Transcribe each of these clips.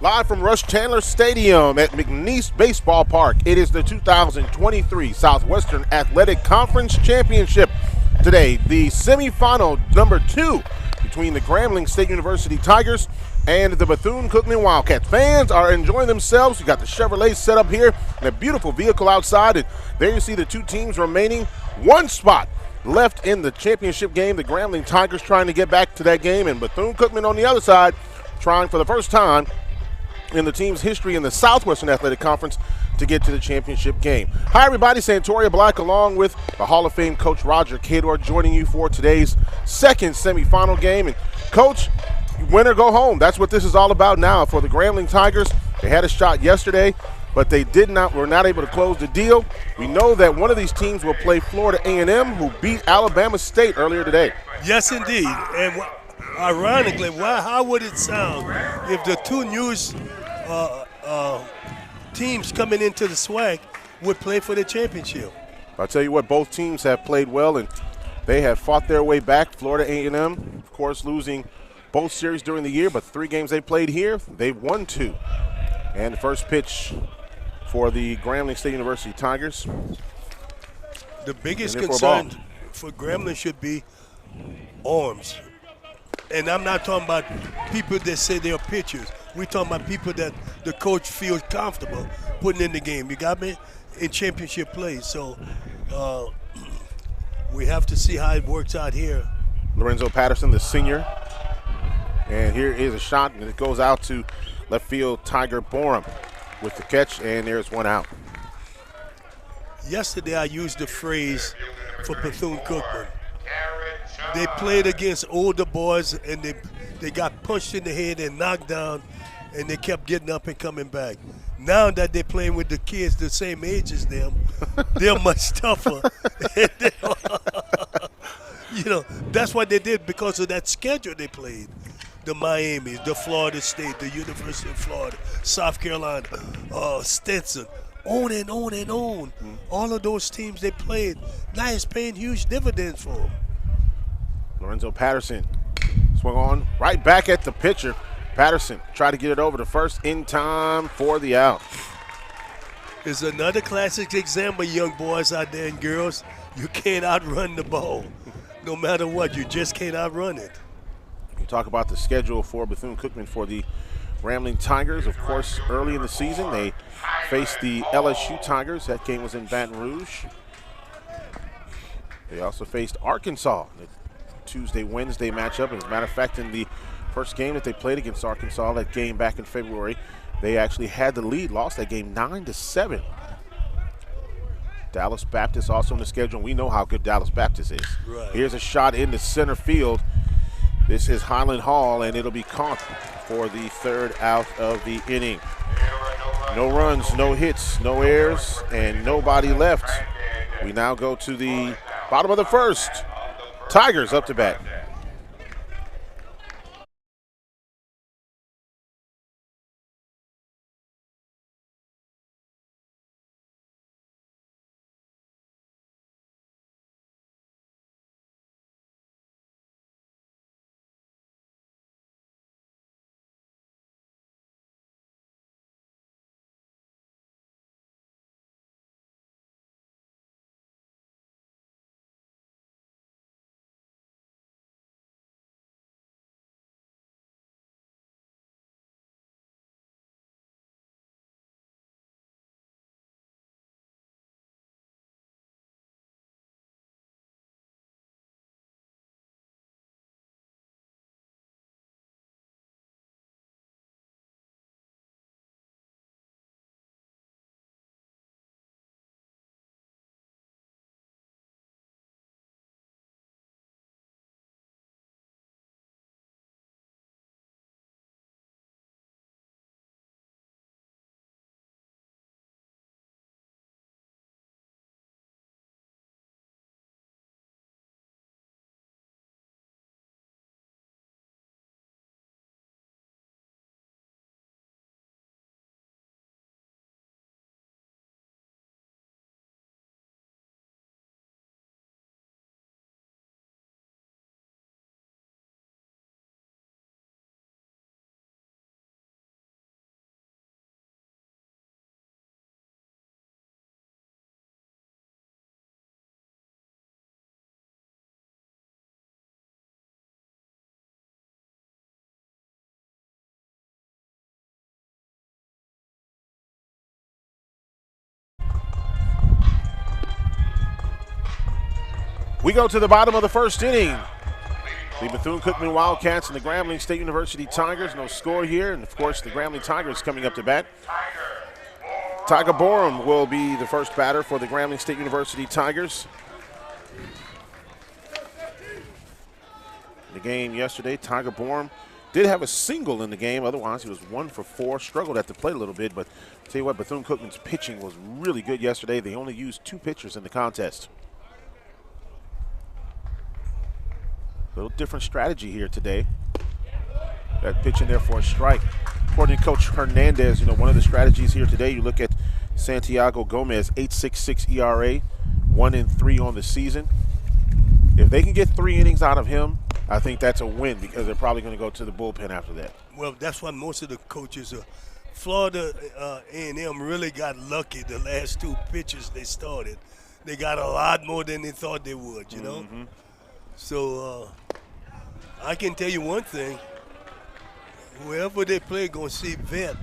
Live from Rush Chandler Stadium at McNeese Baseball Park, it is the 2023 Southwestern Athletic Conference Championship. Today, the semifinal number 2 between the Grambling State University Tigers and the Bethune-Cookman Wildcats. Fans are enjoying themselves. You got the Chevrolet set up here and a beautiful vehicle outside. And there you see the two teams remaining one spot left in the championship game. The Grambling Tigers trying to get back to that game, and Bethune-Cookman on the other side trying for the first time in the team's history in the Southwestern Athletic Conference to get to the championship game. Hi everybody, Santoria Black along with the Hall of Fame coach Roger Cador joining you for today's second semifinal game. And coach, win or go home. That's what this is all about now for the Grambling Tigers. They had a shot yesterday, but they were not able to close the deal. We know that one of these teams will play Florida A&M, who beat Alabama State earlier today. Yes, indeed. And ironically, how would it sound if the two newest teams coming into the SWAC would play for the championship? I'll tell you what, both teams have played well, and they have fought their way back. Florida A&M, of course, losing both series during the year, but 3 games they played here, they've won 2. And the first pitch for the Grambling State University Tigers. The biggest concern for Grambling should be arms. And I'm not talking about people that say they're pitchers. We're talking about people that the coach feels comfortable putting in the game. You got me? In championship play. So we have to see how it works out here. Lorenzo Patterson, the senior. And here is a shot, and it goes out to left field Tiger Borum with the catch, and there's one out. Yesterday I used the phrase for Bethune-Cookman. They played against older boys, and they got punched in the head and knocked down, and they kept getting up and coming back. Now that they're playing with the kids the same age as them, they're much tougher. You know, that's what they did because of that schedule they played. The Miami, the Florida State, the University of Florida, South Carolina, Stetson, on and on and on. All of those teams they played, now it's paying huge dividends for them. Lorenzo Patterson swung on right back at the pitcher. Patterson tried to get it over to first in time for the out. It's another classic example, young boys out there and girls. You can't outrun the ball. No matter what, you just can't outrun it. You talk about the schedule for Bethune-Cookman for the Grambling Tigers. Of course, early in the season, they faced the LSU Tigers. That game was in Baton Rouge. They also faced Arkansas, the Tuesday-Wednesday matchup. As a matter of fact, in the first game that they played against Arkansas, that game back in February, they actually had the lead, lost that game 9-7. Dallas Baptist also on the schedule, and we know how good Dallas Baptist is. Right. Here's a shot into center field. This is Highland Hall, and it'll be caught for the 3rd out of the inning. No runs, no hits, no errors, and nobody left. We now go to the bottom of the 1st. Tigers up to bat. We go to the bottom of the first inning. The Bethune-Cookman Wildcats and the Grambling State University Tigers. No score here, and of course the Grambling Tigers coming up to bat. Tiger Borum will be the first batter for the Grambling State University Tigers. The game yesterday, Tiger Borum did have a single in the game. Otherwise, he was 1 for 4. Struggled at the plate a little bit, but I'll tell you what, Bethune-Cookman's pitching was really good yesterday. They only used 2 pitchers in the contest. A little different strategy here today. That pitch in there for a strike. According to Coach Hernandez, one of the strategies here today, you look at Santiago Gomez, 8.66 ERA, 1-3 on the season. If they can get 3 innings out of him, I think that's a win because they're probably going to go to the bullpen after that. Well, that's why most of the coaches Florida A&M really got lucky the last 2 pitches they started. They got a lot more than they thought they would, you know? Mm-hmm. So I can tell you one thing. Whoever they play going to see Vet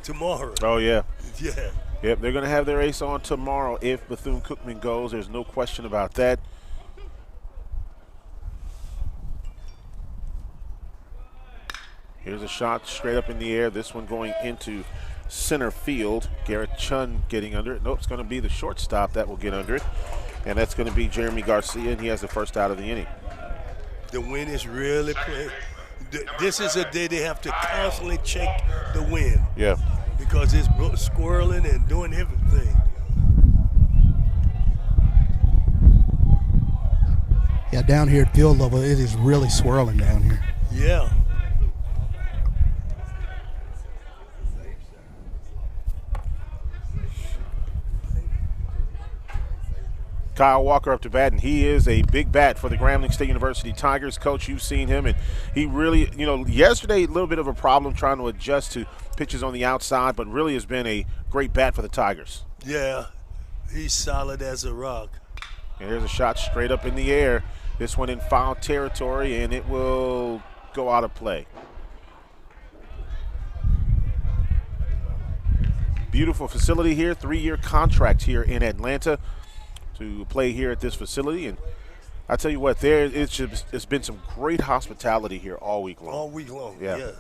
tomorrow. Oh, yeah. Yeah. Yep, they're going to have their ace on tomorrow if Bethune-Cookman goes. There's no question about that. Here's a shot straight up in the air. This one going into center field. Garrett Chun getting under it. Nope, it's going to be the shortstop that will get under it. And that's going to be Jeremy Garcia, and he has the first out of the inning. The wind is really playing. This is a day they have to constantly check the wind. Yeah. Because it's squirreling and doing everything. Yeah, down here at field level, it is really swirling down here. Yeah. Kyle Walker up to bat, and he is a big bat for the Grambling State University Tigers. Coach, you've seen him, and he really, yesterday a little bit of a problem trying to adjust to pitches on the outside, but really has been a great bat for the Tigers. Yeah, he's solid as a rock. And here's a shot straight up in the air. This one in foul territory, and it will go out of play. Beautiful facility here, 3-year contract here in Atlanta to play here at this facility. And I tell you what, it's been some great hospitality here all week long. All week long, yeah. Yes.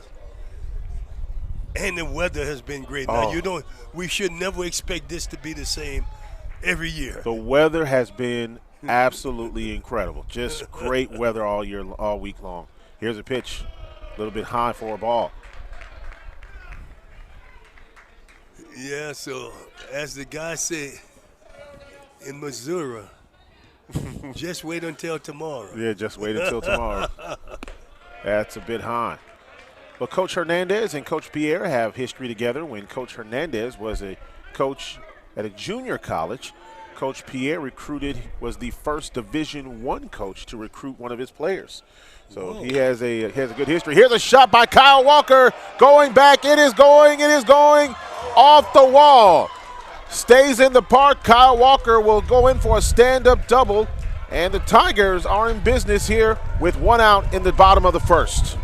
And the weather has been great. Oh. Now, we should never expect this to be the same every year. The weather has been absolutely incredible. Just great weather all week long. Here's a pitch, a little bit high for a ball. Yeah, so as the guy said in Missouri, just wait until tomorrow. Yeah, just wait until tomorrow. That's a bit high. But Coach Hernandez and Coach Pierre have history together. When Coach Hernandez was a coach at a junior college, Coach Pierre was the first Division I coach to recruit one of his players. So he has a good history. Here's a shot by Kyle Walker. Going back. It is going off the wall. Stays in the park. Kyle Walker will go in for a stand-up double. And the Tigers are in business here with 1 out in the bottom of the first.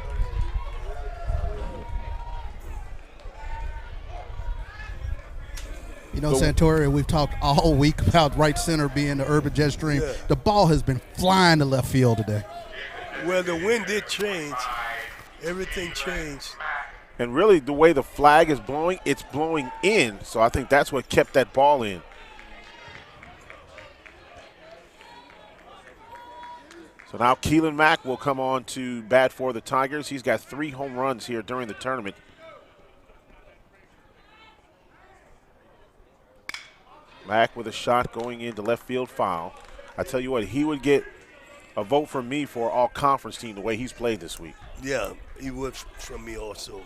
Santori, we've talked all week about right center being the urban jet stream. Yeah. The ball has been flying to left field today. Well, the wind did change. Everything changed. And really, the way the flag is blowing, it's blowing in. So I think that's what kept that ball in. So now Keelan Mack will come on to bat for the Tigers. He's got 3 home runs here during the tournament. Mack with a shot going into left field foul. I tell you what, he would get a vote from me for all-conference team the way he's played this week. Yeah, he would from me also.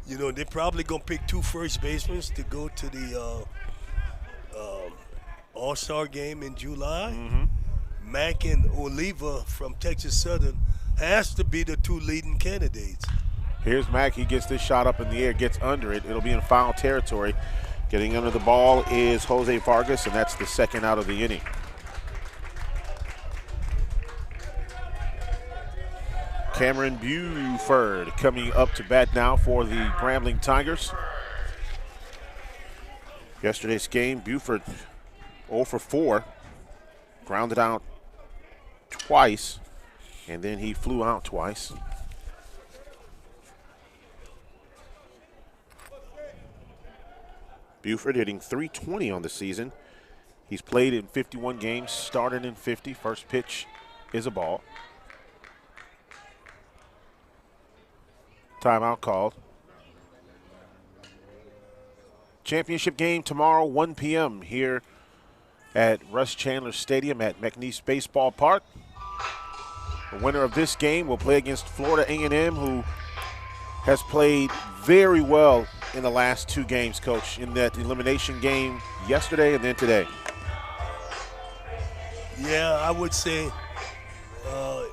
They're probably going to pick 2 first basemen to go to the All-Star game in July. Mm-hmm. Mack and Oliva from Texas Southern has to be the 2 leading candidates. Here's Mack. He gets this shot up in the air, gets under it. It'll be in foul territory. Getting under the ball is Jose Vargas, and that's the 2nd out of the inning. Cameron Buford coming up to bat now for the Grambling Tigers. Yesterday's game, Buford 0 for 4. Grounded out twice, and then he flew out twice. Buford hitting .320 on the season. He's played in 51 games, started in 50. First pitch is a ball. Timeout called. Championship game tomorrow, 1 p.m. here at Russ Chandler Stadium at McNeese Baseball Park. The winner of this game will play against Florida A&M, who has played very well in the last 2 games, Coach, in that elimination game yesterday and then today. Yeah, I would say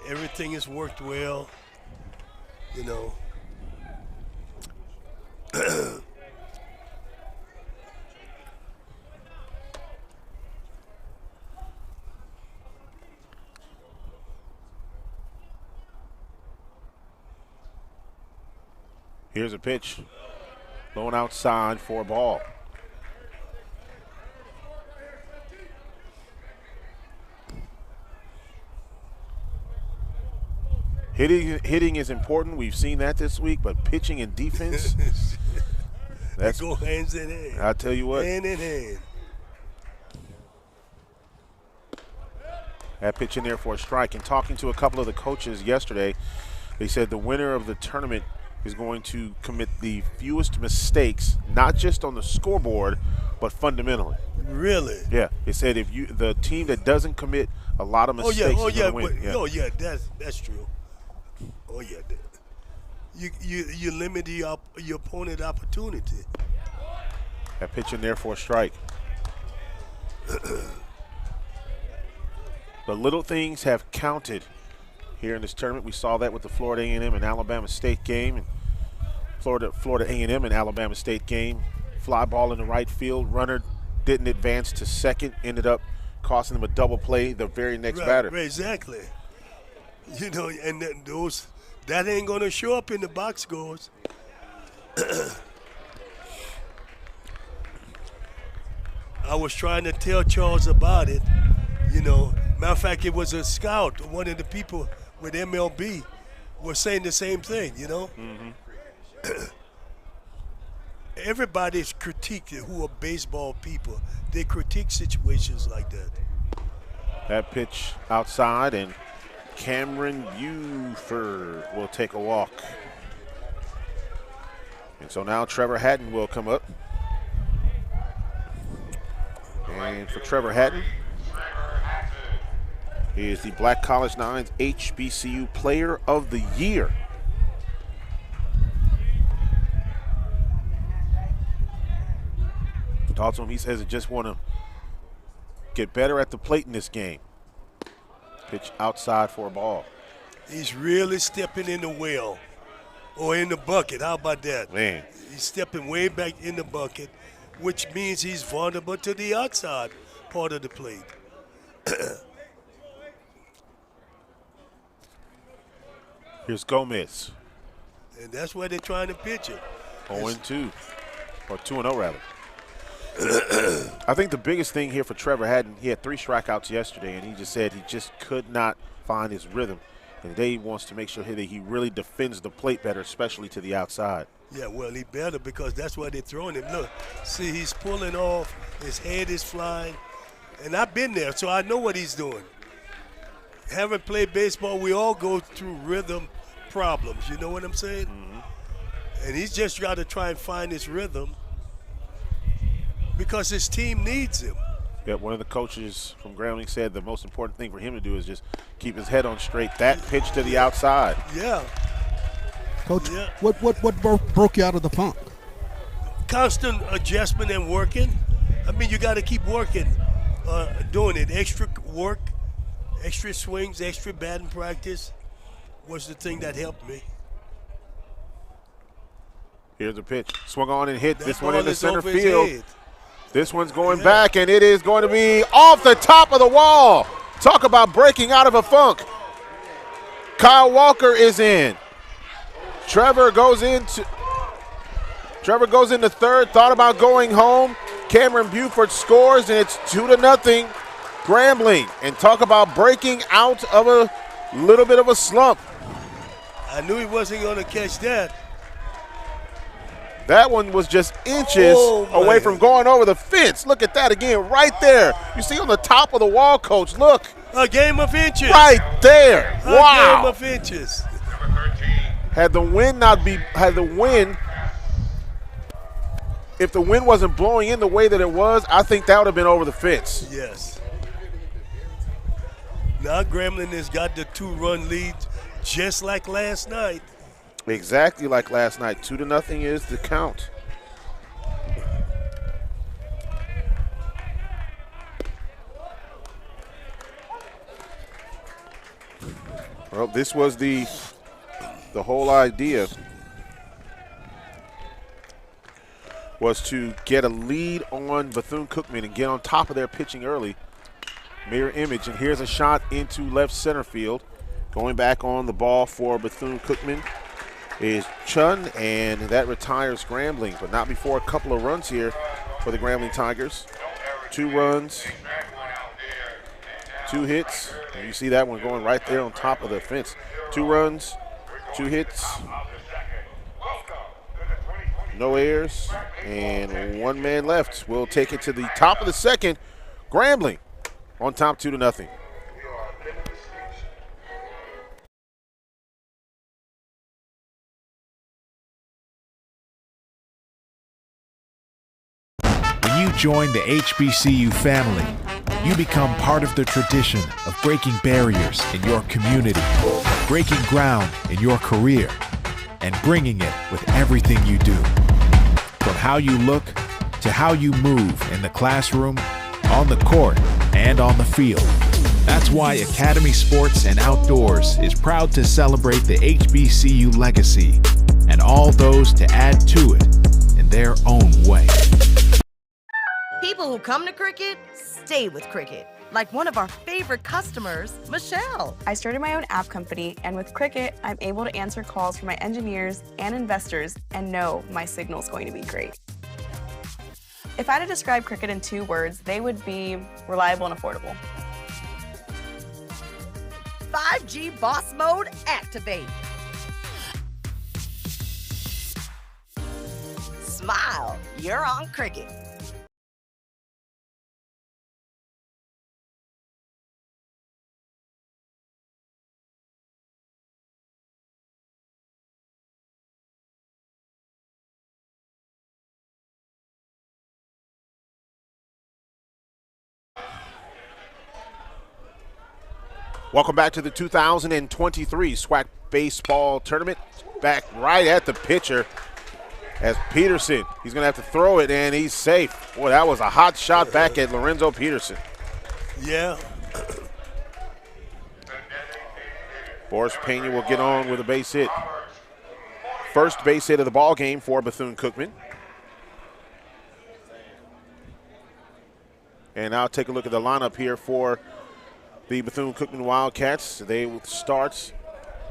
everything has worked well, you know. Here's a pitch, going outside for a ball. Hitting is important. We've seen that this week, but pitching and defense, that's go hands in hand. I'll tell you what. Hand in hand. That pitch in there for a strike. And talking to a couple of the coaches yesterday, they said the winner of the tournament is going to commit the fewest mistakes, not just on the scoreboard, but fundamentally. Really? Yeah. They said if the team that doesn't commit a lot of mistakes is going to win. That's true. Oh yeah, you limit your opponent opportunity. That pitch in there for a strike. The little things have counted here in this tournament. We saw that with the Florida A&M and Alabama State game, and Florida A&M and Alabama State game. Fly ball in the right field. Runner didn't advance to second. Ended up costing them a double play the very next batter. Right, exactly. You know, and that ain't going to show up in the box scores. I was trying to tell Charles about it. You know, matter of fact, it was a scout, one of the people with MLB was saying the same thing, you know. Mm-hmm. Everybody's critiqued who are baseball people. They critique situations like that. That pitch outside, and Cameron Buford will take a walk. And so now Trevor Hatton will come up. And for Trevor Hatton, he is the Black College Nines HBCU Player of the Year. Talk to him, he says, I just want to get better at the plate in this game. Pitch outside for a ball. He's really stepping in the well or in the bucket. How about that? Man. He's stepping way back in the bucket, which means he's vulnerable to the outside part of the plate. Here's Gomez. And that's where they're trying to pitch it. 0-2, or 2-0 rather. I think the biggest thing here for Trevor Hatton, he had 3 strikeouts yesterday, and he just said he just could not find his rhythm. And today he wants to make sure that he really defends the plate better, especially to the outside. Yeah, well, he better, because that's why they're throwing him. Look, see, he's pulling off. His head is flying. And I've been there, so I know what he's doing. Having played baseball, we all go through rhythm problems. You know what I'm saying? Mm-hmm. And he's just got to try and find his rhythm because his team needs him. Yeah, one of the coaches from Grambling said the most important thing for him to do is just keep his head on straight. That pitch to the outside. Yeah. Coach, yeah. What broke you out of the funk? Constant adjustment and working. I mean, you got to keep working, doing it. Extra work, extra swings, extra batting practice was the thing that helped me. Here's a pitch. Swung on and hit. This one in the center field. This one's going back, and it is going to be off the top of the wall. Talk about breaking out of a funk. Kyle Walker is in. Trevor goes into third, thought about going home, Cameron Buford scores, and it's 2-0 Grambling. And talk about breaking out of a little bit of a slump. I knew he wasn't going to catch that. That one was just inches away from going over the fence. Look at that again, right there. You see on the top of the wall, Coach, look. A game of inches. Right there. Wow. A game of inches. If the wind wasn't blowing in the way that it was, I think that would have been over the fence. Yes. Now Grambling has got the 2-run lead just like last night. Exactly like last night. 2-0 is the count. Well, this was the whole idea, was to get a lead on Bethune-Cookman and get on top of their pitching early. Mirror image, and here's a shot into left center field. Going back on the ball for Bethune-Cookman is Chun, and that retires Grambling, but not before a couple of runs here for the Grambling Tigers. 2 runs, 2 hits. And you see that one going right there on top of the fence. 2 runs, 2 hits, no errors, and 1 man left. We'll take it to the top of the second. Grambling on top 2-0. When you join the HBCU family, you become part of the tradition of breaking barriers in your community, breaking ground in your career, and bringing it with everything you do. From how you look to how you move in the classroom, on the court, and on the field. That's why Academy Sports and Outdoors is proud to celebrate the HBCU legacy and all those to add to it in their own way. People who come to Cricket stay with Cricket. Like one of our favorite customers, Michelle. I started my own app company, and with Cricket, I'm able to answer calls from my engineers and investors and know my signal's going to be great. If I had to describe Cricket in 2 words, they would be reliable and affordable. 5G Boss Mode activate. Smile, you're on Cricket. Welcome back to the 2023 SWAC Baseball Tournament. Back right at the pitcher as Peterson. He's going to have to throw it, and he's safe. Boy, that was a hot shot back at Lorenzo Peterson. Yeah. Boris Pena will get on with a base hit. First base hit of the ball game for Bethune-Cookman. And now take a look at the lineup here for the Bethune-Cookman Wildcats. They will start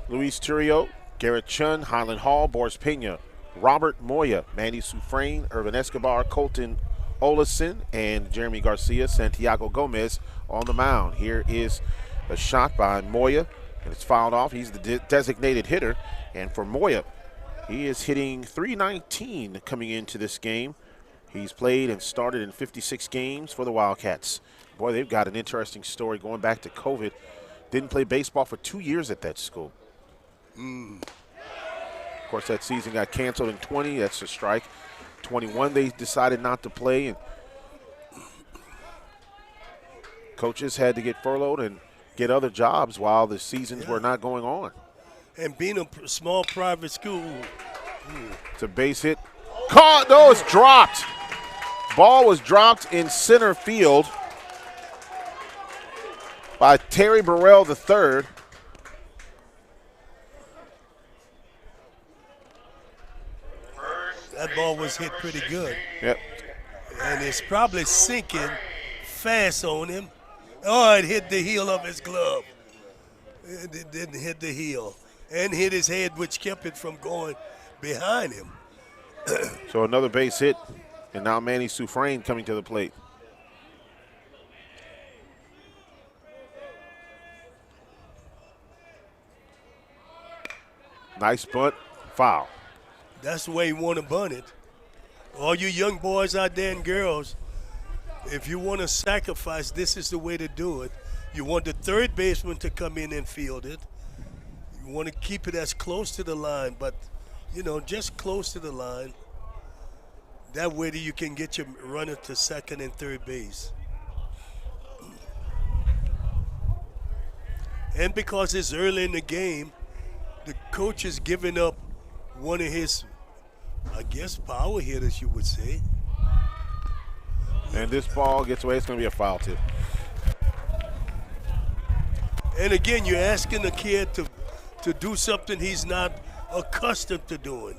Luis Turio, Garrett Chun, Highland Hall, Boris Pena, Robert Moya, Mandy Sufrain, Irvin Escobar, Colton Olison, and Jeremy Garcia, Santiago Gomez on the mound. Here is a shot by Moya, and it's fouled off. He's the designated hitter. And for Moya, he is hitting .319 coming into this game. He's played and started in 56 games for the Wildcats. Boy, they've got an interesting story going back to COVID. Didn't play baseball for 2 years at that school. Of course, that season got canceled in 20. That's a strike. 21, they decided not to play, and coaches had to get furloughed and get other jobs while the seasons were not going on. And being a small private school. It's a base hit. Caught. No, it's dropped. Ball was dropped in center field by Terry Burrell III. That ball was hit pretty good. Yep. And it's probably sinking fast on him. Oh, it hit the heel of his glove. It didn't hit the heel. And hit his head, which kept it from going behind him. So another base hit And now Manny Soufrain coming to the plate. Nice bunt, foul. That's the way you want to bunt it. All you young boys out there and girls, if you want to sacrifice, this is the way to do it. You want the third baseman to come in and field it. You want to keep it as close to the line, but, just close to the line. That way you can get your runner to second and third base. And because it's early in the game, the coach is giving up one of his, power hitters, you would say. And this ball gets away. It's going to be a foul tip. And again, you're asking the kid to do something he's not accustomed to doing.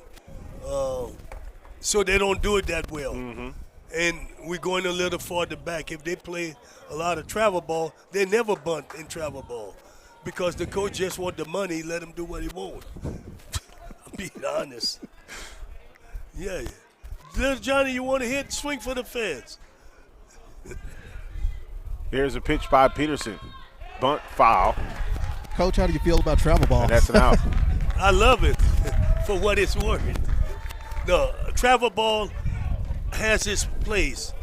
So they don't do it that well. Mm-hmm. And we're going a little farther back. If they play a lot of travel ball, they never bunt in travel ball because the coach just want the money, let him do what he wants. I'm being honest. Yeah. Little Johnny, you want to hit? Swing for the fence. Here's a pitch by Peterson. Bunt, foul. Coach, how do you feel about travel balls? And that's an out. I love it for what it's worth. The travel ball has its place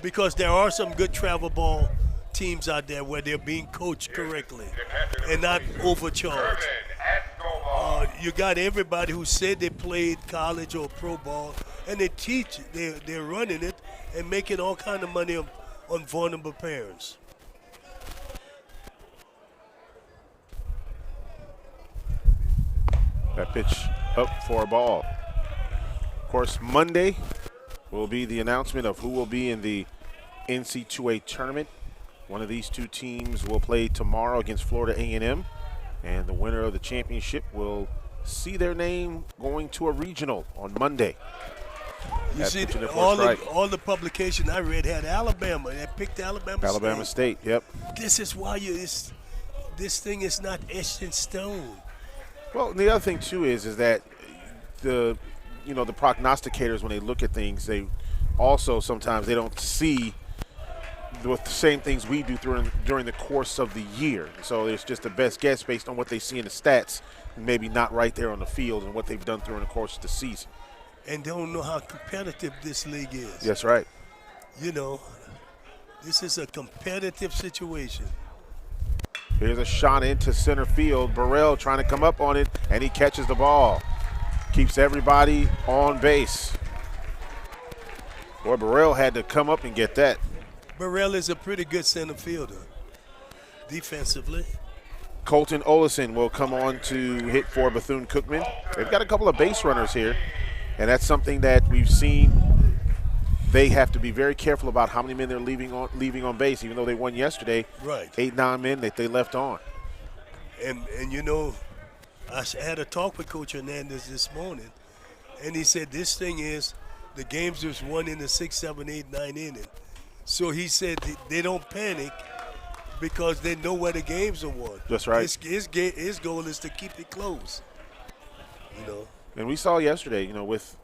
because there are some good travel ball teams out there where they're being coached correctly and not overcharged. You got everybody who said they played college or pro ball, and they teach it. They're running it and making all kind of money on vulnerable parents. That pitch up for a ball. Of course, Monday will be the announcement of who will be in the NC2A tournament. One of these two teams will play tomorrow against Florida A&M, and the winner of the championship will see their name going to a regional on Monday. You see, all the publication I read had Alabama. They picked Alabama State, yep. This is why this thing is not etched in stone. Well, and the other thing too is that the prognosticators, when they look at things, they also sometimes they don't see the same things we do during the course of the year. So it's just the best guess based on what they see in the stats, maybe not right there on the field and what they've done during the course of the season. And don't know how competitive this league is. That's right. This is a competitive situation. Here's a shot into center field. Burrell trying to come up on it, and he catches the ball. Keeps everybody on base. Boy, Burrell had to come up and get that. Burrell is a pretty good center fielder defensively. Colton Olison will come on to hit for Bethune-Cookman. They've got a couple of base runners here, and that's something that we've seen. They have to be very careful about how many men they're leaving on base, even though they won yesterday. Right. 8-9 men that they left on. And I had a talk with Coach Hernandez this morning, and he said this thing is the games was won in the 6, 7, 8, 9 inning. So he said they don't panic because they know where the games are won. That's right. His goal is to keep it close. And we saw yesterday, with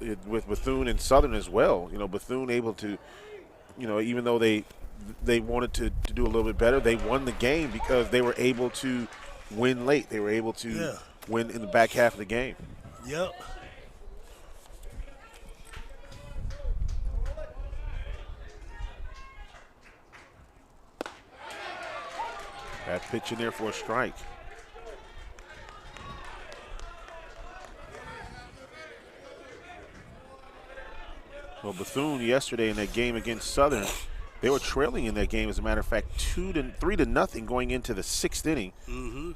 Bethune and Southern as well. Bethune able to, even though they wanted to do a little bit better, they won the game because they were able to win late. They were able to win in the back half of the game. Yep. That pitch in there for a strike. Well, Bethune yesterday in that game against Southern, they were trailing in that game. As a matter of fact, 3-0 going into the 6th inning. Mm-hmm.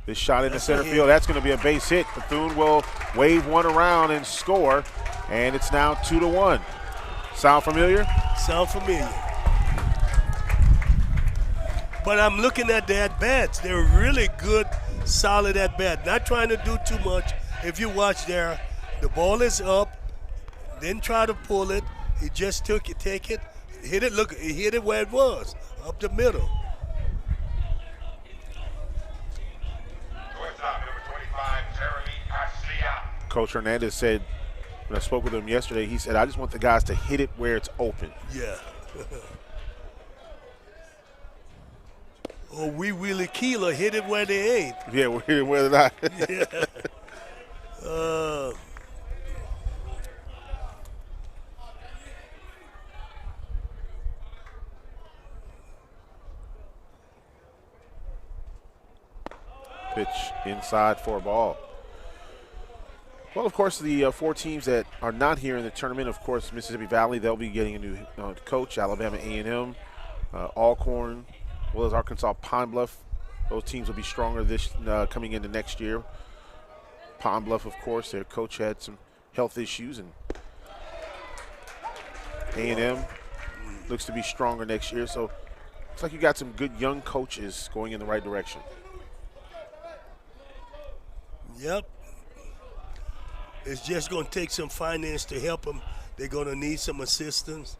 This shot in the center field, that's going to be a base hit. Bethune will wave one around and score, and it's now 2-1. Sound familiar? Sound familiar. But I'm looking at the at-bats. They're really good, solid at-bat. Not trying to do too much. If you watch there, the ball is up. Didn't try to pull it. He just take it, hit it. Look, he hit it where it was, up the middle. Coach Hernandez said when I spoke with him yesterday, he said, I just want the guys to hit it where it's open. Yeah. Or we Willie Keeler hit it where they ain't. Yeah, we're hitting where they're not. Yeah. Pitch inside for a ball. Well, of course, the 4 teams that are not here in the tournament, of course, Mississippi Valley, they'll be getting a new coach. Alabama A&M, Alcorn, as well as Arkansas Pine Bluff. Those teams will be stronger this coming into next year. Pine Bluff, of course, their coach had some health issues, and A&M looks to be stronger next year. So looks like you got some good young coaches going in the right direction. Yep. It's just going to take some finance to help them. They're going to need some assistance.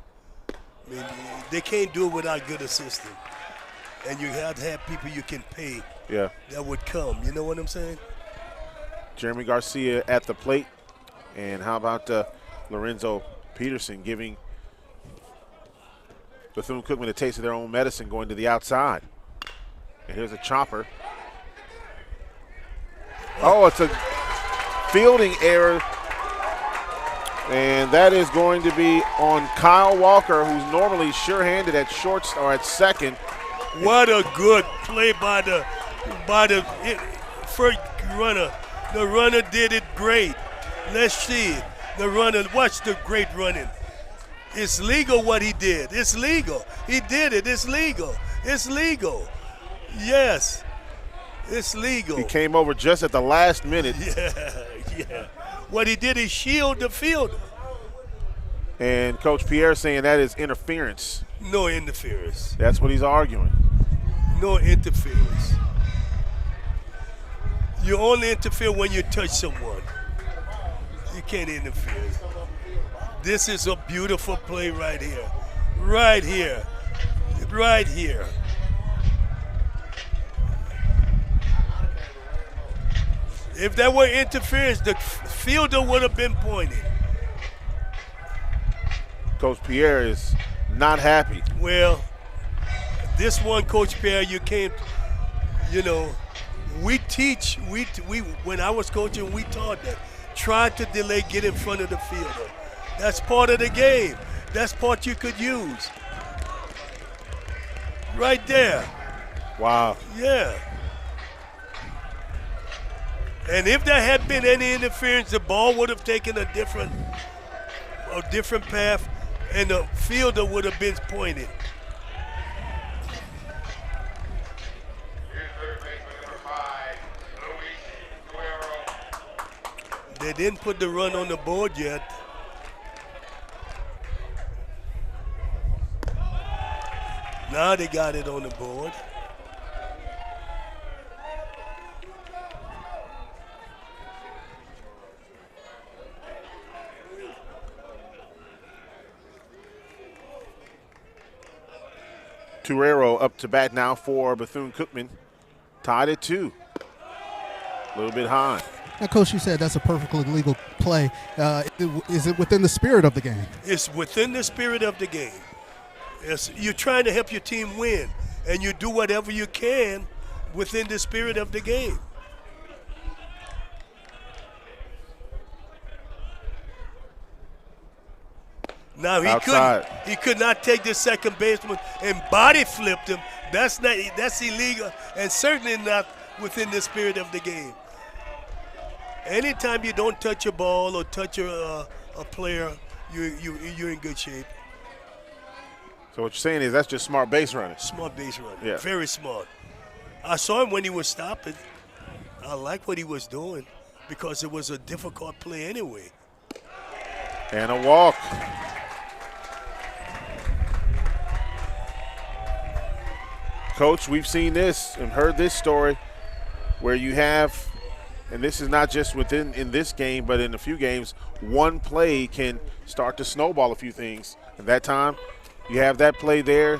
I mean, they can't do it without good assistance. And you have to have people you can pay that would come. You know what I'm saying? Jeremy Garcia at the plate. And how about Lorenzo Peterson giving Bethune-Cookman a taste of their own medicine going to the outside. And here's a chopper. Oh, it's a fielding error. And that is going to be on Kyle Walker, who's normally sure-handed at short or at second. What a good play by the first runner. The runner did it great. Let's see it. The runner, watch the great running. It's legal what he did. It's legal. He did it. It's legal. It's legal. Yes. It's legal. He came over just at the last minute. Yeah. What he did is shield the fielder. And Coach Pierre saying that is interference. No interference. That's what he's arguing. No interference. You only interfere when you touch someone. You can't interfere. This is a beautiful play right here. Right here. Right here. If that were interference, the fielder would have been pointing. Coach Pierre is not happy. Well, this one, Coach Pierre, you can't, we teach, when I was coaching, we taught that. Try to delay, get in front of the fielder. That's part of the game. That's part you could use. Right there. Wow. Yeah. And if there had been any interference, the ball would have taken a different path, and the fielder would have been pointed. They didn't put the run on the board yet. Now they got it on the board. Torero up to bat now for Bethune-Cookman. Tied at 2. A little bit high. Now, Coach, you said that's a perfectly legal play. Is it within the spirit of the game? It's within the spirit of the game. You're trying to help your team win, and you do whatever you can within the spirit of the game. Now he could not take the second baseman and body flipped him. That's illegal, and certainly not within the spirit of the game. Anytime you don't touch a ball or touch a player, you're in good shape. So what you're saying is that's just smart base running. Smart base running. Yeah. Very smart. I saw him when he was stopping. I like what he was doing because it was a difficult play anyway. And a walk. Coach, we've seen this and heard this story where you have, and this is not just in this game, but in a few games, one play can start to snowball a few things. At that time, you have that play there.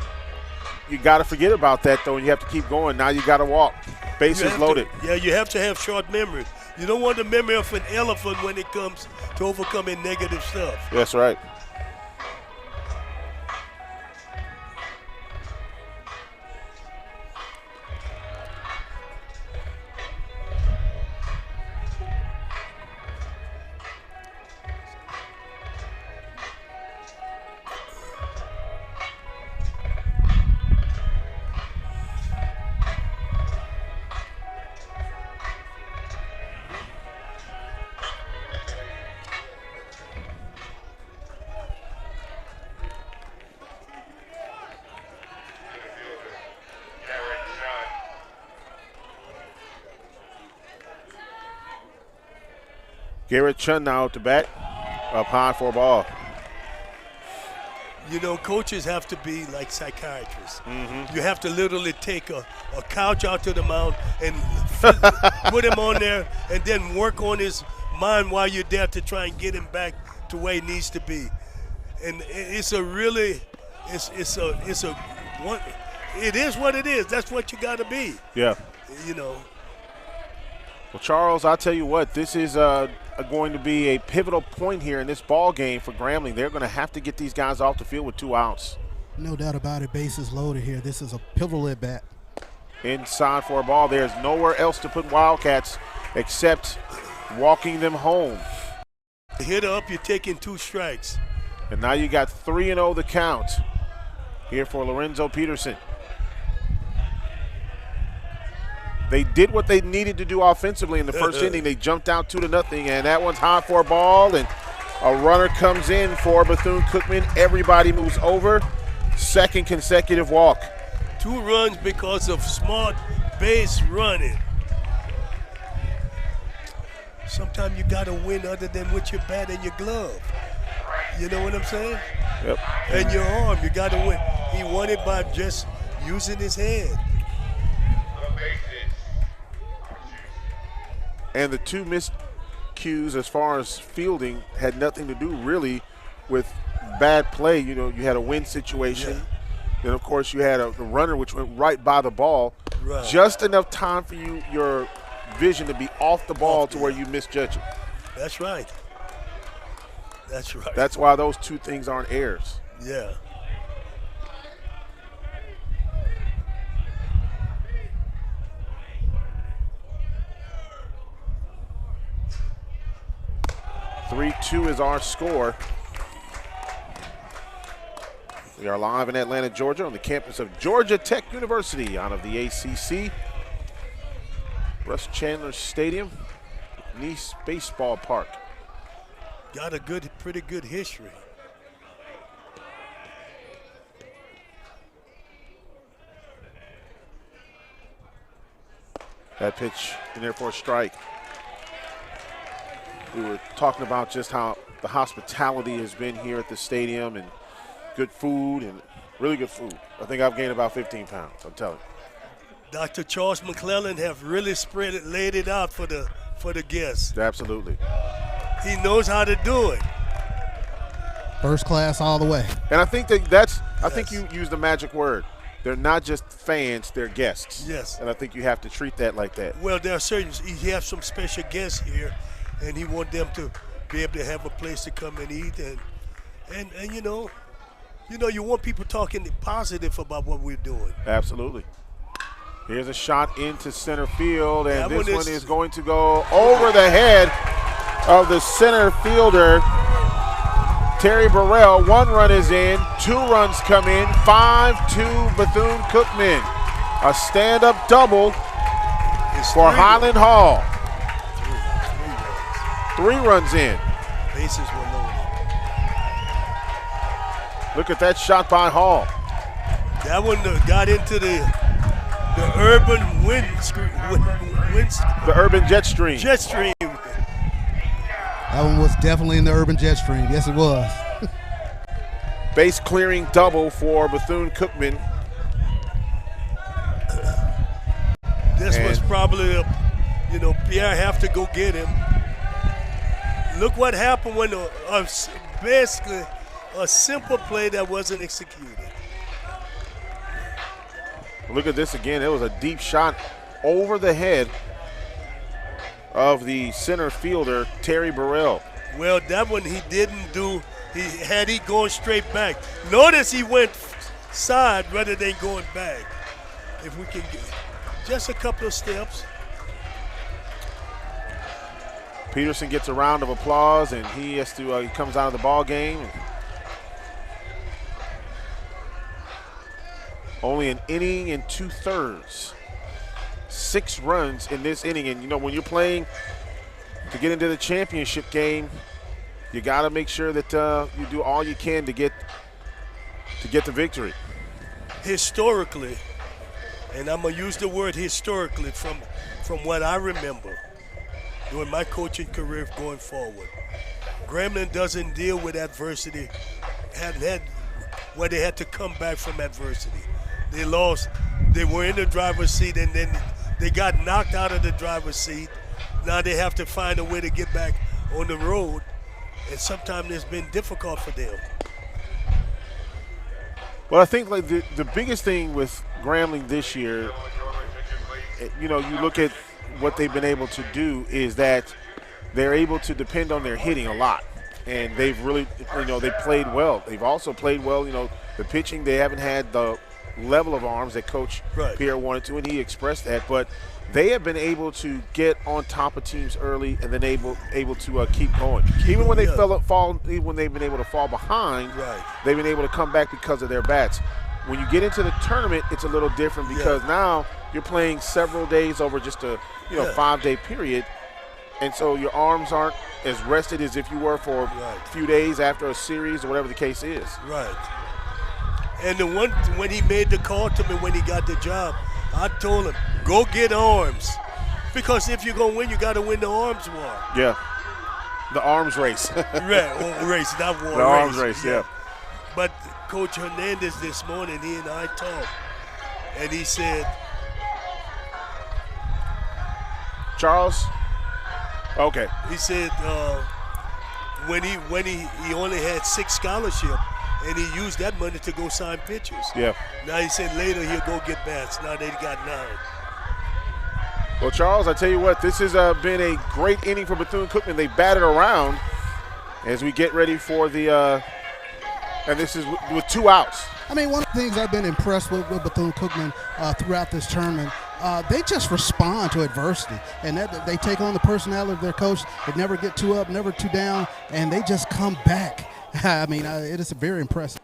You got to forget about that, though, and you have to keep going. Now you got to walk. Bases loaded. You have to have short memory. You don't want the memory of an elephant when it comes to overcoming negative stuff. That's right. Garrett Chun now at the bat, up high for a ball. You know, coaches have to be like psychiatrists. Mm-hmm. You have to literally take a couch out to the mound and put him on there and then work on his mind while you're there to try and get him back to where he needs to be. And it is what it is. That's what you got to be. Yeah. You know. Well, Charles, I'll tell you what, this is going to be a pivotal point here in this ball game for Grambling. They're going to have to get these guys off the field with 2 outs. No doubt about it. Bases loaded here. This is a pivotal at bat. Inside for a ball. There's nowhere else to put Wildcats except walking them home. Hit up, you're taking 2 strikes. And now you got 3-0 the count here for Lorenzo Peterson. They did what they needed to do offensively in the first inning. They jumped out 2-0, and that one's high for a ball, and a runner comes in for Bethune-Cookman. Everybody moves over. Second consecutive walk. 2 runs because of smart base running. Sometimes you got to win other than with your bat and your glove. You know what I'm saying? Yep. And your arm, you got to win. He won it by just using his head. And the 2 missed cues as far as fielding had nothing to do really with bad play. You know, you had a win situation. Yeah. Then, of course, you had a runner which went right by the ball. Right. Just enough time for your vision to be off the ball to where you misjudge it. That's right. That's right. That's why those 2 things aren't errors. Yeah. (3-2) is our score. We are live in Atlanta, Georgia, on the campus of Georgia Tech University, out of the ACC. Russ Chandler Stadium, Nice Baseball Park. Got a pretty good history. That pitch in there for a strike. We were talking about just how the hospitality has been here at the stadium, and good food, and really good food. I think I've gained about 15 pounds, I'm telling you. Dr. Charles McClellan have really laid it out for the guests. Absolutely. He knows how to do it. First class all the way. And I think I think you used the magic word. They're not just fans, they're guests. Yes. And I think you have to treat that like that. Well, there are certain, he has some special guests here, and he wants them to be able to have a place to come and eat, and you know, you want people talking positive about what we're doing. Absolutely. Here's a shot into center field, and That this one one is is going to go over the head of the center fielder, Terry Burrell. 1 run is in, 2 runs come in, 5-2 Bethune-Cookman. A stand-up double for Highland Hall. 3 runs in. Bases were loaded. Look at that shot by Hall. That one got into the urban wind The urban jet stream. jet stream. That one was definitely in the urban jet stream. Yes, it was. Base clearing double for Bethune-Cookman. This was probably Pierre have to go get him. Look what happened when basically a simple play that wasn't executed. Look at this again. It was a deep shot over the head of the center fielder, Terry Burrell. Well, that one he didn't do. Had he gone straight back. Notice he went side rather than going back. If we can get just a couple of steps. Peterson gets a round of applause, and he has to. He comes out of the ball game. Only an inning and 2/3. 6 runs in this inning, and you know when you're playing to get into the championship game, you got to make sure that you do all you can to get the victory. Historically, and I'm gonna use the word historically from what I remember during my coaching career going forward, Grambling doesn't deal with adversity. Hadn't had where they had to come back from adversity. They lost. They were in the driver's seat, and then they got knocked out of the driver's seat. Now they have to find a way to get back on the road, and sometimes it's been difficult for them. Well, I think like the biggest thing with Grambling this year, you know, you look at what they've been able to do is that they're able to depend on their hitting a lot. And they've really, you know, they played well. They've also played well, you know, the pitching, they haven't had the level of arms that Coach Pierre wanted to, and he expressed that. But they have been able to get on top of teams early and then able to keep going. Even when even when they've been able to fall behind, they've been able to come back because of their bats. When you get into the tournament, it's a little different because now you're playing several days over just a 5-day period, and so your arms aren't as rested as if you were for a few days after a series or whatever the case is. Right. And the one when he made the call to me when he got the job, I told him, go get arms. Because if you're going to win, you got to win the arms war. Yeah. The arms race. Race, not war. The arms race, yeah. But Coach Hernandez this morning, he and I talked, and he said, Charles? Okay. He said when he only had 6 scholarships, and he used that money to go sign pitchers. Yeah. Now he said later he'll go get bats. Now they got 9. Well, Charles, I tell you what, this has been a great inning for Bethune-Cookman. They batted around as we get ready for the and this is with 2 outs. I mean, one of the things I've been impressed with Bethune-Cookman throughout this tournament, they just respond to adversity, and they take on the personality of their coach. They never get too up, never too down, and they just come back. I mean, it is very impressive.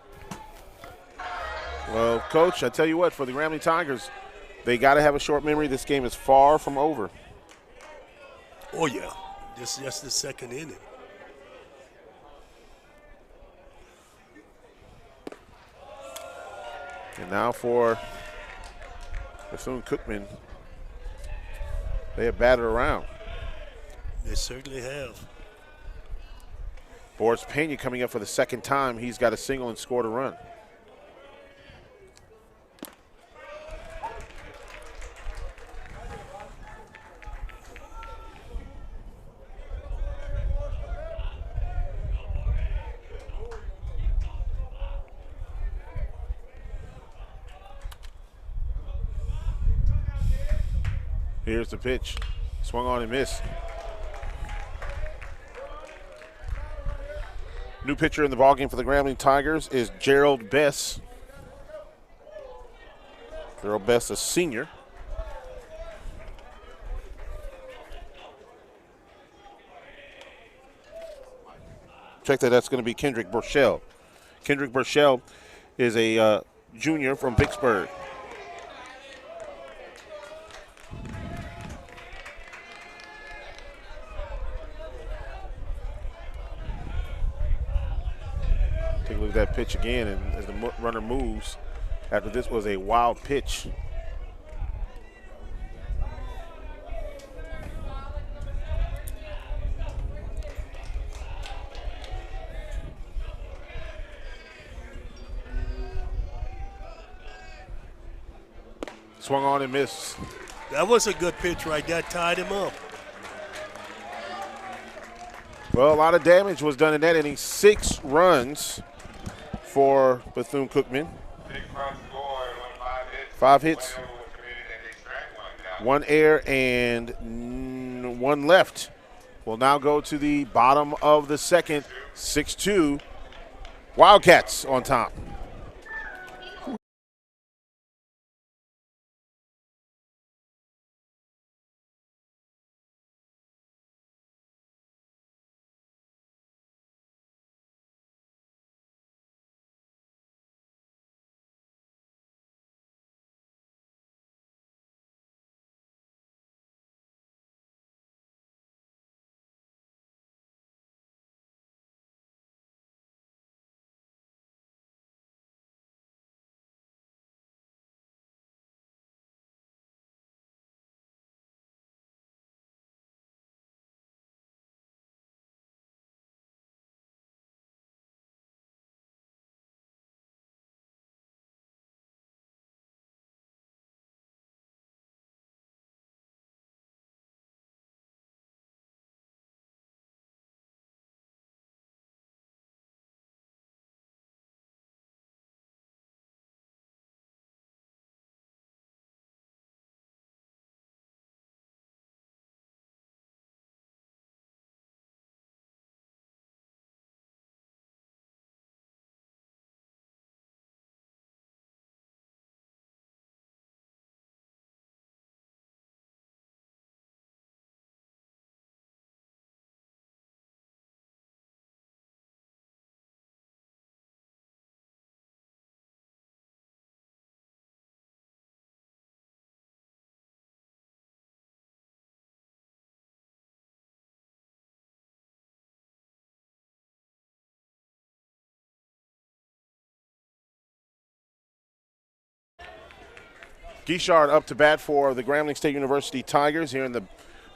Well, Coach, I tell you what, for the Grambling Tigers, they got to have a short memory. This game is far from over. Oh, yeah. This is just the second inning. And now for Bethune-Cookman, they have batted around. They certainly have. Boris Pena coming up for the second time. He's got a single and scored a run. Here's the pitch. Swung on and missed. New pitcher in the ballgame for the Grambling Tigers is Gerald Bess. Gerald Bess, a senior. Check that, that's going to be Kendrick Burchell. Kendrick Burchell is a junior from Vicksburg. Take a look at that pitch again, and as the runner moves, after this was a wild pitch. Swung on and missed. That was a good pitch right there, tied him up. Well, a lot of damage was done in that inning. 6 runs for Bethune-Cookman. 5 hits. 1 air and 1 left. We'll now go to the bottom of the second. 6-2. Wildcats on top. Guichard up to bat for the Grambling State University Tigers here in the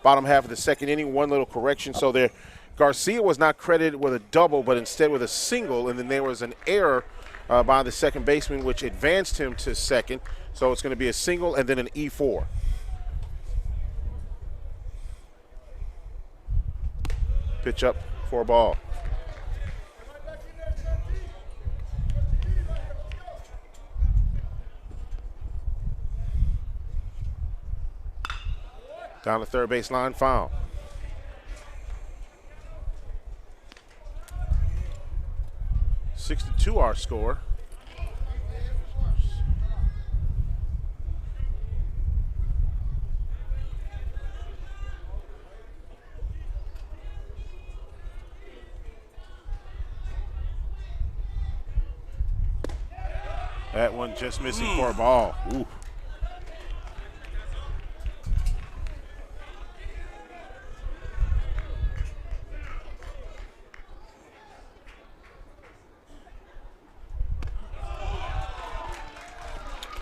bottom half of the second inning. One little correction. So there, Garcia was not credited with a double, but instead with a single, and then there was an error by the second baseman, which advanced him to second. So it's going to be a single and then an E4. Pitch up for a ball. Down the third baseline, foul. 6-2 our score. That one just missing for a ball. Ooh.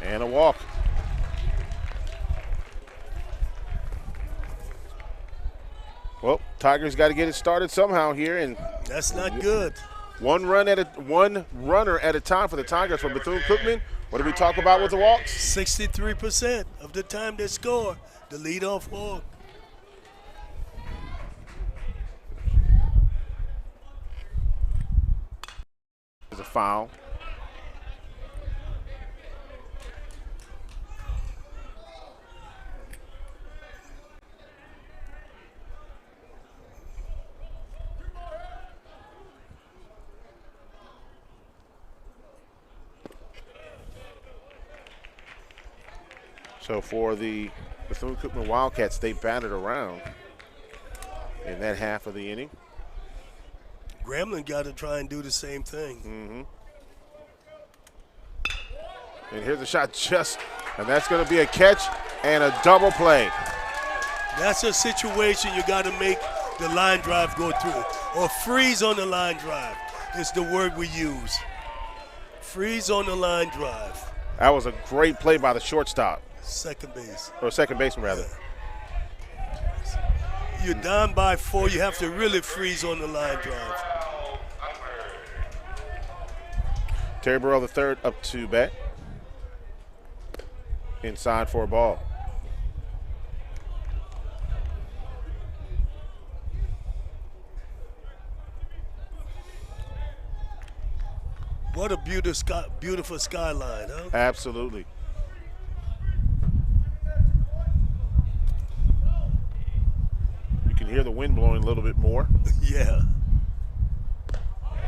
And a walk. Well, Tigers got to get it started somehow here, and that's not good. One runner at a time for the Tigers from Bethune-Cookman. What did we talk about with the walks? 63% of the time they score, the leadoff walk. There's a foul. So for the Bethune-Cookman Wildcats, they batted around in that half of the inning. Grambling got to try and do the same thing. And here's a shot and that's going to be a catch and a double play. That's a situation you got to make the line drive go through, or freeze on the line drive is the word we use. Freeze on the line drive. That was a great play by the shortstop. Second base. Or second baseman, rather. You're down by 4. You have to really freeze on the line drive. Terry Burrell the third up to bat. Inside for a ball. What a beautiful skyline, huh? Absolutely. wind blowing a little bit more. Yeah.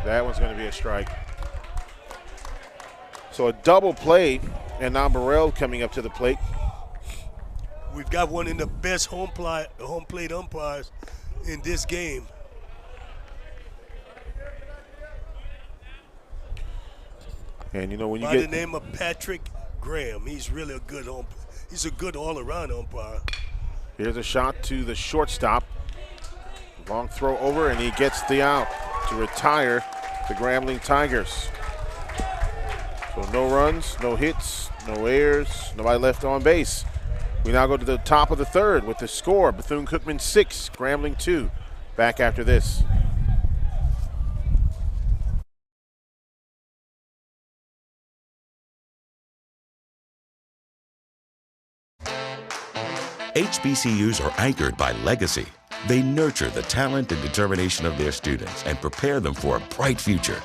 That one's going to be a strike. So a double play, and now Burrell coming up to the plate. We've got one of the best home plate umpires in this game. And you know when you By get the name of Patrick Graham, he's really a good he's a good all-around umpire. Here's a shot to the shortstop. Long throw over, and he gets the out to retire the Grambling Tigers. So no runs, no hits, no errors, nobody left on base. We now go to the top of the third with the score: Bethune-Cookman 6, Grambling 2. Back after this. HBCUs are anchored by legacy. They nurture the talent and determination of their students and prepare them for a bright future.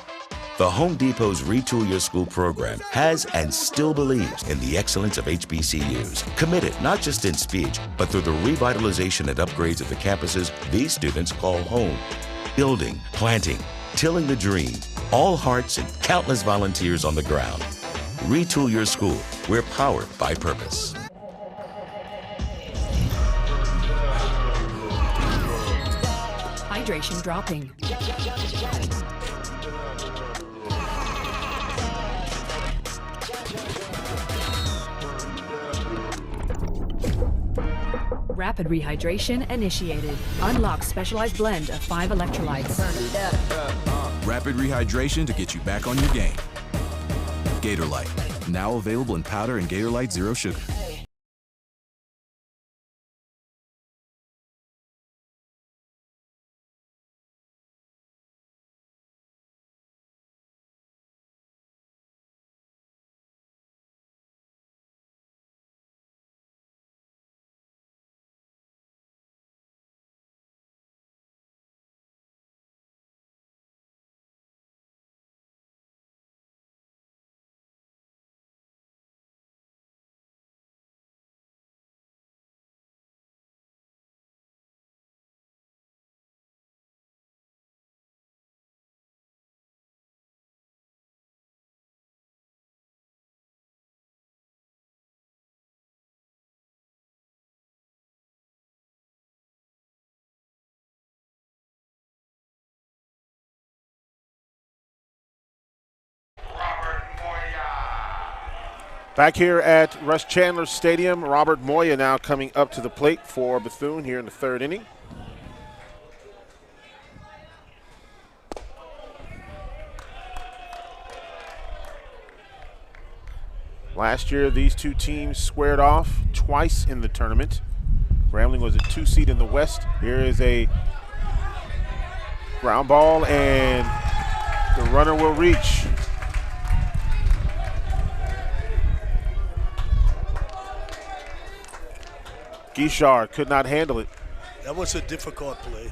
The Home Depot's Retool Your School program has and still believes in the excellence of HBCUs. Committed not just in speech, but through the revitalization and upgrades of the campuses these students call home. Building, planting, tilling the dream, all hearts and countless volunteers on the ground. Retool Your School. We're powered by purpose. Hydration dropping. Rapid rehydration initiated. Unlock specialized blend of 5 electrolytes. Rapid rehydration to get you back on your game. Gatorlyte, now available in powder and Gatorlyte Zero Sugar. Back here at Rush Chandler Stadium, Robert Moya now coming up to the plate for Bethune here in the third inning. Last year, these two teams squared off twice in the tournament. Grambling was a 2 seed in the West. Here is a ground ball, and the runner will reach. Guichard could not handle it. That was a difficult play.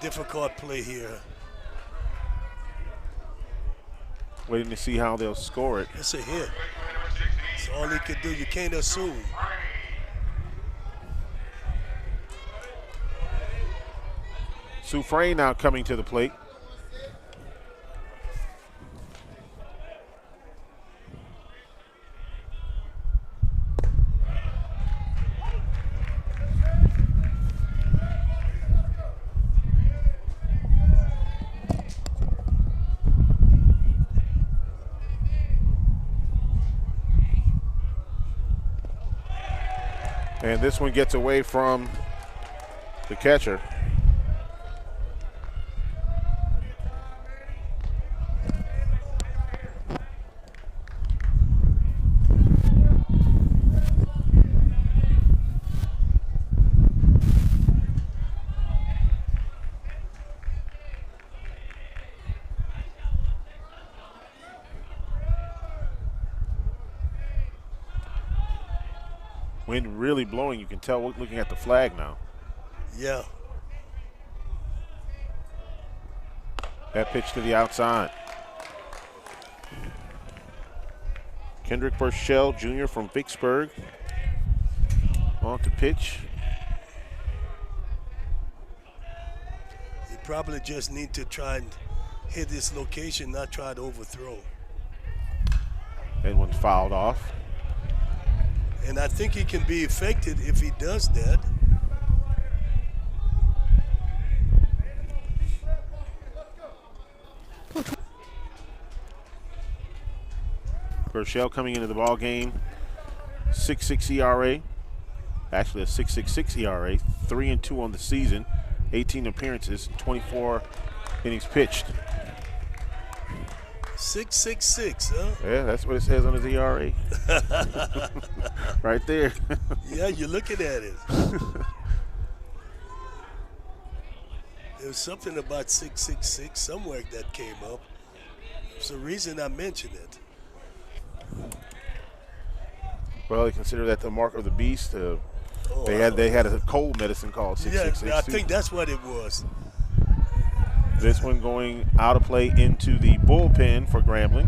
Difficult play here. Waiting to see how they'll score it. It's a hit. That's all he could do. You can't assume. Soufrain now coming to the plate. And this one gets away from the catcher. Wind really blowing. You can tell looking at the flag now. Yeah. That pitch to the outside. Kendrick Burchell Jr. from Vicksburg on to pitch. probably just need to try and hit this location, not try to overthrow. And one's fouled off. And I think he can be affected if he does that. Burchell coming into the ball game, 6.6 ERA. Actually a 6.66 ERA, 3-2 on the season, 18 appearances, 24 innings pitched. 6.66, huh? Yeah, that's what it says on his ERA. Right there. Yeah, you're looking at it. There was something about 6.66 somewhere that came up. It's the reason I mentioned it. Well, they consider that the mark of the beast. They had a cold medicine called 6.66. Yeah, I think that's what it was. This one going out of play into the bullpen for Grambling.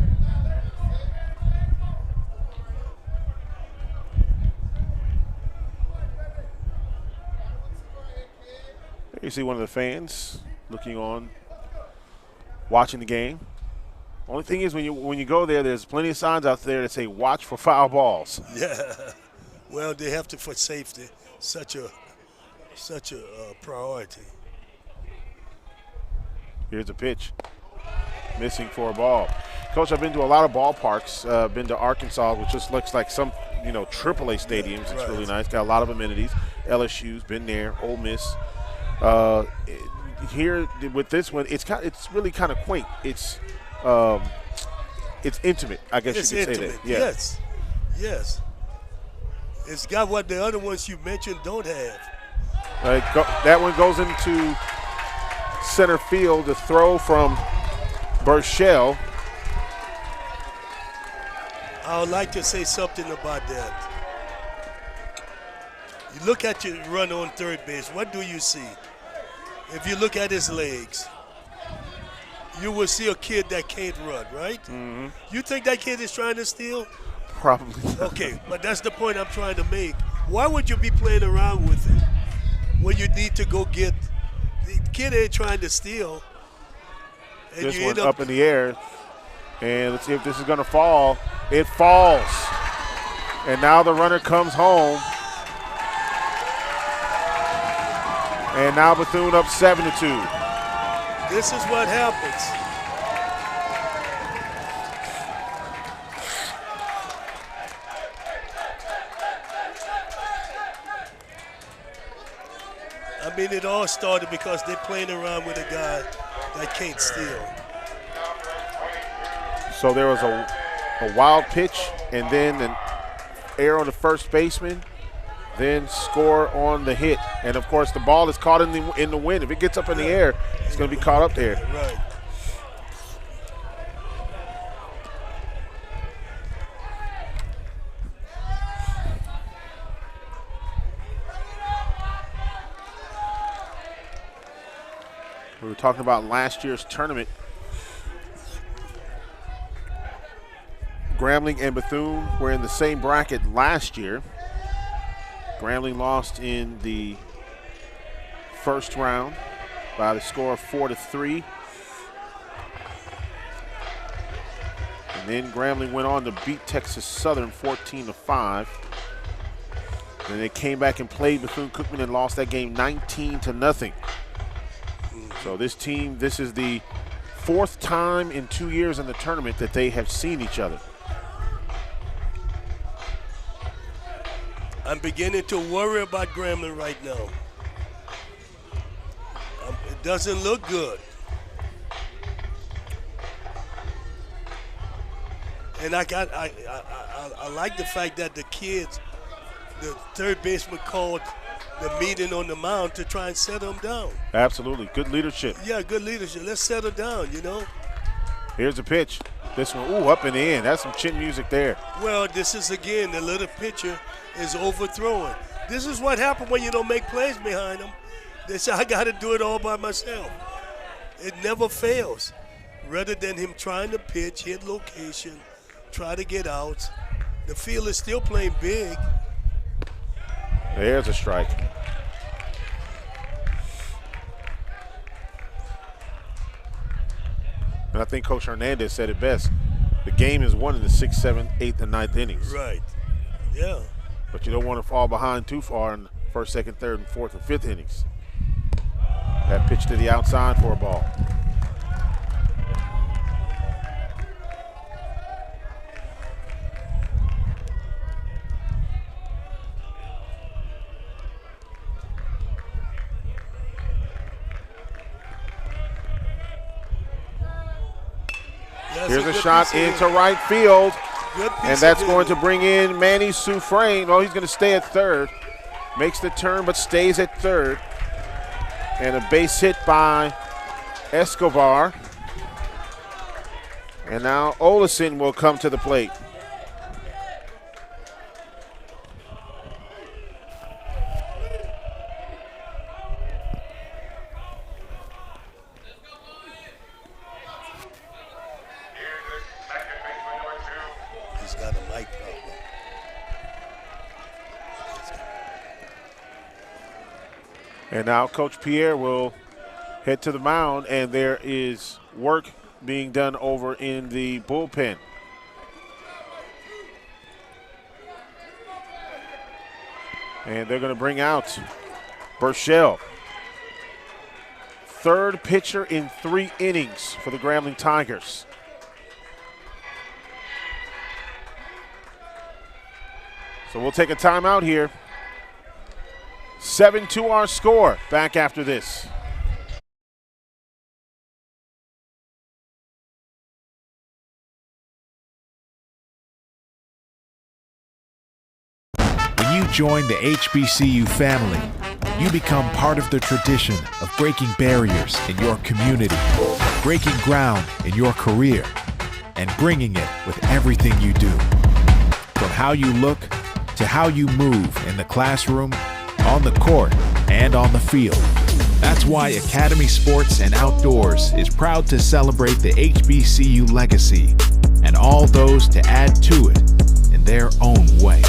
There you see one of the fans looking on, watching the game. Only thing is, when you go there, there's plenty of signs out there that say "Watch for foul balls." Yeah. Well, they have to for safety. Such a priority. Here's a pitch, missing for a ball. Coach, I've been to a lot of ballparks. Been to Arkansas, which just looks like some AAA stadiums. It's right. really nice. Got a lot of amenities. LSU's been there. Ole Miss. Here with this one, it's really kind of quaint. It's intimate, I guess It's you could intimate. say that. Yeah. Yes. It's got what the other ones you mentioned don't have. That one goes into center field. The throw from Burchell. I would like to say something about that. You look at your run on third base. What do you see? If you look at his legs, you will see a kid that can't run, right? Mm-hmm. You think that kid is trying to steal? Probably not. Okay, but that's the point I'm trying to make. Why would you be playing around with it when you need to go get? The kid ain't trying to steal. And This you one end up in the air. And let's see if this is going to fall. It falls. And now the runner comes home. And now Bethune up 7-2. This is what happens. I mean, it all started because they're playing around with a guy that can't steal. So there was a wild pitch and then an error on the first baseman, then score on the hit. And, of course, the ball is caught in the wind. If it gets up in the air, it's going to be caught up there. Right. We were talking about last year's tournament. Grambling and Bethune were in the same bracket last year. Grambling lost in the first round by the score of 4-3. And then Grambling went on to beat Texas Southern 14-5. Then they came back and played Bethune-Cookman and lost that game 19-0. So this team, this is the fourth time in 2 years in the tournament that they have seen each other. I'm beginning to worry about Grambling right now. It doesn't look good. And I like the fact that the kids, the third baseman called the meeting on the mound to try and settle them down. Absolutely. Good leadership. Yeah, good leadership. Let's settle down, you know. Here's a pitch. This one, up and in. That's some chin music there. Well, this is, again, the little pitcher is overthrowing. This is what happened when you don't make plays behind them. They say, I got to do it all by myself. It never fails. Rather than him trying to pitch, hit location, try to get out, the field is still playing big. There's a strike. And I think Coach Hernandez said it best. The game is won in the 6th, 7th, 8th, and 9th innings. Right. Yeah. But you don't want to fall behind too far in the 1st, 2nd, 3rd, and 4th, and 5th innings. That pitch to the outside for a ball. Here's a shot into right field. And that's going to bring in Manny Soufrain. Oh, he's going to stay at third. Makes the turn but stays at third. And a base hit by Escobar. And now Olesen will come to the plate. He's got a mic problem. And now Coach Pierre will head to the mound, and there is work being done over in the bullpen. And they're going to bring out Burchell. Third pitcher in 3 innings for the Grambling Tigers. So we'll take a timeout here. 7-2 our score. Back after this. When you join the HBCU family, you become part of the tradition of breaking barriers in your community, breaking ground in your career, and bringing it with everything you do. From how you look to how you move in the classroom, on the court, and on the field. That's why Academy Sports and Outdoors is proud to celebrate the HBCU legacy and all those to add to it in their own way.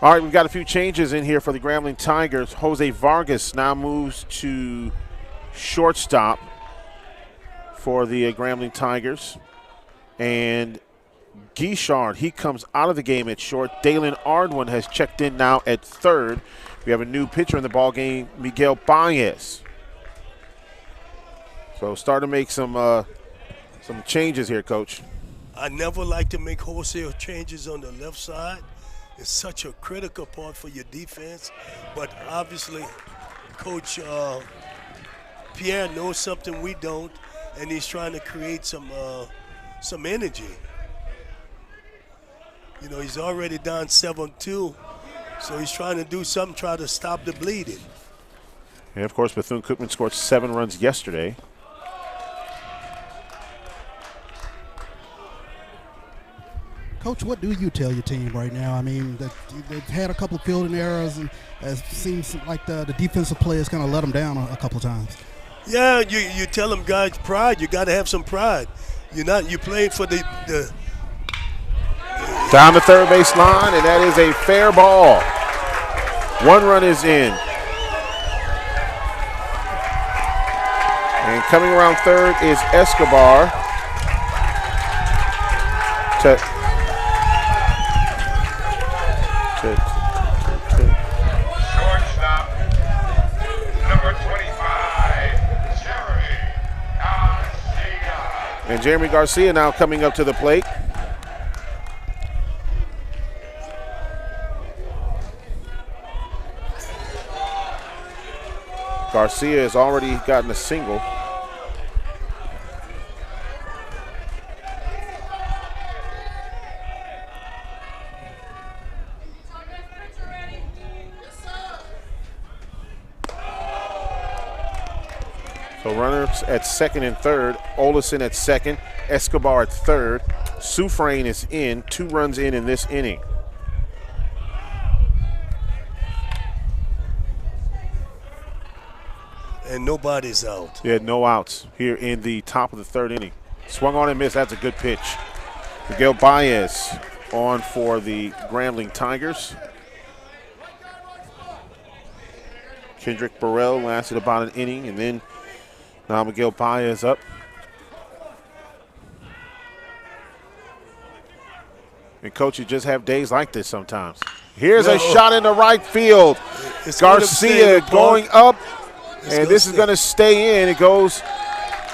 All right, we've got a few changes in here for the Grambling Tigers. Jose Vargas now moves to shortstop for the Grambling Tigers. And Guichard, he comes out of the game at short. Dalen Ardwin has checked in now at third. We have a new pitcher in the ball game, Miguel Baez. So start to make some changes here, Coach. I never like to make wholesale changes on the left side. is such a critical part for your defense. But obviously, Coach Pierre knows something we don't, and he's trying to create some energy. You know, he's already down 7-2, so he's trying to do something, try to stop the bleeding. And, of course, Bethune-Cookman scored 7 runs yesterday. Coach, what do you tell your team right now? I mean, they've had a couple of fielding errors, and it seems like the defensive players kind of let them down a couple of times. Yeah, you tell them, guys, pride. You got to have some pride. You played for the down the third base line, and that is a fair ball. 1 run is in. And coming around third is Escobar. Shortstop, number 25, Jeremy Garcia. And Jeremy Garcia now coming up to the plate. Garcia has already gotten a single. So runners at second and third. Olison at second. Escobar at third. Soufrain is in. 2 runs in this inning. and nobody's out. Yeah, no outs here in the top of the 3rd inning. Swung on and missed. That's a good pitch. Miguel Baez on for the Grambling Tigers. Kendrick Burrell lasted about an inning, and then now Miguel Baez up. And, Coach, you just have days like this sometimes. Here's a shot into right field. Garcia going up, and this is going to stay in. It goes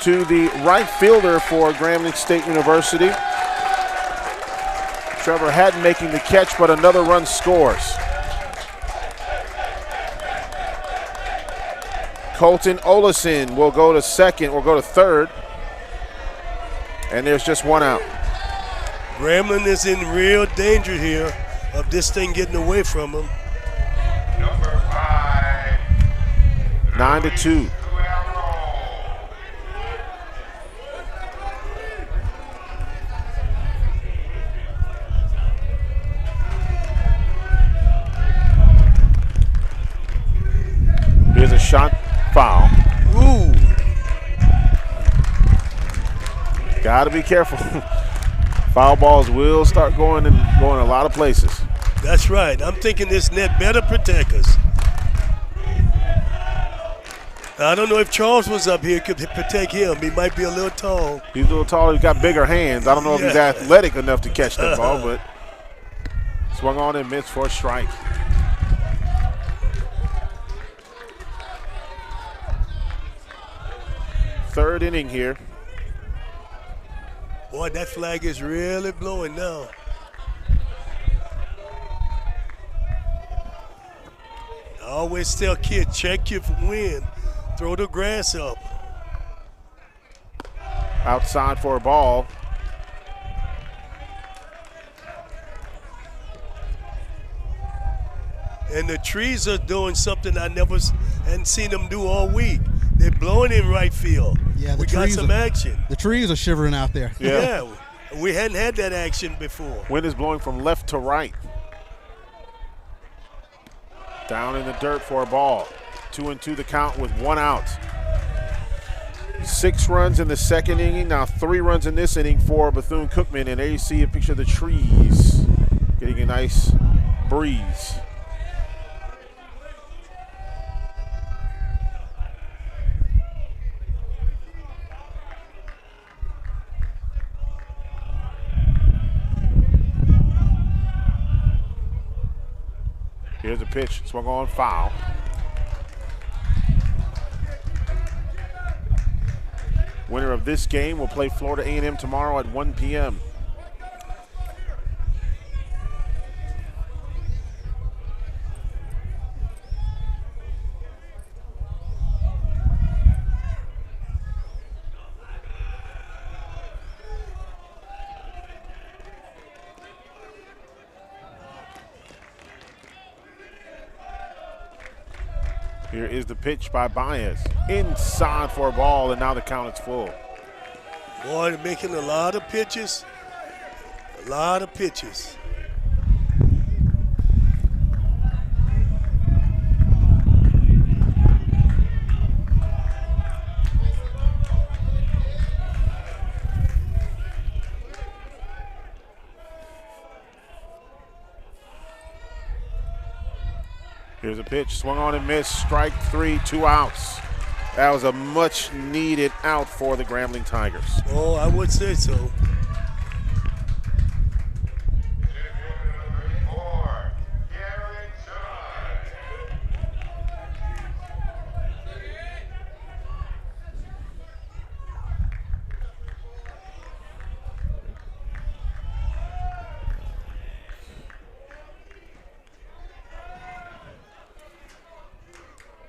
to the right fielder for Grambling State University. Trevor Hatton making the catch, but another run scores. Colton Olison will go to second, will go to third, and there's just one out. Grambling is in real danger here of this thing getting away from him. Number 5. 9-2. Here's a shot, foul. Ooh. Gotta be careful. Foul balls will start going a lot of places. That's right. I'm thinking this net better protect us. I don't know if Charles was up here, could protect him. He might be a little tall. He's a little taller. He's got bigger hands. I don't know if he's athletic enough to catch that ball, but swung on and missed for a strike. Third inning here. Boy, that flag is really blowing now. I always tell kids, check your wind. Throw the grass up. Outside for a ball. And the trees are doing something I never hadn't seen them do all week. They're blowing in right field. Yeah, we got some action. The trees are shivering out there. Yeah, we hadn't had that action before. Wind is blowing from left to right. Down in the dirt for a ball. 2-2 the count with one out. 6 runs in the second inning. Now 3 runs in this inning for Bethune-Cookman. And there you see a picture of the trees getting a nice breeze. Here's a pitch, swung on, foul. Winner of this game will play Florida A&M tomorrow at 1 p.m. Here is the pitch by Baez. Inside for a ball, and now the count is full. Boy, they're making a lot of pitches. A lot of pitches. Here's a pitch, swung on and missed, strike 3, 2 outs. That was a much needed out for the Grambling Tigers. Oh, I would say so.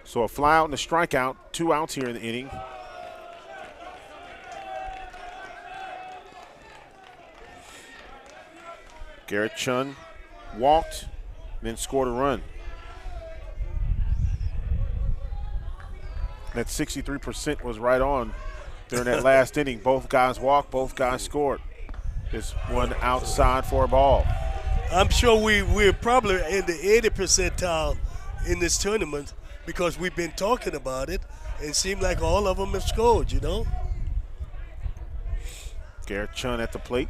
So a fly out and a strikeout, 2 outs here in the inning. Garrett Chun walked, then scored a run. That 63% was right on during that last inning. Both guys walked, both guys scored. Just one outside for a ball. I'm sure we're probably in the 80th percentile in this tournament because we've been talking about it and it seemed like all of them have scored, you know? Garrett Chun at the plate.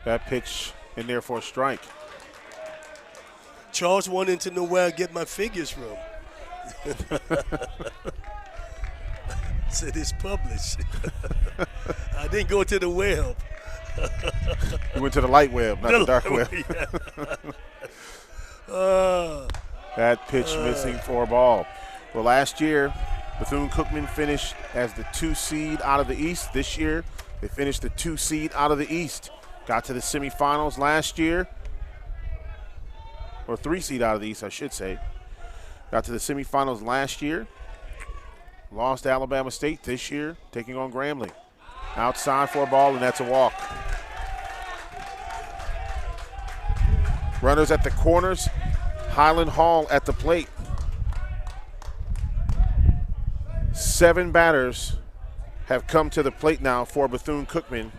That pitch in there for a strike. Charles wanted to know where I get my figures from. Said it's published. I didn't go to the web. You went to the light web, not the dark web. That pitch missing for a ball. Well, last year, Bethune-Cookman finished as the 2 seed out of the East. This year, they finished the 2 seed out of the East. Got to the semifinals last year, or 3 seed out of the East, I should say. Got to the semifinals last year. Lost to Alabama State this year, taking on Grambling. Outside for a ball, and that's a walk. Runners at the corners. Highland Hall at the plate. 7 batters have come to the plate now for Bethune-Cookman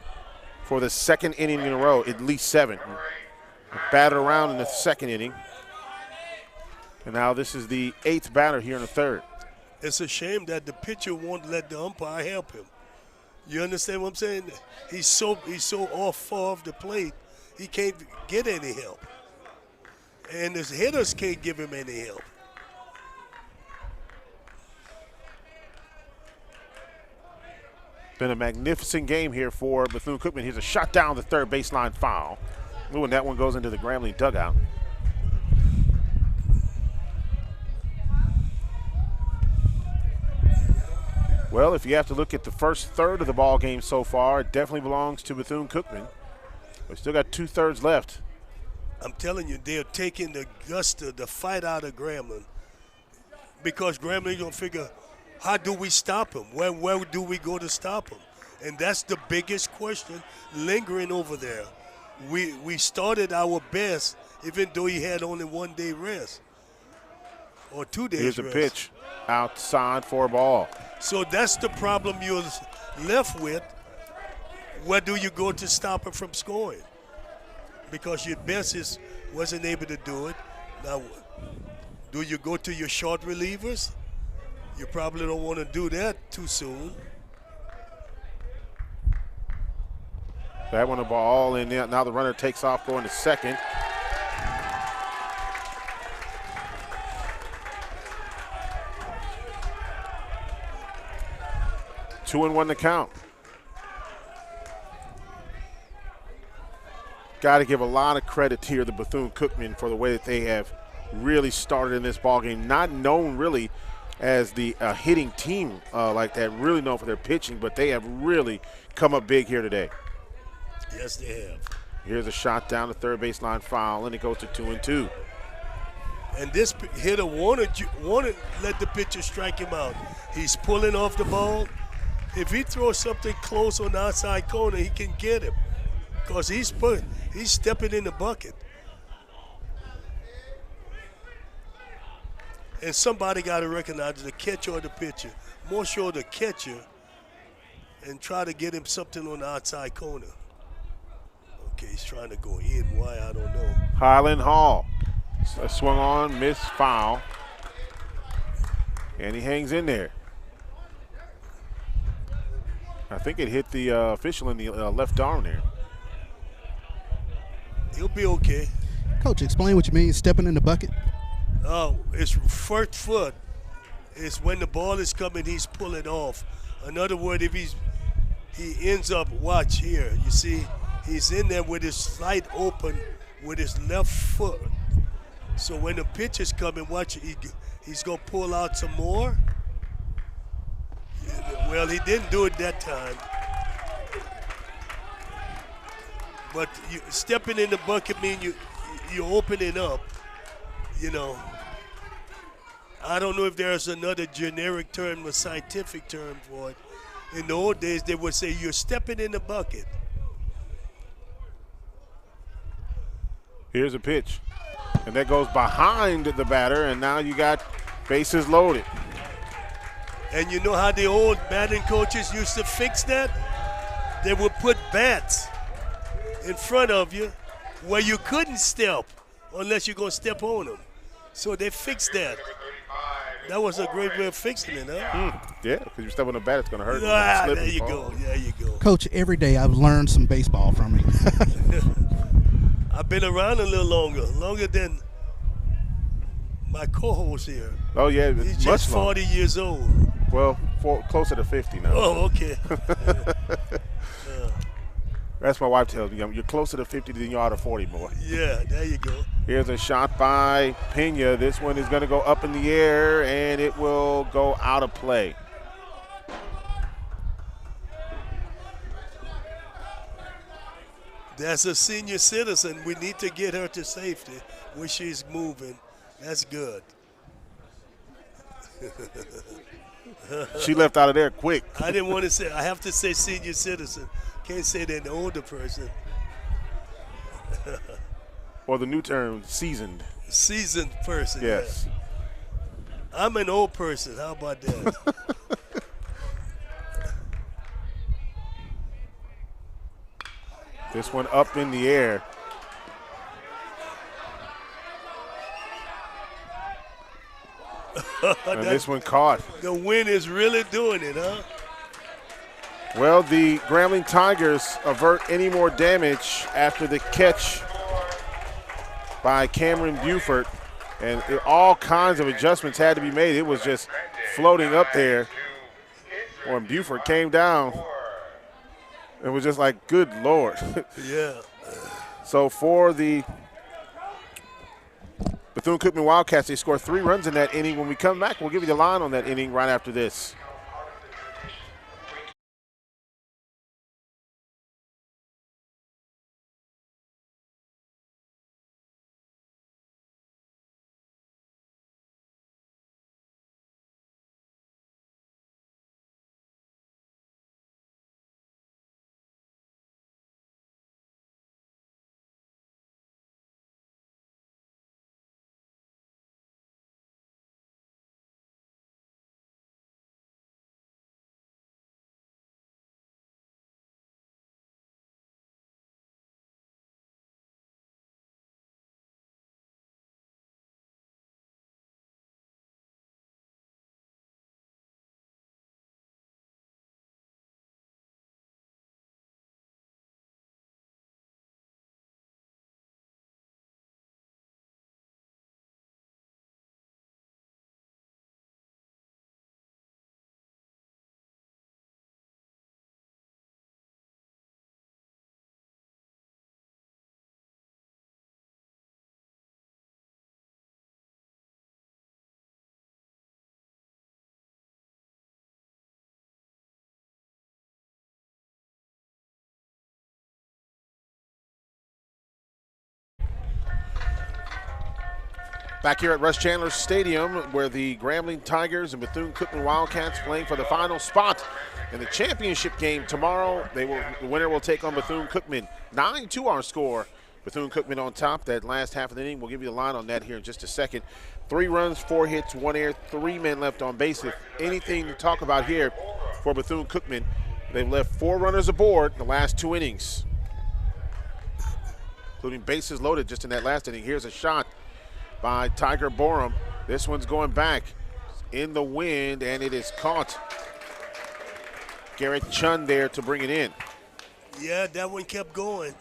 for the second inning in a row, at least 7. Batted around in the second inning. And now this is the 8th batter here in the third. It's a shame that the pitcher won't let the umpire help him. You understand what I'm saying? He's so off far off the plate, he can't get any help. And his hitters can't give him any help. Been a magnificent game here for Bethune-Cookman. Here's a shot down the third baseline foul. Ooh, and that one goes into the Grambling dugout. Well, if you have to look at the first third of the ball game so far, it definitely belongs to Bethune-Cookman. We still got 2/3 left. I'm telling you, they're taking the gusto, the fight out of Grambling, because Grambling gonna figure, how do we stop him? Where do we go to stop him? And that's the biggest question lingering over there. We started our best, even though he had only 1 day rest or 2 days Here's rest. a pitch outside for a ball. So that's the problem you're left with. Where do you go to stop him from scoring? Because your best wasn't able to do it. Now, do you go to your short relievers? You probably don't want to do that too soon. That one a ball, and now the runner takes off going to second. Two and 1 to count. Got to give a lot of credit here to Bethune-Cookman for the way that they have really started in this ballgame. Not known really as the hitting team like that, really known for their pitching, but they have really come up big here today. Yes, they have. Here's a shot down the third baseline foul, and it goes to 2-2. And this hitter wanted to let the pitcher strike him out. He's pulling off the ball. If he throws something close on the outside corner, he can get him. because he's stepping in the bucket. And somebody got to recognize the catcher or the pitcher. More sure the catcher and try to get him something on the outside corner. Okay, he's trying to go in. Why, I don't know. Highland Hall. Swung on, missed, foul. And he hangs in there. I think it hit the official in the left arm there. He'll be okay. Coach, explain what you mean stepping in the bucket. Oh, it's first foot. It's when the ball is coming, he's pulling off. In other words, if he ends up, watch here, you see, he's in there with his slide open with his left foot. So when the pitch is coming, watch, he's going to pull out some more. Well, he didn't do it that time. But stepping in the bucket means you open it up, you know. I don't know if there's another generic term or scientific term for it. In the old days, they would say you're stepping in the bucket. Here's a pitch. And that goes behind the batter, and now you got bases loaded. And you know how the old batting coaches used to fix that? They would put bats in front of you where you couldn't step unless you're going to step on them. So they fixed that. That was a great way of fixing it, huh? Yeah, because you step on the bat, it's going to hurt. There you go. There you go. Coach, every day I've learned some baseball from you. I've been around a little longer than my co-host here. Oh, yeah, He's much just 40 longer. years old. Well, closer to 50 now. Oh, okay. That's my wife tells me. You're closer to 50 than you are to 40, boy. Yeah, there you go. Here's a shot by Pena. This one is going to go up in the air, and it will go out of play. That's a senior citizen. We need to get her to safety where she's moving. That's good. She left out of there quick. I didn't want to say. I have to say senior citizen. Can't say that an older person. Or the new term, seasoned. Seasoned person. Yes. Yeah. I'm an old person. How about that? This one up in the air. And this one caught. The wind is really doing it, huh? Well, the Grambling Tigers avert any more damage after the catch by Cameron Buford. And all kinds of adjustments had to be made. It was just floating up there when Buford came down. It was just like, good Lord. Yeah. So for the Bethune-Cookman Wildcats, they scored 3 runs in that inning. When we come back, we'll give you the line on that inning right after this. Back here at Rush Chandler Stadium, where the Grambling Tigers and Bethune-Cookman Wildcats playing for the final spot in the championship game tomorrow. The winner will take on Bethune-Cookman. 9-2 our score. Bethune-Cookman on top. That last half of the inning, we'll give you the line on that here in just a second. 3 runs, 4 hits, 1 error, 3 men left on base. If anything to talk about here for Bethune-Cookman, they've left 4 runners aboard the last 2 innings, including bases loaded just in that last inning. Here's a shot by Tiger Borum. This one's going back in the wind, and it is caught. Garrett Chun there to bring it in. Yeah, that one kept going.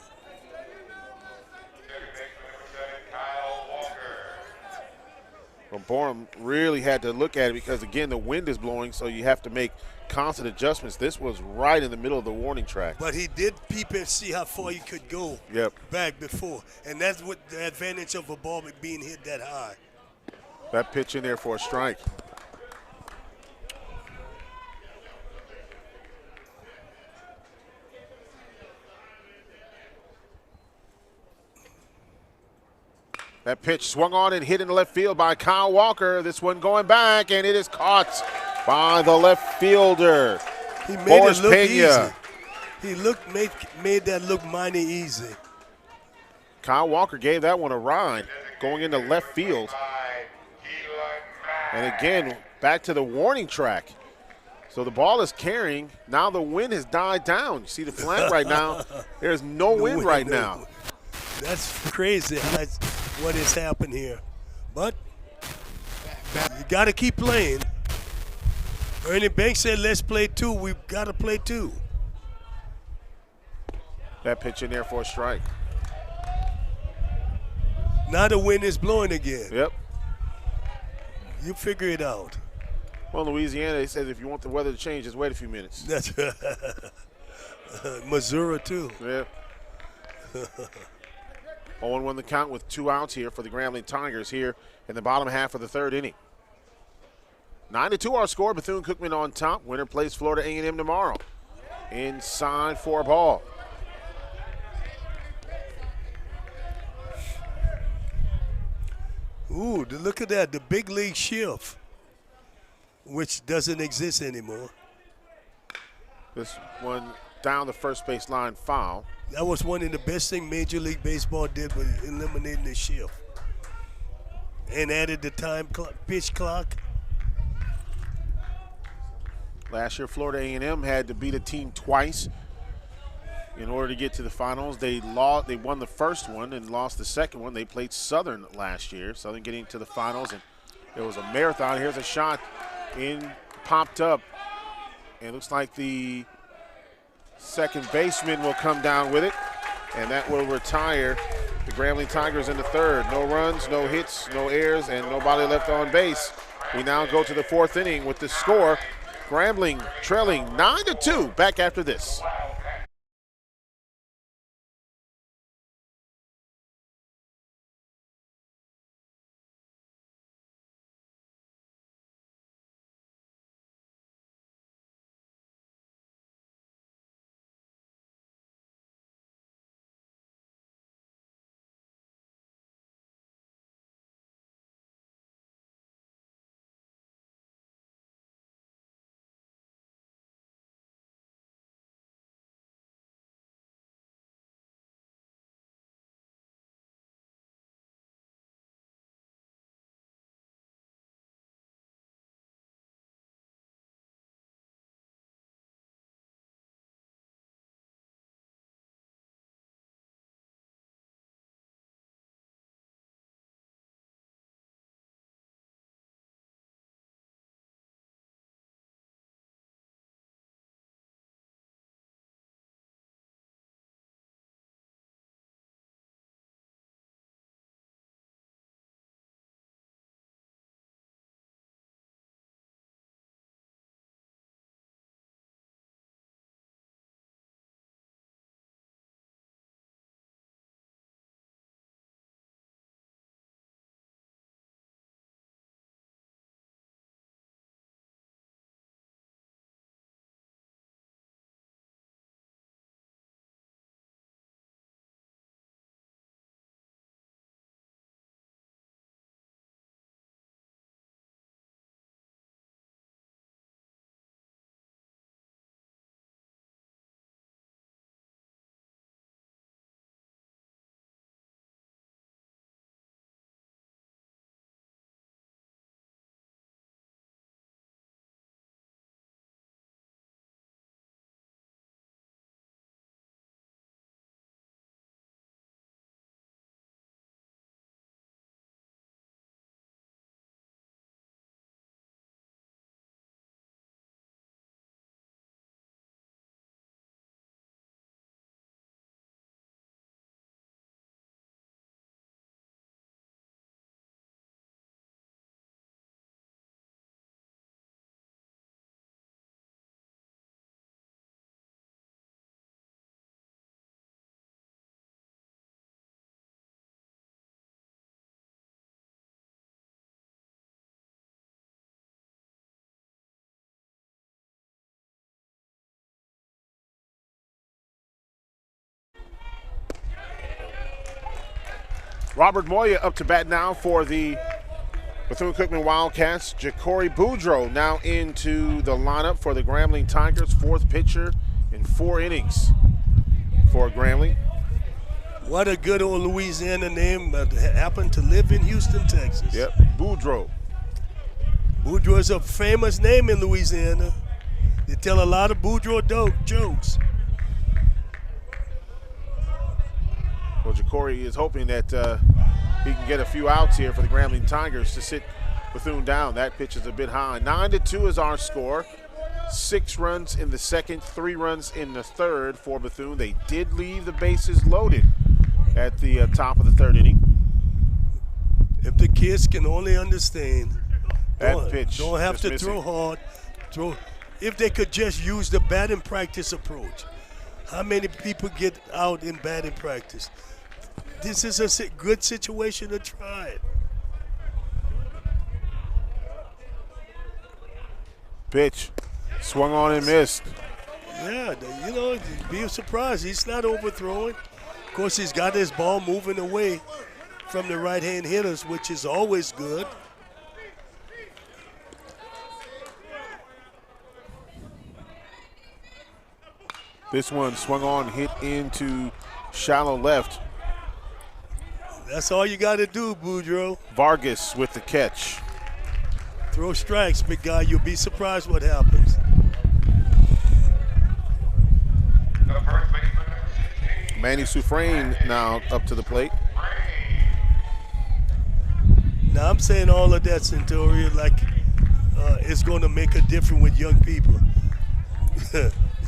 Well, Borum really had to look at it because, again, the wind is blowing, so you have to make constant adjustments. This was right in the middle of the warning track. But he did peep and see how far he could go back before. And that's what the advantage of a ball being hit that high. That pitch in there for a strike. That pitch swung on and hit in the left field by Kyle Walker. This one going back, and it is caught by the left fielder. He made Boris it look Pena. easy. He made that look mighty easy. Kyle Walker gave that one a ride going into left field. And again, back to the warning track. So the ball is carrying. Now the wind has died down. You see the flag right now. There's no wind right now. That's crazy what has happened here. But you got to keep playing. Ernie Banks said, let's play 2. We've got to play 2. That pitch in there for a strike. Now the wind is blowing again. Yep. You figure it out. Well, in Louisiana, they said if you want the weather to change, just wait a few minutes. That's Missouri, too. Yeah. 0-1 the count with 2 outs here for the Grambling Tigers here in the bottom half of the 3rd inning. 9-2 our score. Bethune-Cookman on top. Winner plays Florida A&M tomorrow. Inside for a ball. Ooh, look at that, the big league shift, which doesn't exist anymore. This one down the first base line, foul. That was one of the best things Major League Baseball did, with eliminating the shift and added the time pitch clock. Last year, Florida A&M had to beat a team twice in order to get to the finals. They won the first one and lost the second one. They played Southern last year. Southern getting to the finals, and it was a marathon. Here's a shot popped up. And it looks like the second baseman will come down with it, and that will retire the Grambling Tigers in the 3rd. No runs, no hits, no errors, and nobody left on base. We now go to the 4th inning with the score. Grambling trailing 9-2. Back after this. Robert Moya up to bat now for the Bethune-Cookman Wildcats. Ja'Cory Boudreaux now into the lineup for the Grambling Tigers, fourth pitcher in 4 innings for Grambling. What a good old Louisiana name, but happened to live in Houston, Texas. Yep, Boudreaux. Boudreaux is a famous name in Louisiana. They tell a lot of Boudreaux jokes. Well, Ja'Cory is hoping that he can get a few outs here for the Grambling Tigers to sit Bethune down. That pitch is a bit high. 9-2 is our score. 6 runs in the second, 3 runs in the third for Bethune. They did leave the bases loaded at the top of the 3rd inning. If the kids can only understand, that pitch don't have to missing. throw hard. If they could just use the batting practice approach. How many people get out in batting practice? This is a good situation to try it. Pitch swung on and missed. Yeah, you know, be surprised. He's not overthrowing. Of course, he's got his ball moving away from the right-hand hitters, which is always good. This one swung on, hit into shallow left. That's all you got to do, Boudreaux. Vargas with the catch. Throw strikes, big guy. You'll be surprised what happens. Manny Soufrain now up to the plate. Now, I'm saying all of that, Centurion, like it's going to make a difference with young people.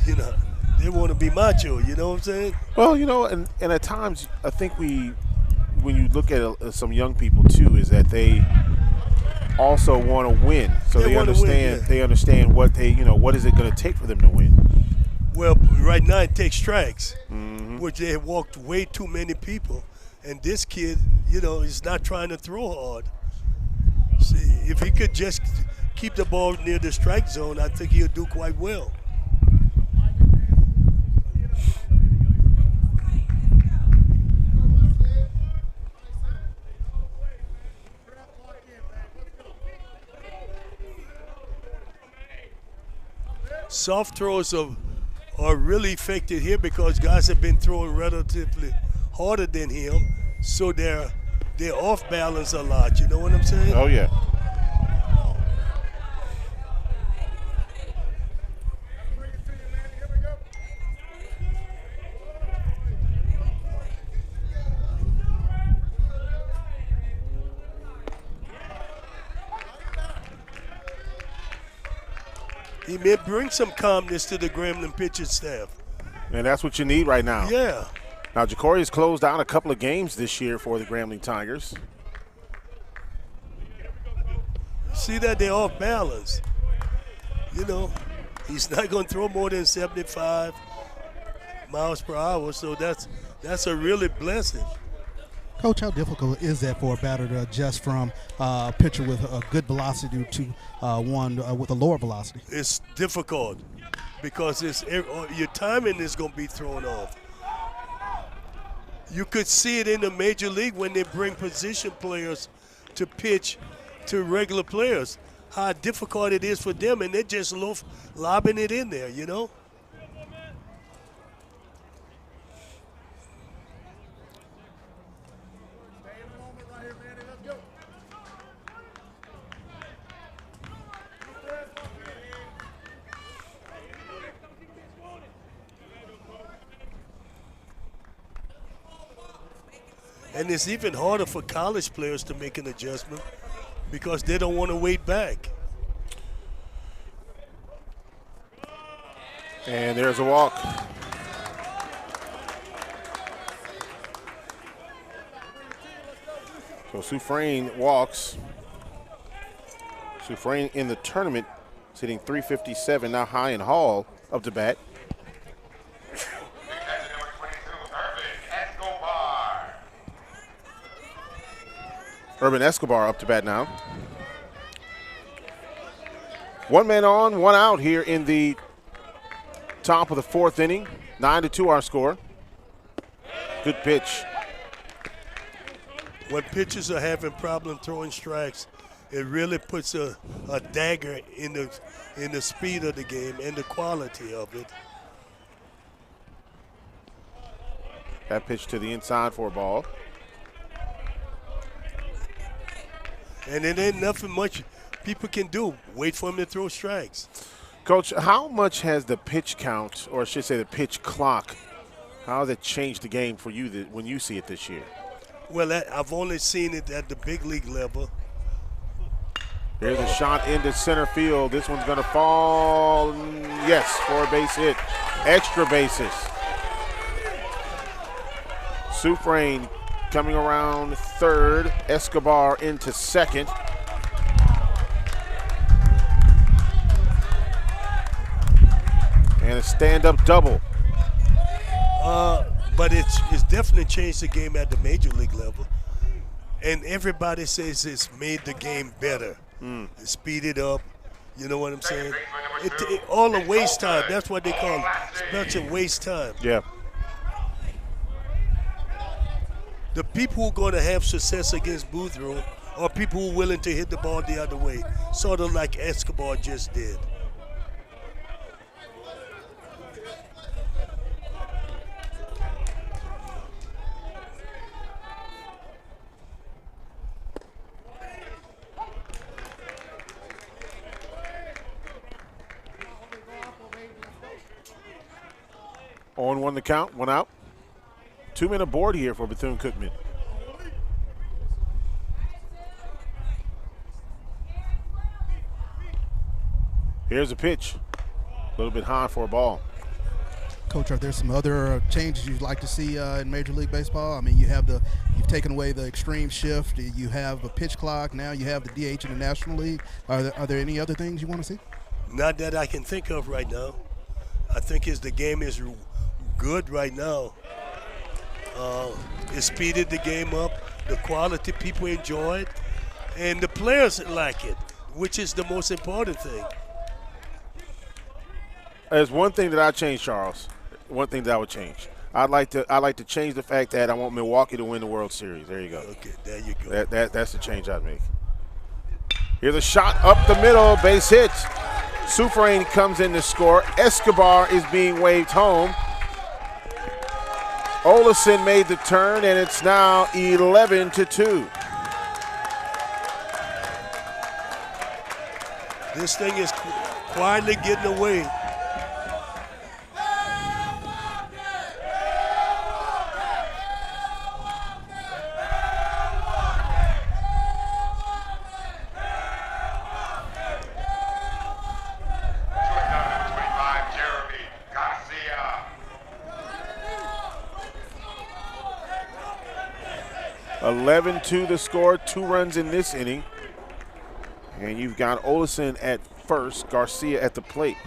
You know, they want to be macho, you know what I'm saying? Well, you know, and at times I think when you look at some young people too, is that they also want to win. So they understand. They understand what what is it going to take for them to win. Well, right now it takes strikes, which they have walked way too many people, and this kid, you know, is not trying to throw hard. See, if he could just keep the ball near the strike zone, I think he'll do quite well. Soft throws are really effective here because guys have been throwing relatively harder than him, so they're off balance a lot. You know what I'm saying? Oh yeah. He may bring some calmness to the Grambling pitching staff. And that's what you need right now. Yeah. Now, Ja'Cory has closed out a couple of games this year for the Grambling Tigers. See that they're off balance. You know, he's not going to throw more than 75 miles per hour, so that's a really blessing. Coach, how difficult is that for a batter to adjust from a pitcher with a good velocity to one with a lower velocity? It's difficult because your timing is going to be thrown off. You could see it in the major league when they bring position players to pitch to regular players, how difficult it is for them, and they're just lobbing it in there, you know? And it's even harder for college players to make an adjustment because they don't want to wait back. And there's a walk. So Soufrain walks. Soufrain in the tournament sitting .357, now high in Hall up to bat. Urban Escobar up to bat now. One man on, one out here in the top of the 4th inning. 9-2 our score. Good pitch. when pitchers are having problem throwing strikes, it really puts a dagger in the speed of the game and the quality of it. That pitch to the inside for a ball. And it ain't nothing much people can do. Wait for him to throw strikes. Coach, how much has the pitch count, or I should say the pitch clock, how has it changed the game for you when you see it this year? Well, I've only seen it at the big league level. Here's a shot into center field. This one's going to fall. Yes, for a base hit. Extra bases. Sufrain coming around third. Escobar into second. And a stand-up double. But it's definitely changed the game at the major league level. And everybody says it's made the game better. It speeded up. You know what I'm saying? All the waste time. That's what they call special waste time. Yeah. The people who are going to have success against Boudreaux are people who are willing to hit the ball the other way, sort of like Escobar just did. On one the count, one out. 2-minute board here for Bethune-Cookman. Here's a pitch. A little bit high for a ball. Coach, are there some other changes you'd like to see in Major League Baseball? I mean, you've taken away the extreme shift. You have a pitch clock. Now you have the DH in the National League. Are there any other things you want to see? Not that I can think of right now. I think the game is good right now. It speeded the game up. The quality people enjoy it, and the players like it, which is the most important thing. There's one thing that I changed, Charles. One thing that I would change. I'd like to change the fact that I want Milwaukee to win the World Series. There you go. Okay, there you go. That's the change I'd make. Here's a shot up the middle, base hit. Sufrain comes in to score. Escobar is being waved home. Olesen made the turn, and it's now 11-2. This thing is quietly getting away. To the score, 2 runs in this inning. And you've got Olesen at first, Garcia at the plate.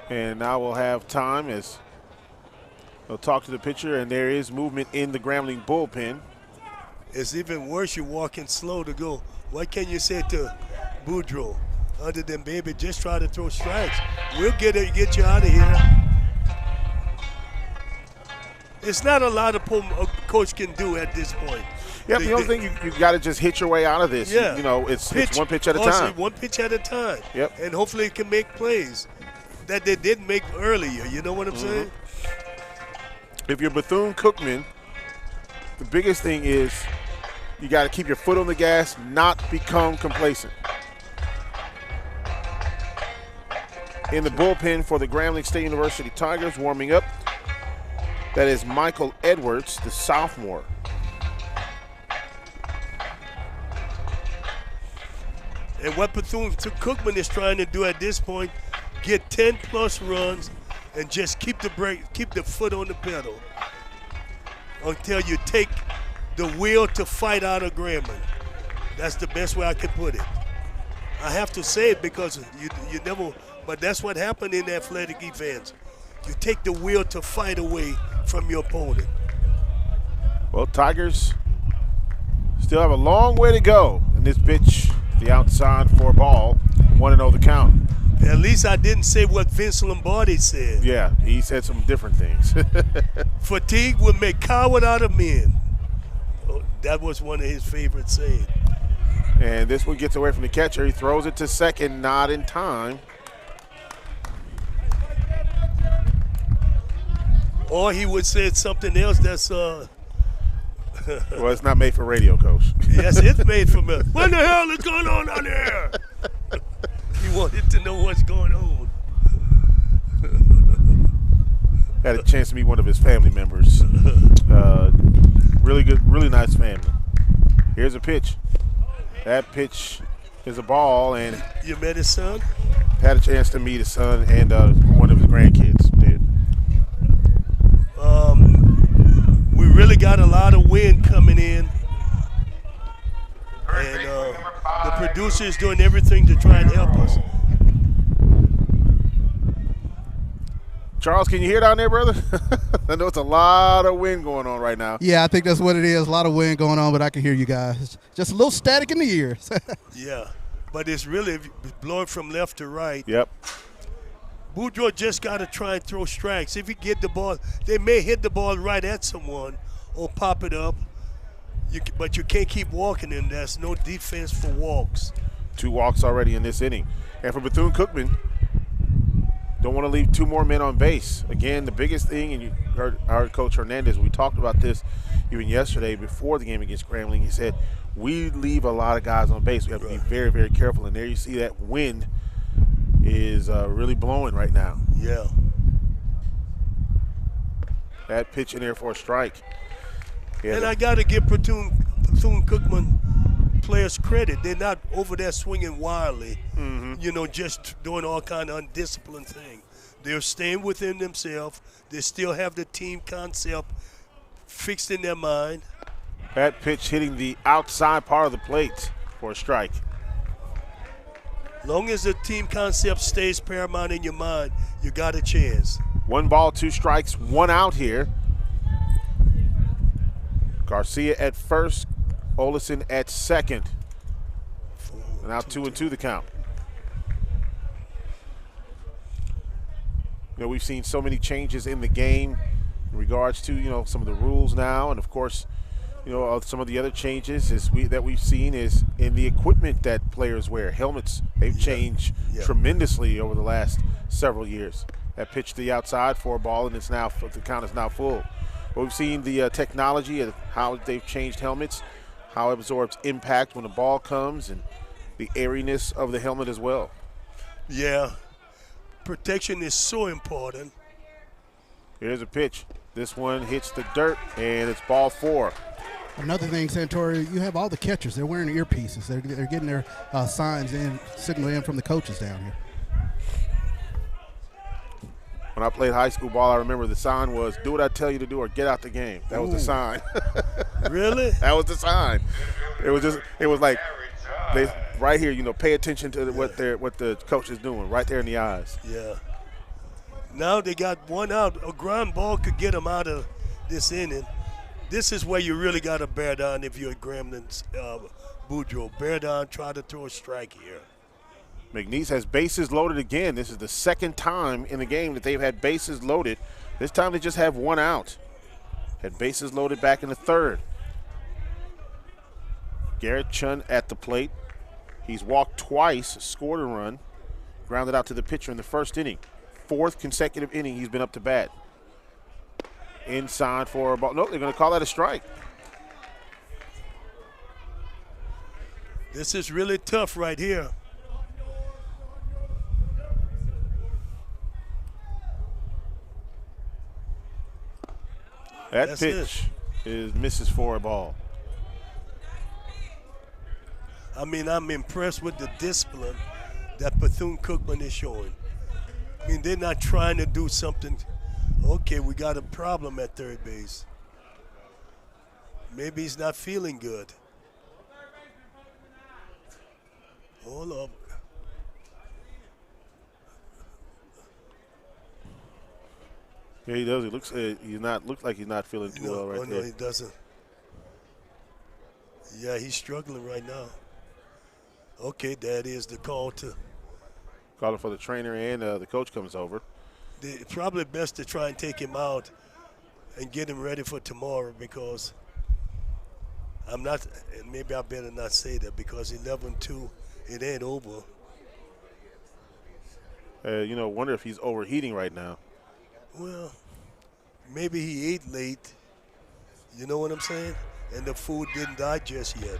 And now we'll have time as they'll talk to the pitcher, and there is movement in the Grambling bullpen. It's even worse, you're walking slow to go. What can you say to Boudreaux? Other than, baby, just try to throw strikes. We'll get you out of here. It's not a lot a coach can do at this point. Yeah, the only thing you got to just hit your way out of this. Yeah. It's one pitch at a time. One pitch at a time. Yep. And hopefully it can make plays that they didn't make earlier. You know what I'm saying? If you're Bethune-Cookman, the biggest thing is you got to keep your foot on the gas, not become complacent. In the bullpen for the Grambling State University Tigers, warming up, that is Michael Edwards, the sophomore. And what Bethune-Cookman is trying to do at this point, get 10-plus runs and just keep the foot on the pedal until you take the will to fight out of Grambling. That's the best way I can put it. I have to say it because you never. But that's what happened in athletic events. You take the will to fight away from your opponent. Well, Tigers still have a long way to go in this pitch. The outside for a ball, 1-0 the count. At least I didn't say what Vince Lombardi said. Yeah, he said some different things. Fatigue will make coward out of men. Oh, that was one of his favorite sayings. And this one gets away from the catcher. He throws it to second, not in time. Or he would say something else that's well, it's not made for radio, Coach. Yes, it's made for me. What the hell is going on out there? He wanted to know what's going on. Had a chance to meet one of his family members. Really good, really nice family. Here's a pitch. That pitch is a ball, and you met his son? Had a chance to meet his son and one of his grandkids. Did. We really got a lot of wind coming in, and the producer is doing everything to try and help us. Charles, can you hear down there, brother? I know it's a lot of wind going on right now. Yeah, I think that's what it is. A lot of wind going on, but I can hear you guys. Just a little static in the ears. Yeah, but it's really blowing from left to right. Yep. Boudreaux just got to try and throw strikes. If he get the ball, they may hit the ball right at someone or pop it up. But you can't keep walking in. There's no defense for walks. 2 walks already in this inning. And for Bethune-Cookman, don't want to leave 2 more men on base. Again, the biggest thing, and you heard Coach Hernandez, we talked about this even yesterday before the game against Grambling. He said, we leave a lot of guys on base. We have to be very, very careful. And there you see that wind is really blowing right now. Yeah. That pitch in there for a strike. Yeah, and I got to give Bethune-Cookman players credit. They're not over there swinging wildly, just doing all kind of undisciplined thing. They're staying within themselves. They still have the team concept fixed in their mind. That pitch hitting the outside part of the plate for a strike. Long as the team concept stays paramount in your mind, you got a chance. 1 ball, 2 strikes, 1 out here. Garcia at first, Olison at second. Now 2-2 the count. We've seen so many changes in the game in regards to, some of the rules now, and of course, some of the other changes that we've seen is in the equipment that players wear. Helmets, they've changed tremendously over the last several years. That pitch to the outside for a ball, and the count is now full. But we've seen the technology of how they've changed helmets, how it absorbs impact when the ball comes, and the airiness of the helmet as well. Yeah, protection is so important. Here's a pitch. This one hits the dirt, and it's ball 4. Another thing, Santori, you have all the catchers. They're wearing earpieces. They're getting their signs in, signal in from the coaches down here. When I played high school ball, I remember the sign was, do what I tell you to do or get out the game. That was the sign. Really? That was the sign. It was like, right here, pay attention to what the coach is doing, right there in the eyes. Yeah. Now they got 1 out. A ground ball could get them out of this inning. This is where you really got to bear down if you're at Grambling's Boudreaux. Bear down, try to throw a strike here. McNeese has bases loaded again. This is the second time in the game that they've had bases loaded. This time they just have 1 out. Had bases loaded back in the 3rd. Garrett Chun at the plate. He's walked twice, scored a run, grounded out to the pitcher in the 1st inning. 4th consecutive inning he's been up to bat. Inside for a ball. No, they're going to call that a strike. This is really tough right here. That pitch misses for a ball. I mean, I'm impressed with the discipline that Bethune-Cookman is showing. I mean, they're not trying to do something. Okay, we got a problem at third base. Maybe he's not feeling good. Hold up. Yeah, he does. He looks like he's not feeling too well right there. No, he doesn't. Yeah, he's struggling right now. Okay, that is the call to Calling for the trainer and the coach comes over. It's probably best to try and take him out and get him ready for tomorrow because I'm not, and maybe I better not say that because 11-2, it ain't over. Wonder if he's overheating right now. Well, maybe he ate late. You know what I'm saying? And the food didn't digest yet.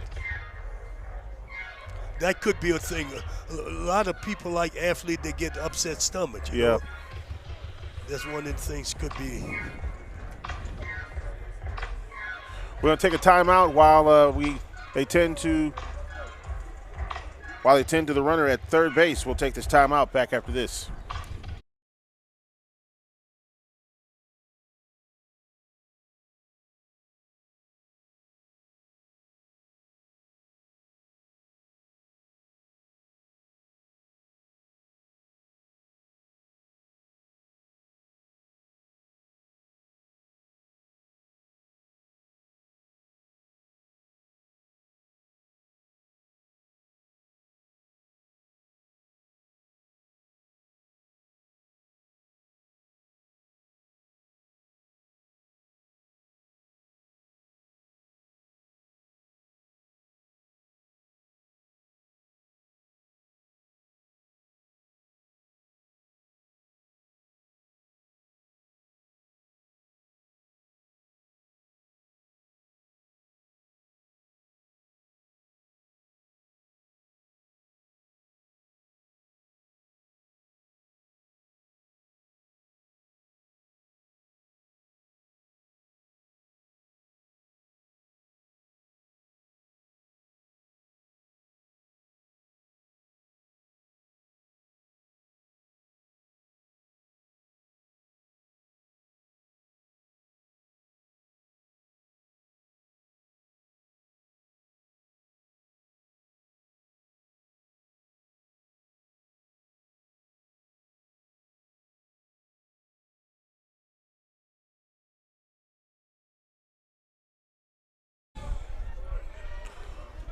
That could be a thing. A lot of people like athletes, they get upset stomach. You know? That's one of the things could be. We're going to take a timeout while they tend to the runner at third base. We'll take this timeout back after this.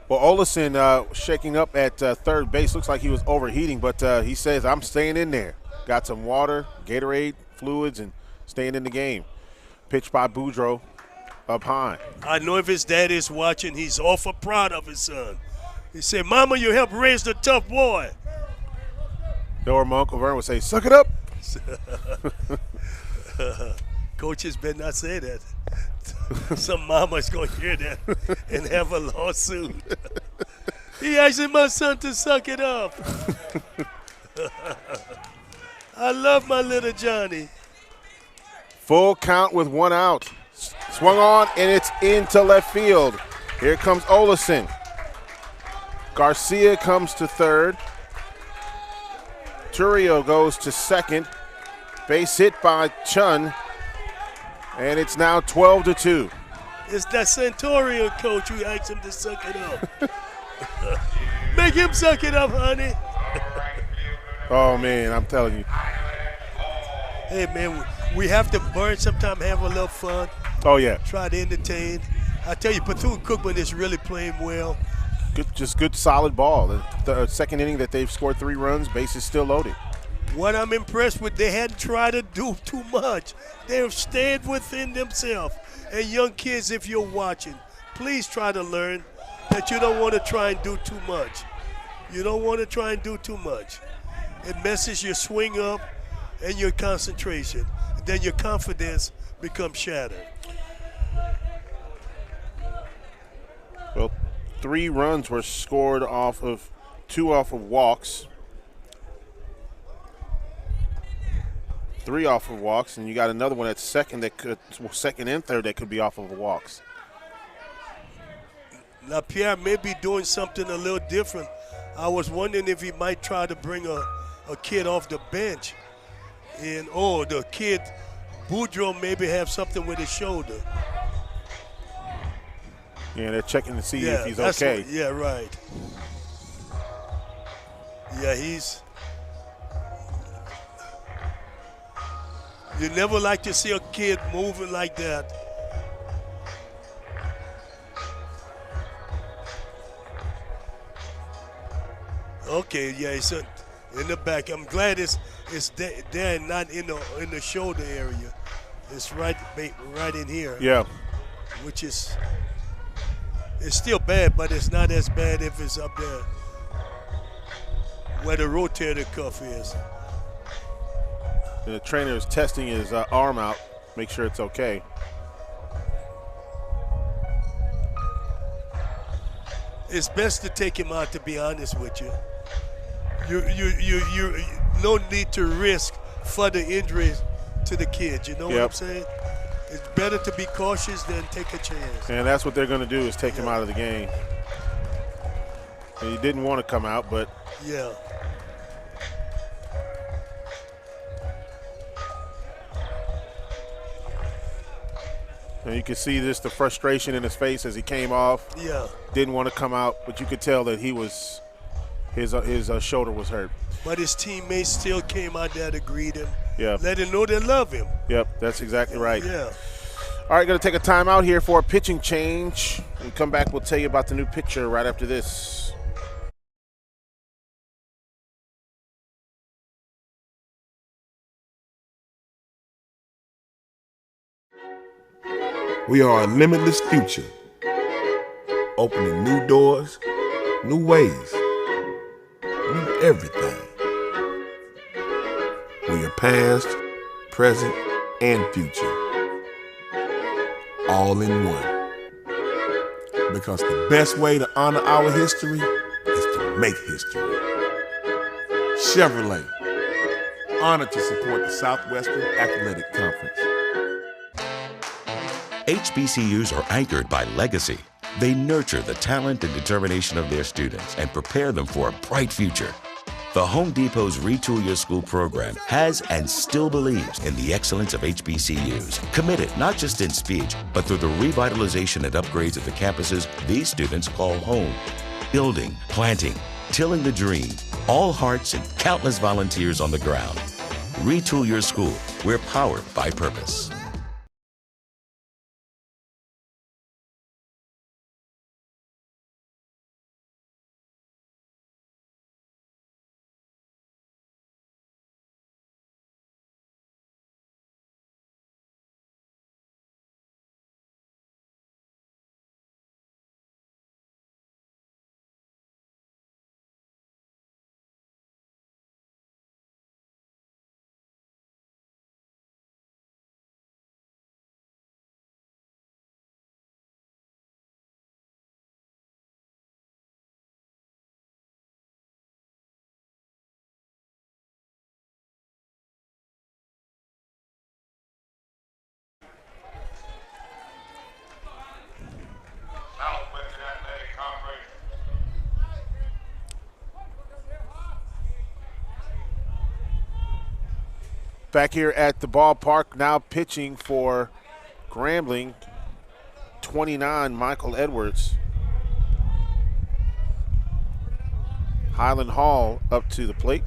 Well, Olesen shaking up at third base. Looks like he was overheating, but he says, I'm staying in there. Got some water, Gatorade, fluids, and staying in the game. Pitched by Boudreaux up high. I know if his dad is watching, he's awful proud of his son. He said, Mama, you helped raise the tough boy. Or my Uncle Vern would say, suck it up. Coaches better not say that. Some mama's going to hear that and have a lawsuit. He asking my son to suck it up. I love my little Johnny. Full count with one out. Swung on, and it's into left field. Here comes Olesen. Garcia comes to third. Turio goes to second. Base hit by Chun. And it's now 12-2. It's that Centurion coach who asked him to suck it up. Make him suck it up, honey. Oh, man, I'm telling you. Hey, man, we have to burn sometime, have a little fun. Oh, yeah. Try to entertain. I tell you, Bethune-Cookman is really playing well. Good, solid ball. The second inning that they've scored 3 runs, bases still loaded. What I'm impressed with, they hadn't tried to do too much. They've stayed within themselves. And young kids, if you're watching, please try to learn that you don't want to try and do too much. You don't want to try and do too much. It messes your swing up and your concentration. Then your confidence becomes shattered. Well, 3 runs were scored off of 2 off of walks. 3 off of walks, and you got another one at second and third that could be off of walks. Now, Pierre may be doing something a little different. I was wondering if he might try to bring a kid off the bench. And, the kid, Boudreaux, maybe have something with his shoulder. Yeah, they're checking to see if he's okay. Right. Yeah, he's – you never like to see a kid moving like that. Okay, yeah, In the back. I'm glad it's there and not in the shoulder area. It's right in here. Yeah. Which is it's still bad, but it's not as bad if it's up there where the rotator cuff is. And the trainer is testing his arm out, make sure it's okay. It's best to take him out, to be honest with you. You no need to risk further injuries to the kid. You know what I'm saying? It's better to be cautious than take a chance. And that's what they're going to do, is take him out of the game. And he didn't want to come out, but yeah. And you can see the frustration in his face as he came off. Yeah. Didn't want to come out, but you could tell that he was his shoulder was hurt. But his teammates still came out there to greet him. Yeah. Let him know they love him. Yep, that's exactly right. Yeah. All right, going to take a timeout here for a pitching change. When we come back, we'll tell you about the new pitcher right after this. We are a limitless future, opening new doors, new ways, new everything. We are past, present, and future, all in one. Because the best way to honor our history is to make history. Chevrolet, honored to support the Southwestern Athletic Conference. HBCUs are anchored by legacy. They nurture the talent and determination of their students and prepare them for a bright future. The Home Depot's Retool Your School program has and still believes in the excellence of HBCUs, committed not just in speech, but through the revitalization and upgrades of the campuses these students call home. Building, planting, tilling the dream, all hearts and countless volunteers on the ground. Retool Your School. We're powered by purpose. Back here at the ballpark, now pitching for Grambling, 29, Michael Edwards. Highland Hall up to the plate.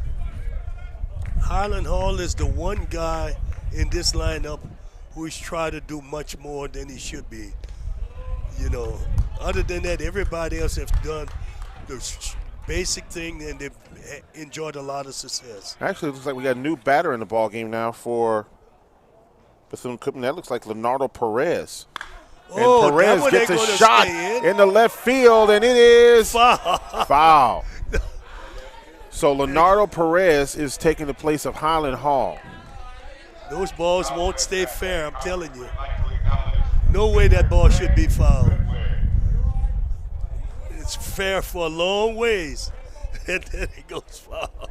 Highland Hall is the one guy in this lineup who's trying to do much more than he should be. You know, other than that, everybody else has done the basic thing, and they've enjoyed a lot of success. Actually, it looks like we got a new batter in the ball game now for Bethune-Cookman. That looks like Leonardo Perez. Oh, and Perez gets a shot in the left field, and it is foul. So Leonardo Perez is taking the place of Highland Hall. Those balls won't stay fair, I'm telling you. No way that ball should be fouled. It's fair for a long ways, and then it goes foul.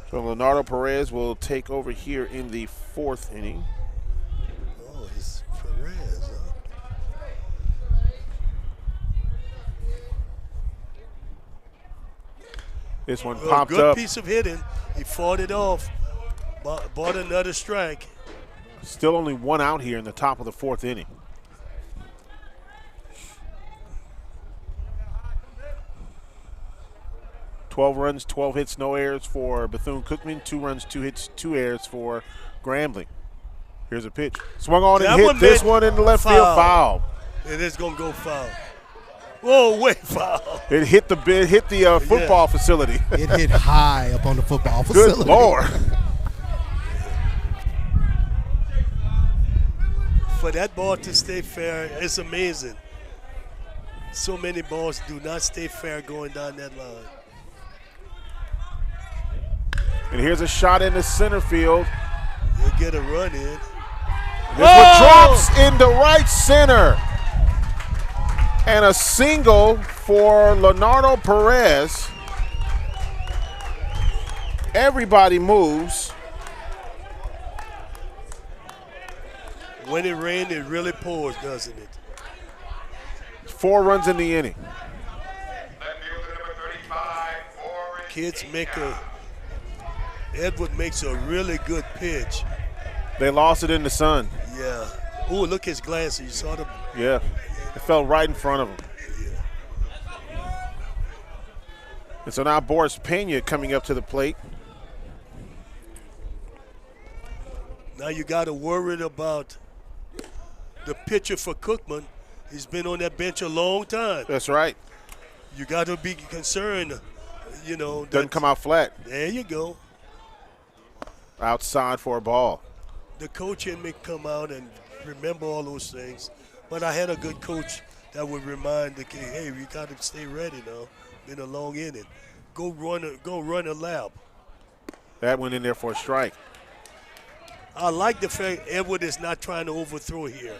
So Leonardo Perez will take over here in the fourth inning. Oh, it's Perez, huh? This one popped good up. Piece of hitting. He fought it off, bought another strike. Still only one out here in the top of the fourth inning. "12 runs, 12 hits, no errors for Bethune-Cookman. 2 runs, 2 hits, 2 errors for Grambling." Here's a pitch. Swung on and hit this one in the left field. Foul. It is going to go foul. Whoa, wait, foul. It hit the football facility. It hit high up on the football facility. Good Lord. For that ball to stay fair, it's amazing. So many balls do not stay fair going down that line. And here's a shot in the center field. You'll get a run in. This one drops into right center. And a single for Leonardo Perez. Everybody moves. When it rains, it really pours, doesn't it? 4 runs in the inning. Kids make Edward makes a really good pitch. They lost it in the sun. Yeah. Ooh, look his glasses. You saw them? Yeah. It fell right in front of him. Yeah. And so now Boris Pena coming up to the plate. Now you got to worry about the pitcher for Cookman. He's been on that bench a long time. That's right. You got to be concerned, Doesn't come out flat. There you go. Outside for a ball. The coach in me come out and remember all those things. But I had a good coach that would remind the kid, hey, you got to stay ready now. Been a long inning. Go run a lap. That went in there for a strike. I like the fact Edward is not trying to overthrow here.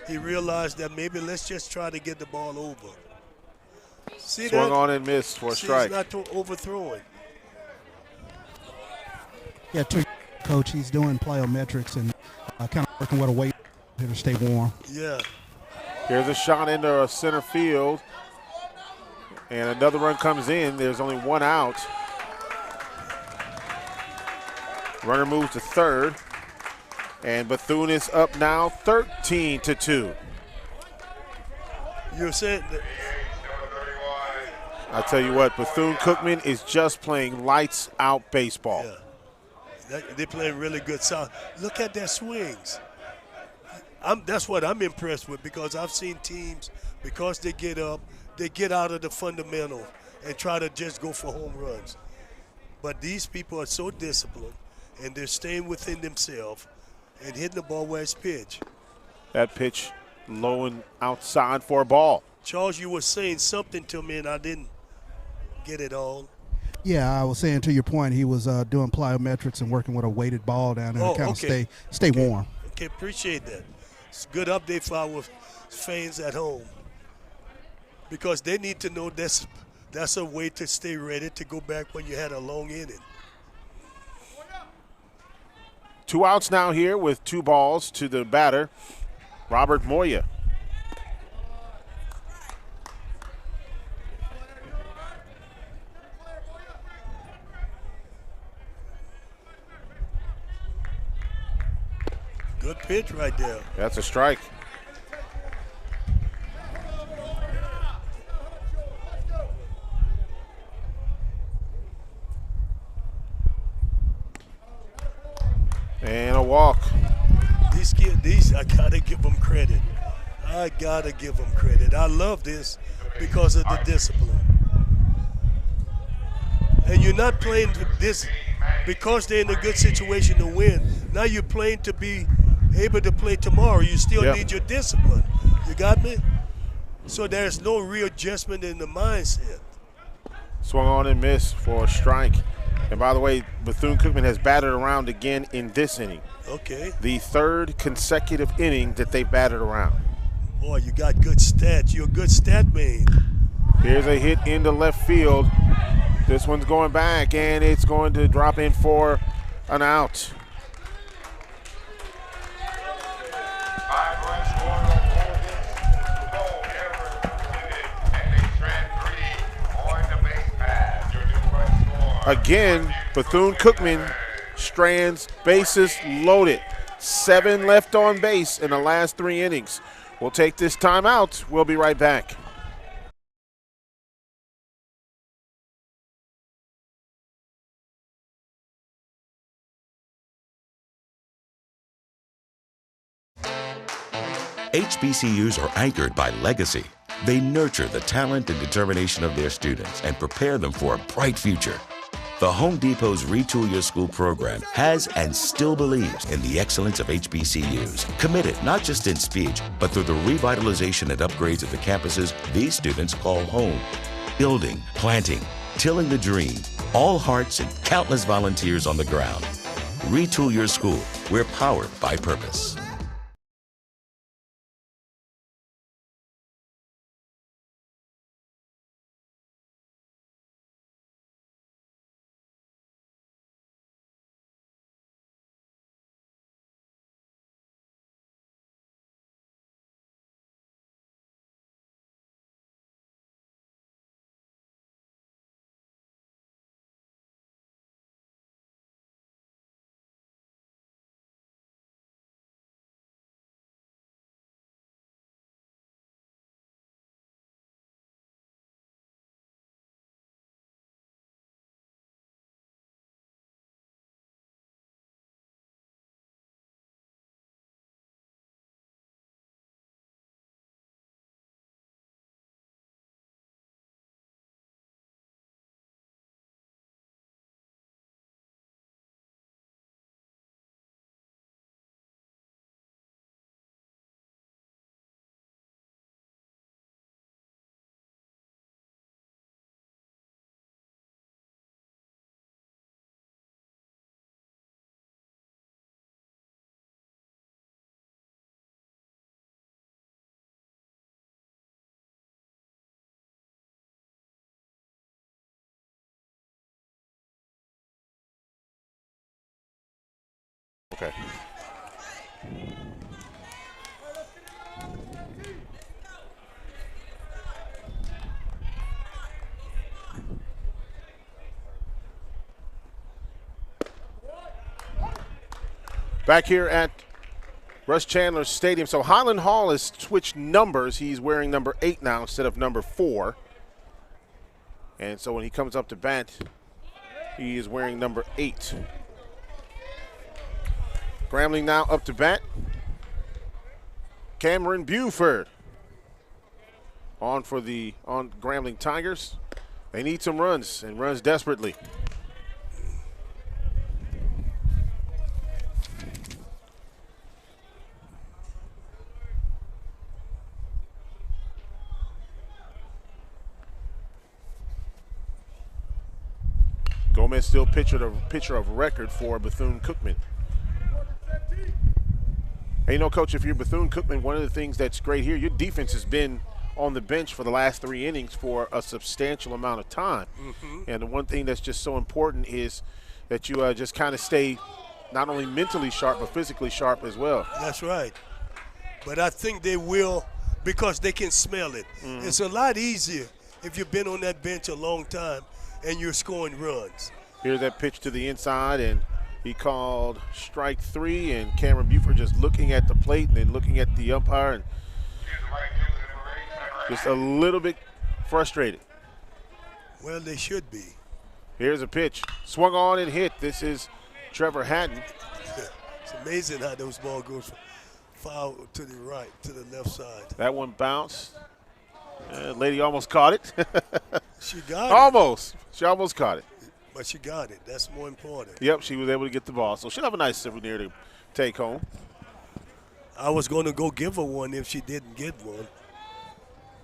He realized that maybe let's just try to get the ball over. See Swung that? on and missed for a strike. He's not overthrowing. Yeah, coach, he's doing plyometrics and kind of working with a weight to stay warm. Yeah. Here's a shot into center field. And another run comes in. There's only 1 out. Runner moves to third. And Bethune is up now 13-2. You're saying that I tell you what, Bethune-Cookman is just playing lights out baseball. Yeah. They're playing really good sound. Look at their swings. That's what I'm impressed with, because I've seen teams, because they get up, they get out of the fundamental and try to just go for home runs. But these people are so disciplined, and they're staying within themselves and hitting the ball where it's pitched. That pitch low and outside for a ball. Charles, you were saying something to me, and I didn't get it all. Yeah, I was saying to your point, he was doing plyometrics and working with a weighted ball down there to kind of stay warm. Okay, appreciate that. It's a good update for our fans at home, because they need to know that's a way to stay ready to go back when you had a long inning. 2 outs now here with 2 balls to the batter, Robert Moya. Good pitch right there. That's a strike. And a walk. These I gotta give them credit. I love this because of the discipline. And you're not playing this because they're in a good situation to win. Now you're playing to be able to play tomorrow. You still need your discipline. You got me? So there's no readjustment in the mindset. Swung on and missed for a strike. And by the way, Bethune-Cookman has batted around again in this inning. Okay. The 3rd consecutive inning that they batted around. Boy, you got good stats. You're a good stat man. Here's a hit into left field. This one's going back, and it's going to drop in for an out. Again, Bethune-Cookman strands, bases loaded. 7 left on base in the last 3 innings. We'll take this time out. We'll be right back. HBCUs are anchored by legacy. They nurture the talent and determination of their students and prepare them for a bright future. The Home Depot's Retool Your School program has and still believes in the excellence of HBCUs, committed not just in speech, but through the revitalization and upgrades of the campuses these students call home. Building, planting, tilling the dream, all hearts and countless volunteers on the ground. Retool Your School. We're powered by purpose. Okay. Back here at Russ Chandler Stadium. So Highland Hall has switched numbers. He's wearing number 8 now instead of number 4. And so when he comes up to bat, he is wearing number 8. Grambling now up to bat. Cameron Buford on Grambling Tigers. They need some runs and runs desperately. Gomez still pitcher of record for Bethune-Cookman. Hey, Coach, if you're Bethune-Cookman, one of the things that's great here, your defense has been on the bench for the last 3 innings for a substantial amount of time. Mm-hmm. And the one thing that's just so important is that you just kind of stay not only mentally sharp but physically sharp as well. That's right. But I think they will because they can smell it. Mm-hmm. It's a lot easier if you've been on that bench a long time and you're scoring runs. Here's that pitch to the inside, and he called strike 3, and Cameron Buford just looking at the plate and then looking at the umpire and just a little bit frustrated. Well, they should be. Here's a pitch. Swung on and hit. This is Trevor Hatton. It's amazing how those balls go from foul to the right, to the left side. That one bounced. Lady almost caught it. She got it. Almost. She almost caught it. But she got it. That's more important. Yep, she was able to get the ball. So she'll have a nice souvenir to take home. I was going to go give her one if she didn't get one.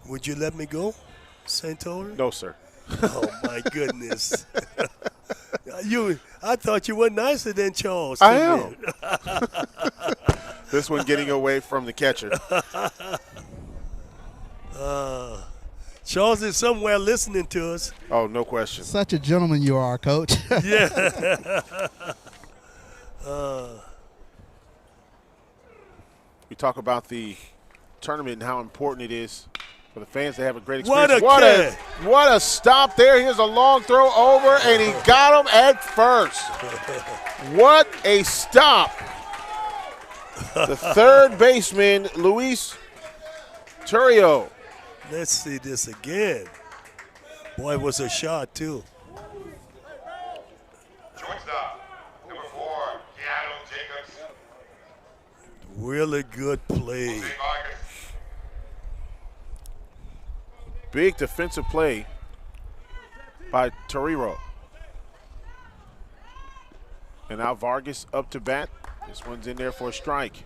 Would you let me go, St. Tony? No, sir. Oh, my goodness. I thought you were nicer than Charles. I am. This one getting away from the catcher. Charles is somewhere listening to us. Oh, no question. Such a gentleman you are, Coach. Yeah. We talk about the tournament and how important it is for the fans to have a great experience. What a stop there. Here's a long throw over, and he got him at first. What a stop. The third baseman, Luis Turio. Let's see this again. Boy, it was a shot, too. Shortstop, number 4, Seattle Jacobs. Really good play. big defensive play by Toriro. And now Vargas up to bat. This one's in there for a strike.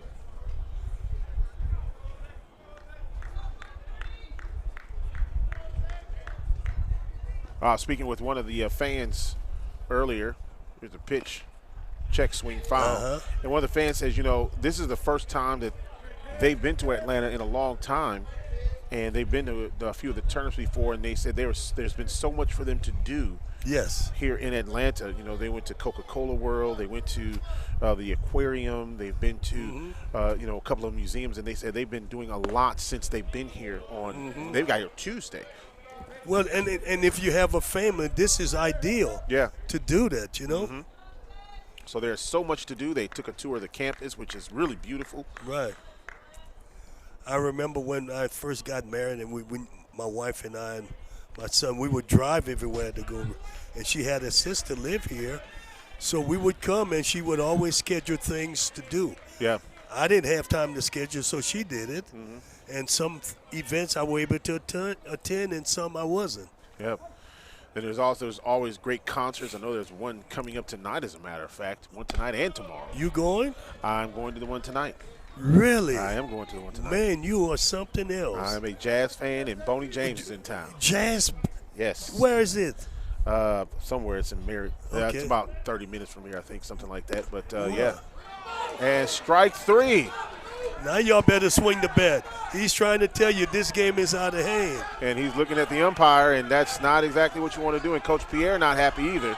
Speaking with one of the fans earlier, here's a pitch, check swing foul. And one of the fans says, you know, this is the first time that they've been to Atlanta in a long time, and they've been to a few of the tournaments before, and they said there's been so much for them to do. Yes. Here in Atlanta, you know, they went to Coca-Cola World, they went to the aquarium, they've been to, you know, a couple of museums, and they said they've been doing a lot since they've been here on, they've got here Tuesday. Well, and if you have a family, this is ideal to do that, you know. So there's so much to do. They took a tour of the campus, which is really beautiful. Right. I remember when I first got married, and we my wife and I and my son, we would drive everywhere to go. And she had a sister live here, so we would come, and she would always schedule things to do. Yeah. I didn't have time to schedule, so she did it. And some events I were able to attend, and some I wasn't. Yep. And there's always great concerts. I know there's one coming up tonight, as a matter of fact. One tonight and tomorrow. You going? I'm going to the one tonight. Really? I am going to the one tonight. Man, you are something else. I'm a jazz fan, and Boney James is in town. Jazz? Yes. Where is it? Somewhere. It's in Merritt. Okay. It's about 30 minutes from here, I think, something like that. But, yeah. And strike three. Now y'all better swing the bat. He's trying to tell you this game is out of hand. And he's looking at the umpire, and that's not exactly what you want to do. And Coach Pierre not happy either.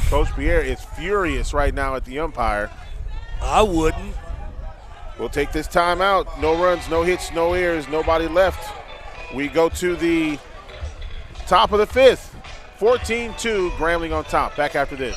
Coach Pierre is furious right now at the umpire. I wouldn't. We'll take this time out. No runs, no hits, no errors, nobody left. We go to the top of the fifth. 14-2, Grambling on top. Back after this.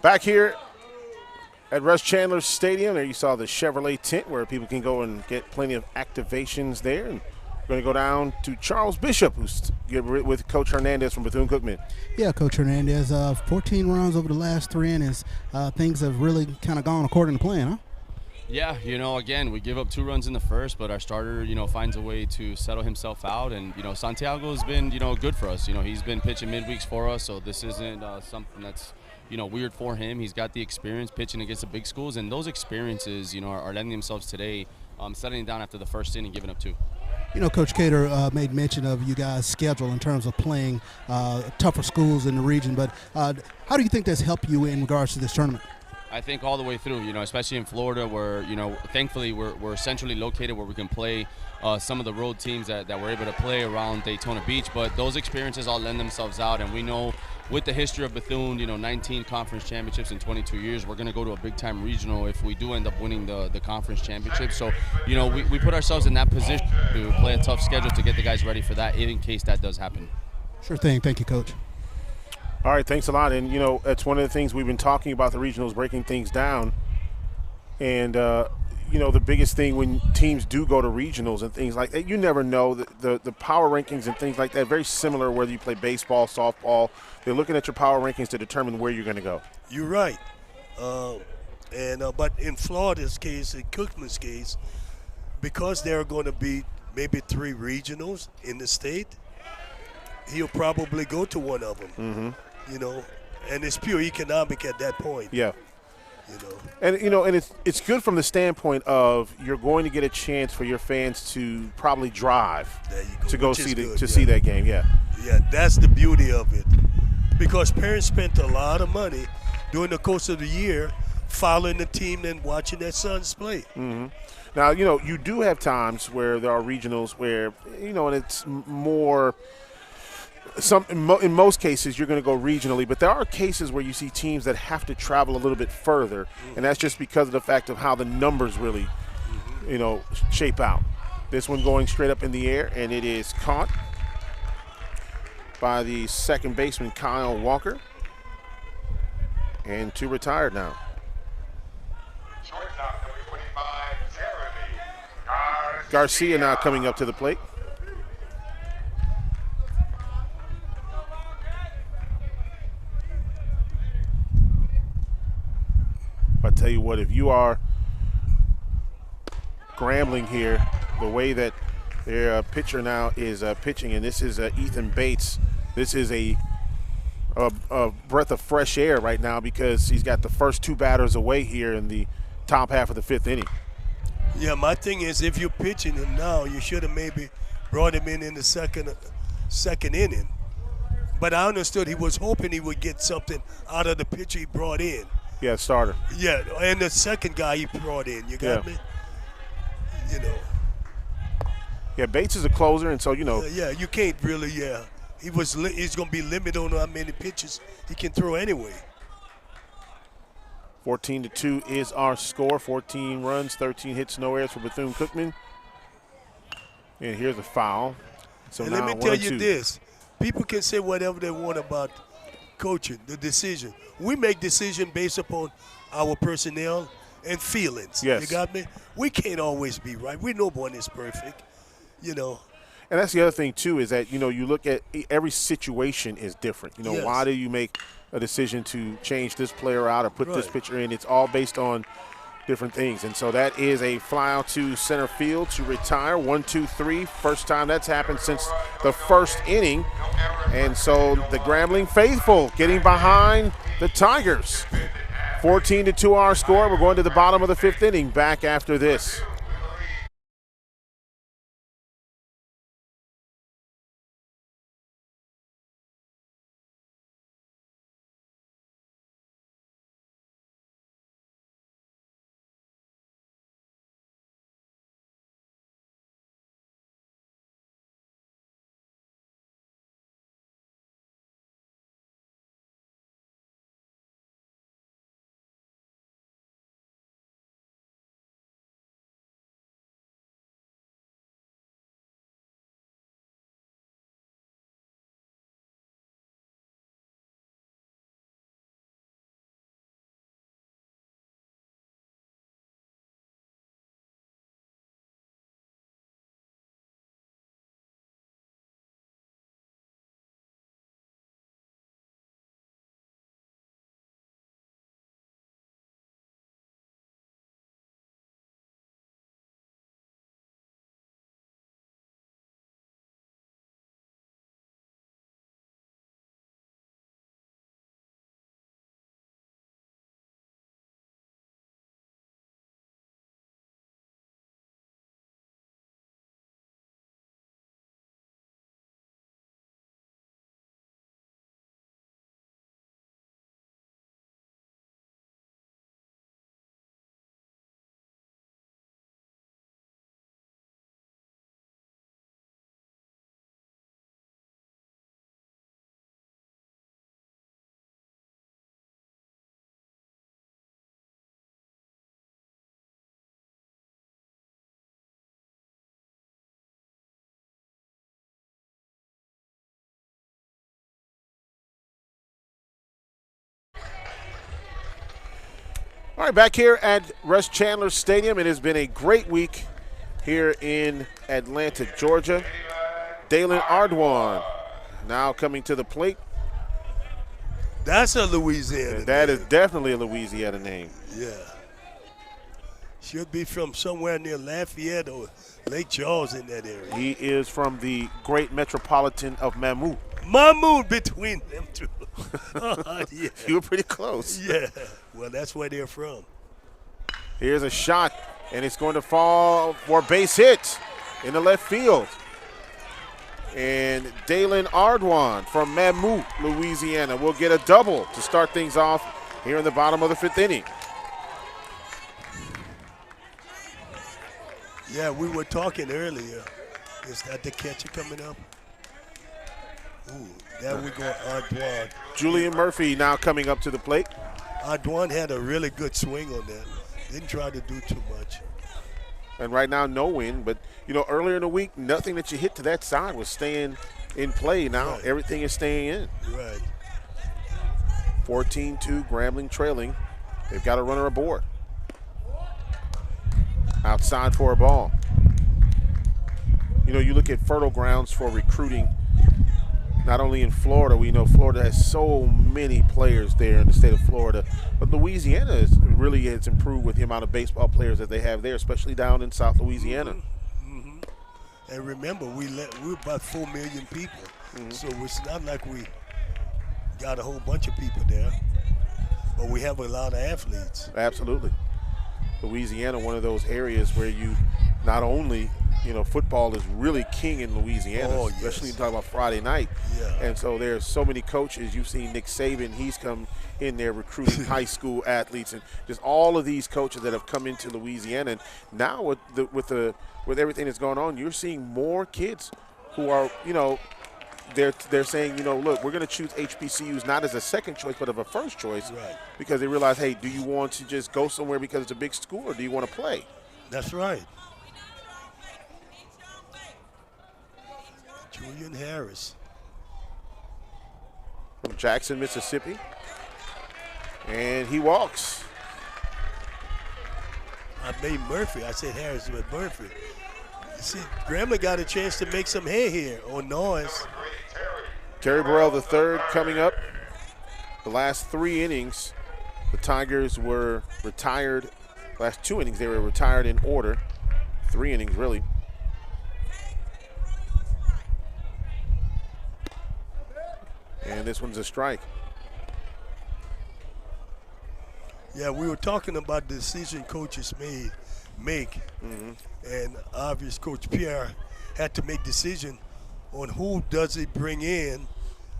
Back here at Russ Chandler Stadium, there you saw the Chevrolet tent where people can go and get plenty of activations there. And we're going to go down to Charles Bishop, who's with Coach Hernandez from Bethune-Cookman. Yeah, Coach Hernandez, 14 runs over the last 3 innings. Things have really kind of gone according to plan, huh? Yeah, you know, again, we give up 2 runs in the first, but our starter, you know, finds a way to settle himself out. And, you know, Santiago's been, you know, good for us. You know, he's been pitching midweeks for us, so this isn't something that's weird for him. He's got the experience pitching against the big schools, and those experiences, are lending themselves today, settling down after the first inning, giving up 2. Coach Cater made mention of you guys' schedule in terms of playing tougher schools in the region, but how do you think that's helped you in regards to this tournament? I think all the way through, especially in Florida where, thankfully we're centrally located where we can play some of the road teams that we're able to play around Daytona Beach. But those experiences all lend themselves out, and we know with the history of Bethune, 19 conference championships in 22 years, we're going to go to a big-time regional if we do end up winning the conference championship. So, we put ourselves in that position to play a tough schedule to get the guys ready for that in case that does happen. Sure thing. Thank you, Coach. All right, thanks a lot. And, it's one of the things we've been talking about, the regionals, breaking things down. And, the biggest thing when teams do go to regionals and things like that, you never know. The power rankings and things like that, very similar whether you play baseball, softball. They're looking at your power rankings to determine where you're going to go. You're right. But in Florida's case, in Cookman's case, because there are going to be maybe 3 regionals in the state, he'll probably go to one of them. Mm-hmm. And it's pure economic at that point. Yeah. And it's good from the standpoint of you're going to get a chance for your fans to probably drive to go see see that game. Yeah. Yeah, that's the beauty of it, because parents spent a lot of money during the course of the year following the team and watching their sons play. Mm-hmm. Now you do have times where there are regionals where and it's more. In most cases, you're going to go regionally, but there are cases where you see teams that have to travel a little bit further, and that's just because of the fact of how the numbers really, shape out. This one going straight up in the air, and it is caught by the second baseman, Kyle Walker, and 2 retired now. Shortstop number 25, Jeremy Garcia now coming up to the plate. I tell you what, if you are Grambling here, the way that their pitcher now is pitching, and this is Ethan Bates. This is a breath of fresh air right now because he's got the first 2 batters away here in the top half of the 5th inning. Yeah, my thing is if you're pitching him now, you should have maybe brought him in the second inning. But I understood he was hoping he would get something out of the pitcher he brought in. Yeah, starter. Yeah, and the second guy he brought in. You got me? Yeah, Bates is a closer, and so, Yeah, you can't really, He's going to be limited on how many pitches he can throw anyway. 14-2 is our score. 14 runs, 13 hits, no errors for Bethune-Cookman. And here's a foul. So and now let me tell you 1-2. this. People can say whatever they want about coaching, the decision. We make decisions based upon our personnel and feelings. Yes. You got me? We can't always be right. We know one is perfect, And that's the other thing, too, is that, you look at every situation is different. Yes. Why do you make a decision to change this player out or put this pitcher in? It's all based on different things. And so that is a fly out to center field to retire. 1-2-3. First time that's happened since the first inning. And so the Grambling faithful getting behind the Tigers. 14-2 our score. We're going to the bottom of the 5th inning. Back after this. All right, back here at Russ Chandler Stadium. It has been a great week here in Atlanta, Georgia. Dalen Ardwan now coming to the plate. That's a Louisiana That is definitely a Louisiana name. Yeah. Should be from somewhere near Lafayette or Lake Charles in that area. He is from the great metropolitan of Mamou. Mamou between them two. Yeah. You were pretty close. Yeah. Well, that's where they're from. Here's a shot, and it's going to fall for a base hit in the left field. And Dalen Ardwan from Mamou, Louisiana, will get a double to start things off here in the bottom of the 5th inning. Yeah, we were talking earlier. Is that the catcher coming up? Ooh, there we go, Ardwan. Julian Murphy now coming up to the plate. Ardwan had a really good swing on that. Didn't try to do too much. And right now, no win. But, you know, earlier in the week, nothing that you hit to that side was staying in play. Now everything is staying in. Right. 14-2, Grambling trailing. They've got a runner aboard. Outside for a ball. You know, you look at fertile grounds for recruiting, not only in Florida. We know Florida has so many players there in the state of Florida, but Louisiana really has improved with the amount of baseball players that they have there, especially down in South Louisiana. Mm-hmm. And remember, we're about 4 million people, so it's not like we got a whole bunch of people there, but we have a lot of athletes. Absolutely. Louisiana, one of those areas where you not only, you know, football is really king in Louisiana, especially talking about Friday night. Yeah. And so there's so many coaches. You've seen Nick Saban, he's come in there recruiting high school athletes, and just all of these coaches that have come into Louisiana. And now with everything that's going on, you're seeing more kids who are, you know, they're saying, you know, look, we're going to choose HBCUs not as a second choice but of a first choice, because they realize, hey, do you want to just go somewhere because it's a big school, or do you want to play? That's right. Julian Harris. From Jackson, Mississippi. And he walks. I made Murphy. I said Harris with Murphy. See, Grambling got a chance to make some hay here on noise. Terry Burrell III coming up. The last 3 innings, the Tigers were retired. Last 2 innings, they were retired in order. 3 innings, really. And this one's a strike. Yeah, we were talking about the decision coaches make. And obvious Coach Pierre had to make decision on who does he bring in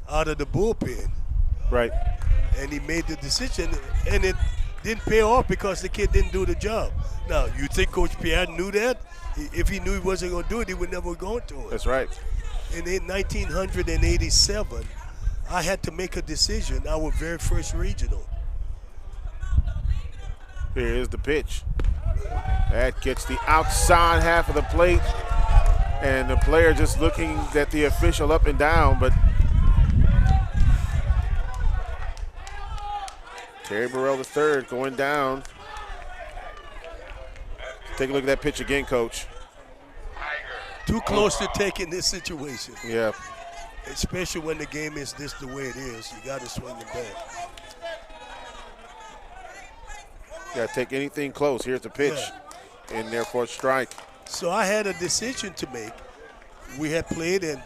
out of the bullpen. Right. And he made the decision, and it didn't pay off because the kid didn't do the job. Now, you think Coach Pierre knew that? If he knew he wasn't going to do it, he would never go to it. That's right. And in 1987, I had to make a decision, our very first regional. Here is the pitch. That gets the outside half of the plate, and the player just looking at the official up and down, but Terry Burrell III going down. Take a look at that pitch again, Coach. Too close to taking this situation. Yeah. Especially when the game is this the way it is. You got to swing it back. Got to take anything close. Here's the pitch. And therefore strike. So I had a decision to make. We had played, and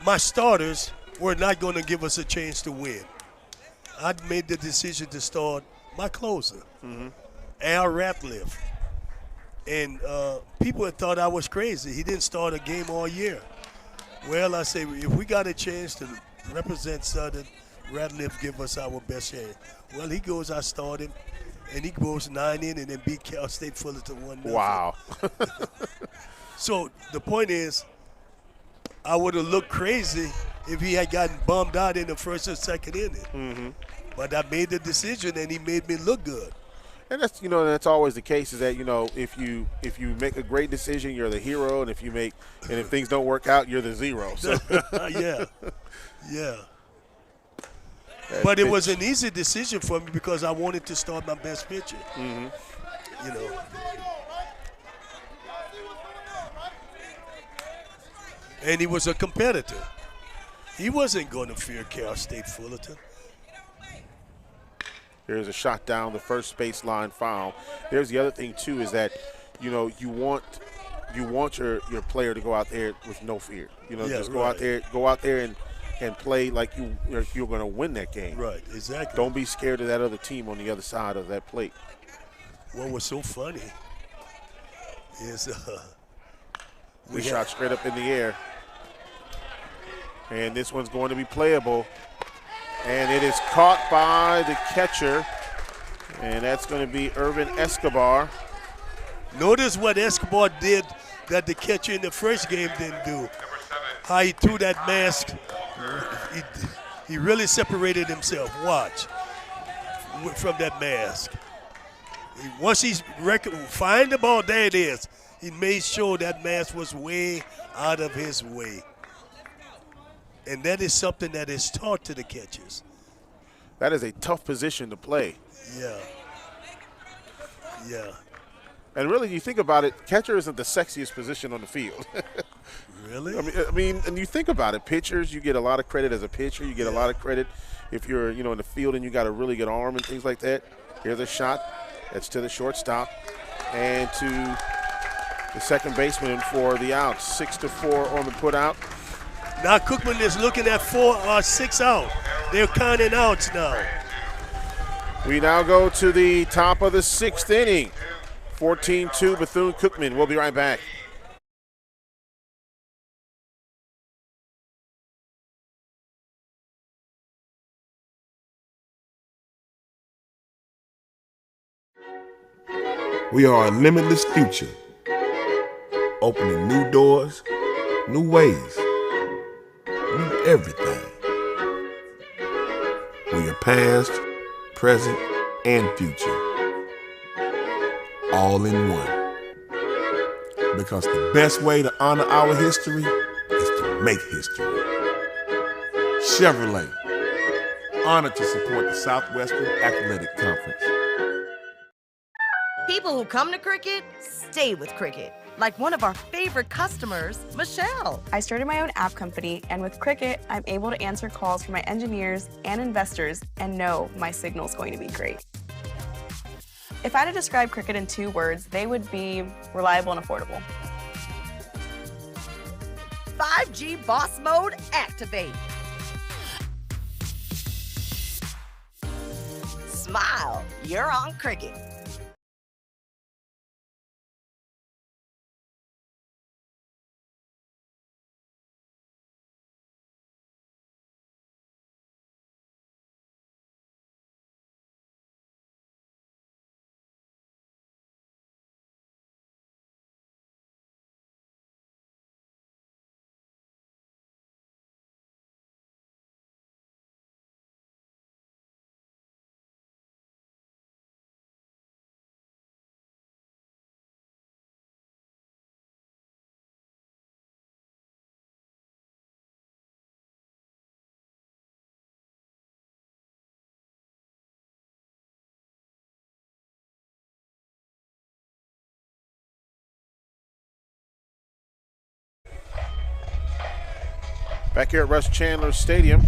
my starters were not going to give us a chance to win. I made the decision to start my closer, Al Ratliff. And people had thought I was crazy. He didn't start a game all year. Well, I say, if we got a chance to represent Southern, Ratliff give us our best chance. Well, he goes, I start him, and he goes 9 in and then beat Cal State Fullerton 1-0. Wow. So the point is, I would have looked crazy if he had gotten bummed out in the first or second inning. But I made the decision, and he made me look good. And that's, you know, that's always the case, is that, you know, if you make a great decision, you're the hero, and if things don't work out, you're the zero. So. Yeah. But it was an easy decision for me because I wanted to start my best pitcher. Mm-hmm. You know. And he was a competitor. He wasn't going to fear Cal State Fullerton. Here's a shot down the first baseline foul. There's the other thing too is that, you know, you want your player to go out there with no fear. You know, just go out there and play like you're going to win that game. Right, exactly. Don't be scared of that other team on the other side of that plate. What was so funny is we shot straight up in the air. And this one's going to be playable. And it is caught by the catcher. And that's going to be Irvin Escobar. Notice what Escobar did that the catcher in the first game didn't do. How he threw that mask. He really separated himself. Watch. From that mask. Once he's find the ball, there it is. He made sure that mask was way out of his way. And that is something that is taught to the catchers. That is a tough position to play. Yeah. Yeah. And really, you think about it, catcher isn't the sexiest position on the field. Really? I mean, and you think about it, pitchers, you get a lot of credit as a pitcher. You get a lot of credit if you're, you know, in the field and you got a really good arm and things like that. Here's a shot. That's to the shortstop and to the second baseman for the out. 6-4 on the put out. Now Cookman is looking at 4 or 6 out. They're counting outs now. We now go to the top of the 6th inning. 14-2 Bethune-Cookman. We'll be right back. We are a limitless future, opening new doors, new ways, new everything. We are past, present, and future, all in one. Because the best way to honor our history is to make history. Chevrolet, honored to support the Southwestern Athletic Conference. People who come to Cricket stay with Cricket. Like one of our favorite customers, Michelle. I started my own app company, and with Cricket, I'm able to answer calls from my engineers and investors and know my signal's going to be great. If I had to describe Cricket in 2 words, they would be reliable and affordable. 5G Boss Mode activate. Smile, you're on Cricket. Back here at Russ Chandler Stadium.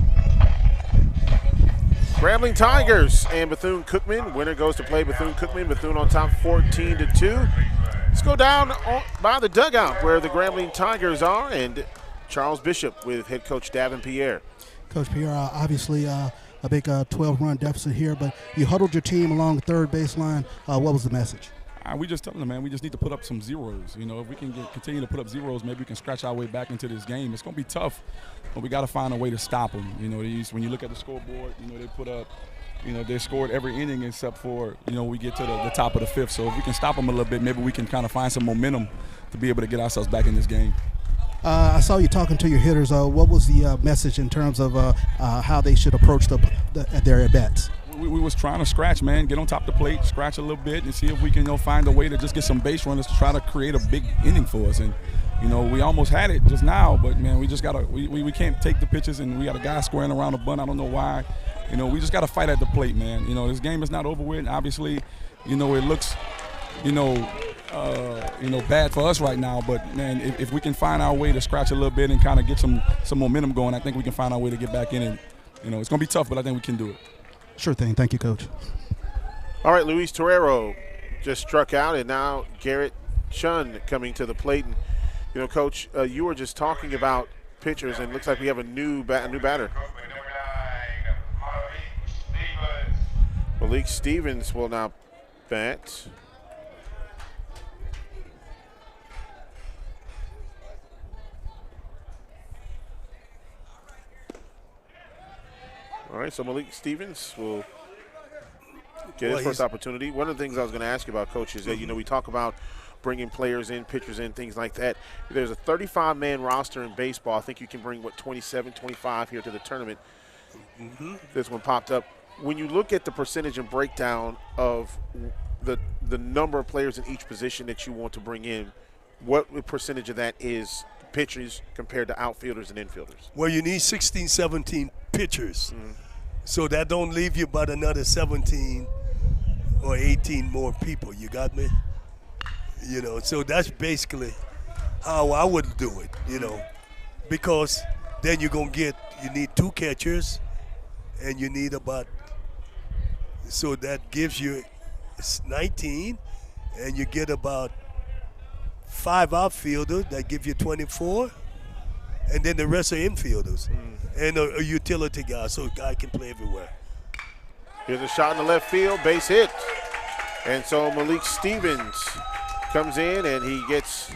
Grambling Tigers and Bethune-Cookman. Winner goes to play Bethune-Cookman. Bethune on top 14-2. Let's go down by the dugout where the Grambling Tigers are, and Charles Bishop with head coach Davin Pierre. Coach Pierre, obviously a big 12-run deficit here, but you huddled your team along the third baseline. What was the message? We just telling them, man, we just need to put up some zeros. You know, if we can continue to put up zeros, maybe we can scratch our way back into this game. It's going to be tough, but we got to find a way to stop them. You know, when you look at the scoreboard, you know, they put up, you know, they scored every inning except for, you know, we get to the top of the 5th. So if we can stop them a little bit, maybe we can kind of find some momentum to be able to get ourselves back in this game. I saw you talking to your hitters. What was the message in terms of how they should approach their at-bats? we was trying to scratch, man, get on top of the plate, scratch a little bit, and see if we can find a way to just get some base runners to try to create a big inning for us. And we almost had it just now, but man, we just gotta we can't take the pitches, and we got a guy squaring around the bunt. I don't know why. We just got to fight at the plate, man. This game is not over with. Obviously, it looks, bad for us right now. But man, if we can find our way to scratch a little bit and kind of get some momentum going, I think we can find our way to get back in it. It's gonna be tough, but I think we can do it. Sure thing. Thank you, Coach. All right, Luis Torrero just struck out, and now Garrett Chun coming to the plate. And Coach, you were just talking about pitchers, and it looks like we have a new batter. Malik Stevens will now bat. All right, so Malik Stevens will get his first opportunity. One of the things I was going to ask you about, Coach, is that, we talk about bringing players in, pitchers in, things like that. There's a 35-man roster in baseball. I think you can bring, 27, 25 here to the tournament. This one popped up. When you look at the percentage and breakdown of the number of players in each position that you want to bring in, what percentage of that is pitchers compared to outfielders and infielders? Well, you need 16, 17 pitchers. So that don't leave you but another 17 or 18 more people. You got me? So that's basically how I would do it, because then you need 2 catchers, and you need about, so that gives you 19, and you get about 5 outfielders, that give you 24, and then the rest are infielders, and a utility guy, so a guy can play everywhere. Here's a shot in the left field, base hit. And so Malik Stevens comes in, and he gets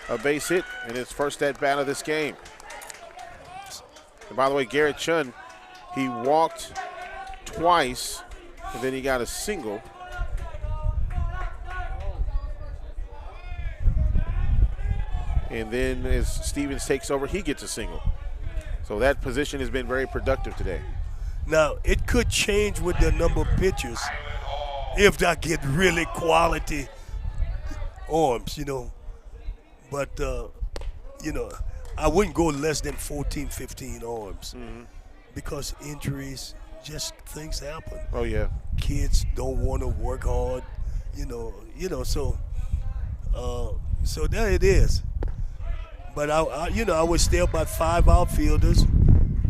a base hit in his first at-bat of this game. And by the way, Garrett Chun, he walked twice, and then he got a single. And then as Stevens takes over, he gets a single. So that position has been very productive today. Now, it could change with the number of pitchers if I get really quality arms, But, I wouldn't go less than 14, 15 arms because injuries, just things happen. Oh, yeah. Kids don't want to work hard, so there it is. But, I would stay about 5 outfielders,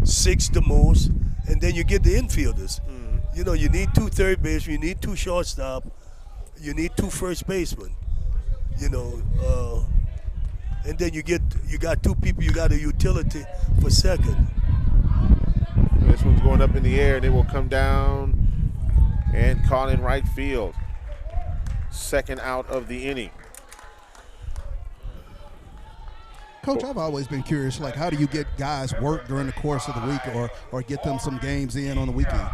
6 the most, and then you get the infielders. You need 2 third basemen, you need 2 shortstop, you need 2 first basemen, and then you got 2 people, you got a utility for second. This one's going up in the air, and it will come down and caught in right field. Second out of the inning. Coach, I've always been curious, how do you get guys work during the course of the week or get them some games in on the weekend?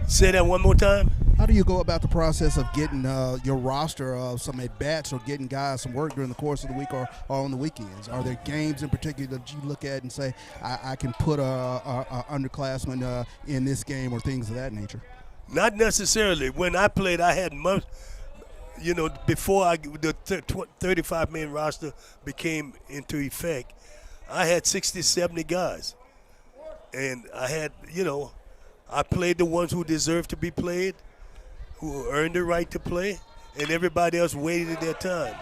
Say that one more time. How do you go about the process of getting your roster of some at-bats or getting guys some work during the course of the week or on the weekends? Are there games in particular that you look at and say, I can put a underclassman in this game or things of that nature? Not necessarily. When I played, I had most, before the 35-man roster became into effect, I had 60, 70 guys. And I had, I played the ones who deserved to be played, who earned the right to play, and everybody else waited their time.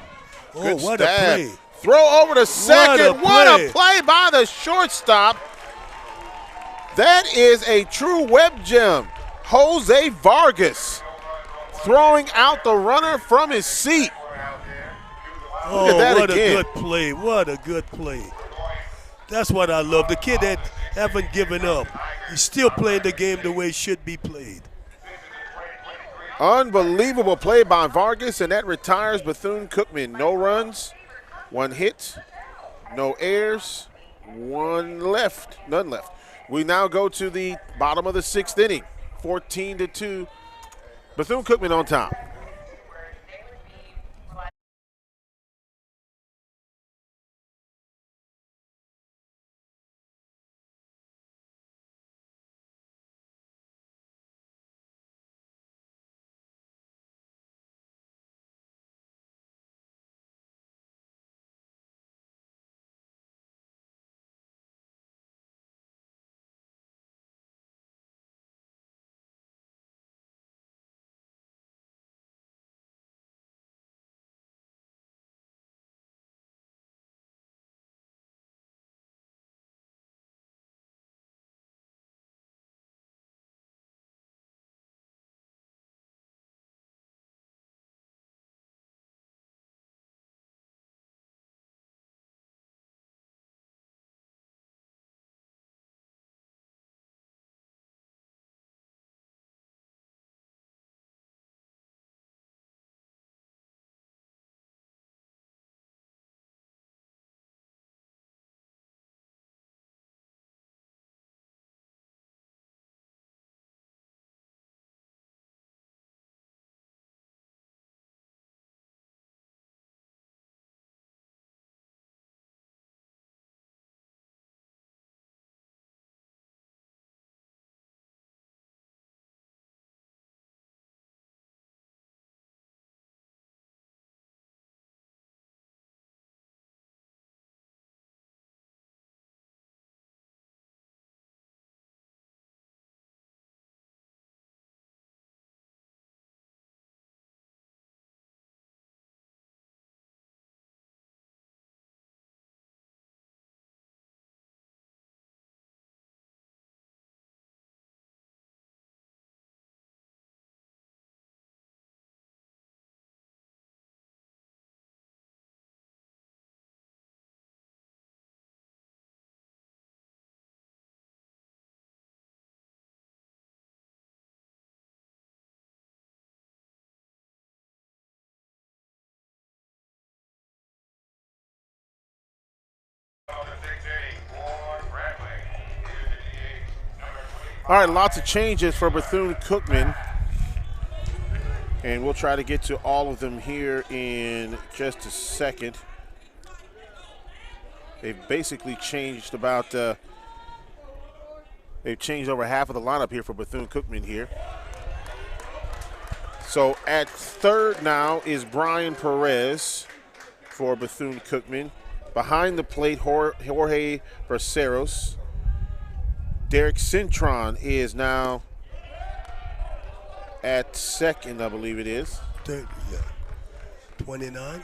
Oh, Good what stab. a play. Throw over to second. What a play by the shortstop. That is a true web gem. Jose Vargas throwing out the runner from his seat. Look at that what again. A good play. What a good play. That's what I love. The kid that haven't given up. He's still playing the game the way it should be played. Unbelievable play by Vargas, and that retires Bethune-Cookman. No runs, 1 hit, no errors, 1 left, none left. We now go to the bottom of the 6th inning, 14-2. Bethune-Cookman on top. All right, lots of changes for Bethune-Cookman. And we'll try to get to all of them here in just a second. They've basically changed about, they've changed over half of the lineup here for Bethune-Cookman here. So at third now is Brian Perez for Bethune-Cookman. Behind the plate, Jorge Braceros. Derek Cintron is now at second, I believe it is. 29.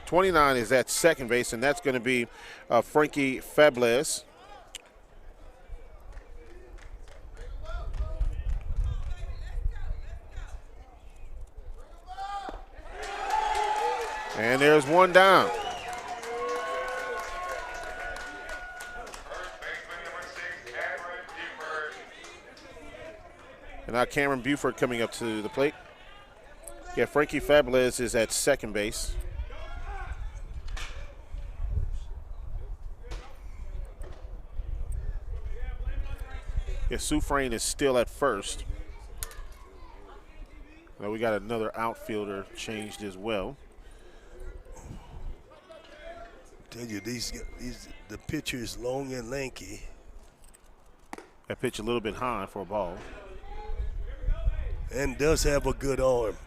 '29 is at second base, and that's going to be Frankie Fables. And there's one down. And now Cameron Buford coming up to the plate. Yeah, Frankie Fables is at second base. Yeah, Sufrain is still at first. Now we got another outfielder changed as well. Tell you, the pitcher is long and lanky. That pitch a little bit high for a ball. And does have a good arm.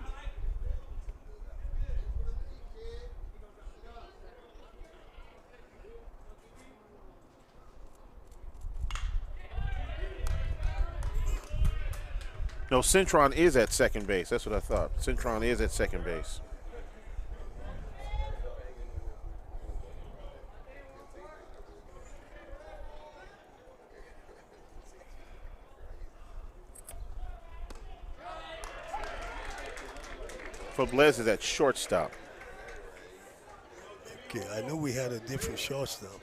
No, Cintron is at second base. That's what I thought. Cintron is at second base. Fables is at shortstop. Okay, I knew we had a different shortstop.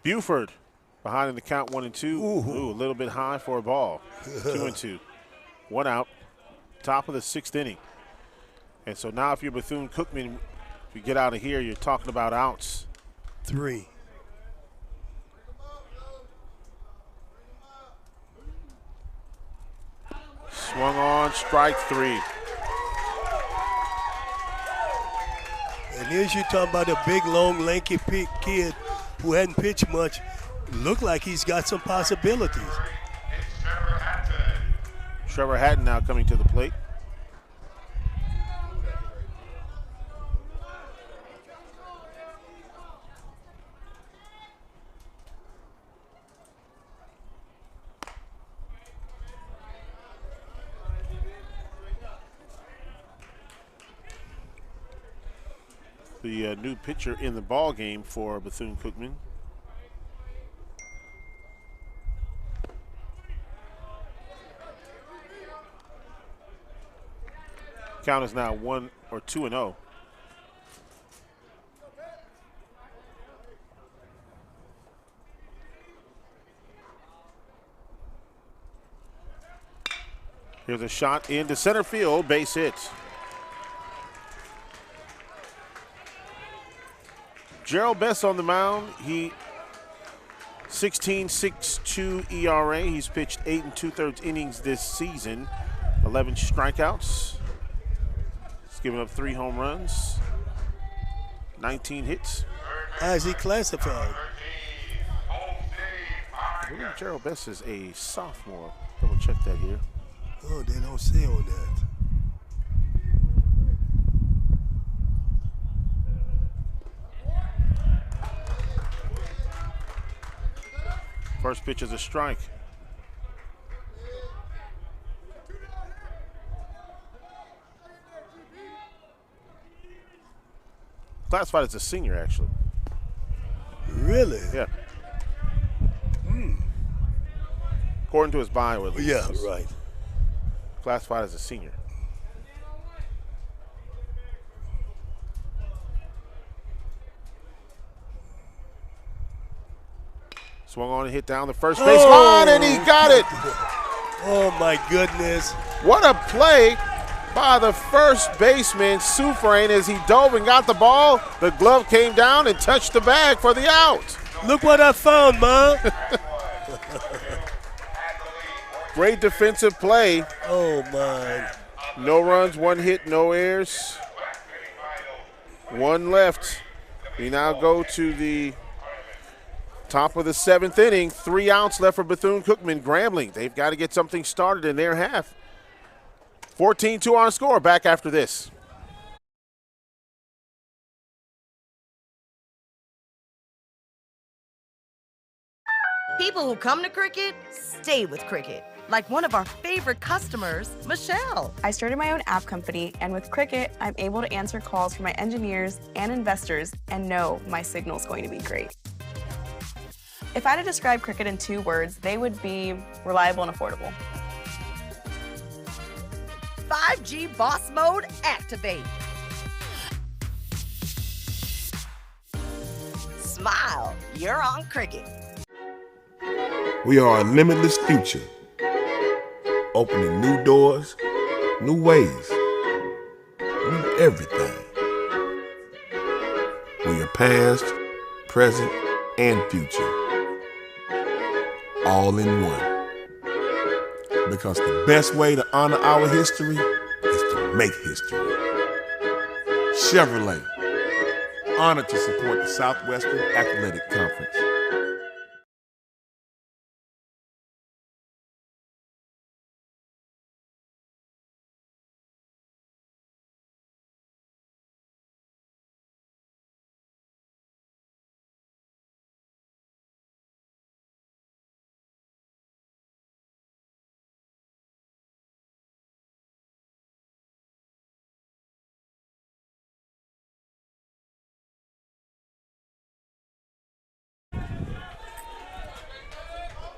Buford behind in the count 1-2. Ooh, a little bit high for a ball. 2-2. One out. Top of the sixth inning. And so now if you're Bethune-Cookman, if you get out of here, you're talking about outs. 3. Swung on, strike 3. And here's you talking about a big, long, lanky kid who hadn't pitched much. Looked like he's got some possibilities. Trevor Hatton now coming to the plate. The new pitcher in the ball game for Bethune-Cookman. Count is now 2-0. Here's a shot into center field, base hit. Gerald Best on the mound. He 16.62 ERA. He's pitched 8 2/3 innings this season. 11 strikeouts. He's given up 3 home runs. 19 hits. As he classified? I believe Gerald Best is a sophomore. Double check that here. Oh, they don't say on that. First pitch is a strike. Classified as a senior, actually. Really? Yeah. According to his bio, at least. Yeah, right. Classified as a senior. Swung on and hit down the first base line, and he got it. Oh, my goodness. What a play by the first baseman, Sufrain, as he dove and got the ball. The glove came down and touched the bag for the out. Look what I found, man. Great defensive play. Oh, my. No runs, 1 hit, no errors. 1 left. We now go to the top of the 7th inning. 3 outs left for Bethune-Cookman. Grambling, they've got to get something started in their half. 14-2 on score. Back after this. People who come to Cricket stay with Cricket. Like one of our favorite customers, Michelle. I started my own app company, and with Cricket, I'm able to answer calls from my engineers and investors and know my signal's going to be great. If I had to describe Cricket in 2 words, they would be reliable and affordable. 5G Boss Mode activate. Smile, you're on Cricket. We are a limitless future, opening new doors, new ways, new everything. We are past, present, and future, all in one. Because the best way to honor our history is to make history. Chevrolet, honored to support the Southwestern Athletic Conference.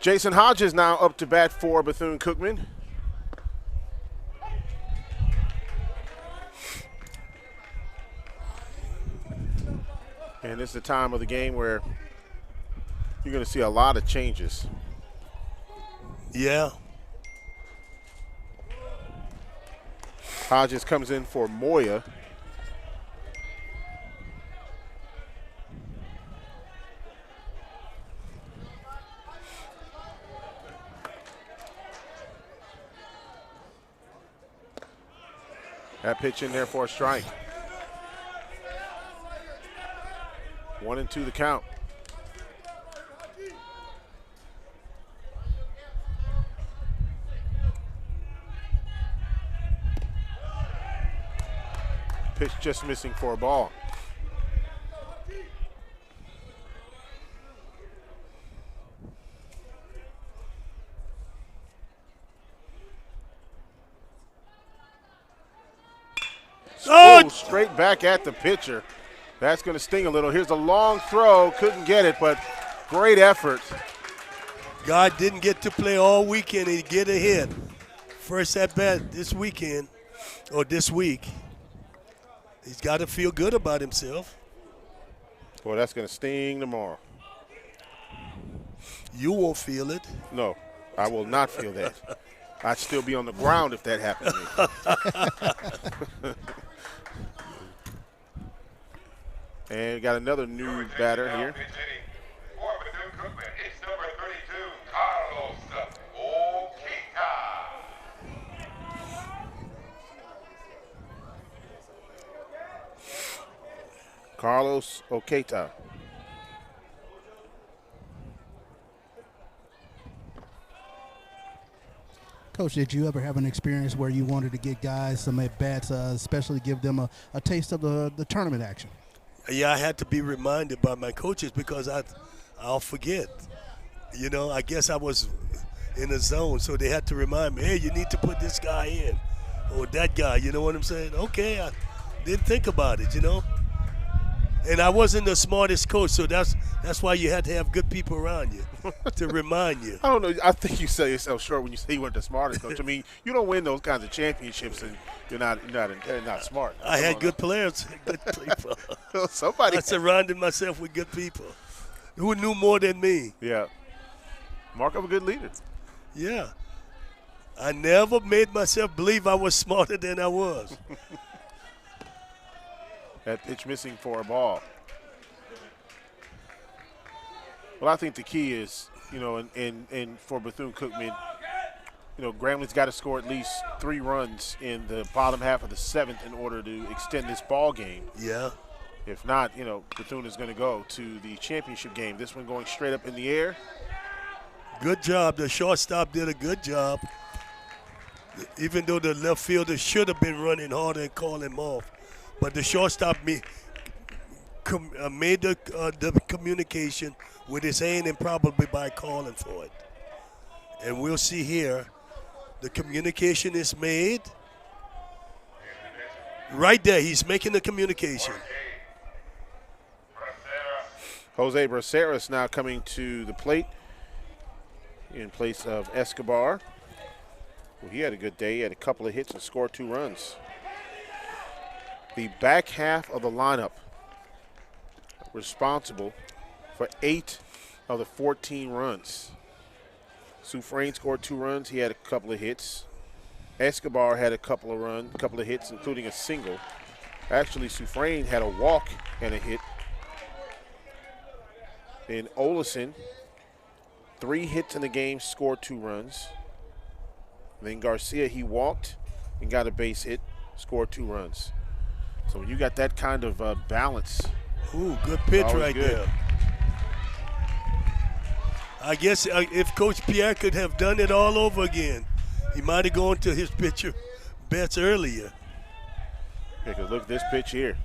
Jason Hodges now up to bat for Bethune-Cookman. And it's the time of the game where you're going to see a lot of changes. Yeah. Hodges comes in for Moya. That pitch in there for a strike. 1-2 the count. Pitch just missing for a ball. Oh, straight back at the pitcher. That's going to sting a little. Here's a long throw. Couldn't get it, but great effort. God didn't get to play all weekend and get a hit. First at bat this weekend, or this week. He's got to feel good about himself. Boy, that's going to sting tomorrow. You won't feel it. No, I will not feel that. I'd still be on the ground if that happened to me. And we got another new batter here. It's number 32, Carlos Okita. Carlos Okita. Coach, did you ever have an experience where you wanted to get guys some at-bats, especially give them a taste of the tournament action? Yeah, I had to be reminded by my coaches because I'll forget. You know, I guess I was in a zone, so they had to remind me, hey, you need to put this guy in or that guy, you know what I'm saying? Okay, I didn't think about it, you know. And I wasn't the smartest coach, so that's why you had to have good people around you to remind you. I don't know. I think you sell yourself short when you say you weren't the smartest coach. I mean, you don't win those kinds of championships and you're not smart. I had good players, good people. Somebody. I surrounded myself with good people who knew more than me. Yeah. Mark of a good leader. Yeah. I never made myself believe I was smarter than I was. That pitch missing for a ball. Well, I think the key is, and for Bethune-Cookman, Grambling's got to score at least 3 runs in the bottom half of the 7th in order to extend this ball game. Yeah. If not, Bethune is going to go to the championship game. This one going straight up in the air. Good job. The shortstop did a good job. Even though the left fielder should have been running harder and calling him off. But the shortstop made the communication with his hand and probably by calling for it. And we'll see here. The communication is made. Right there, he's making the communication. Jose Braceras now coming to the plate in place of Escobar. Well, he had a good day. He had a couple of hits and scored 2 runs. The back half of the lineup responsible for 8 of the 14 runs. Soufrain scored 2 runs. He had a couple of hits. Escobar had a couple of hits, including a single. Actually, Soufrain had a walk and a hit. And Olison, 3 hits in the game, scored 2 runs. And then Garcia, he walked and got a base hit, scored 2 runs. So when you got that kind of balance. Ooh, good pitch right there. I guess if Coach Pierre could have done it all over again, he might have gone to his pitcher bets earlier. Yeah, because look at this pitch here.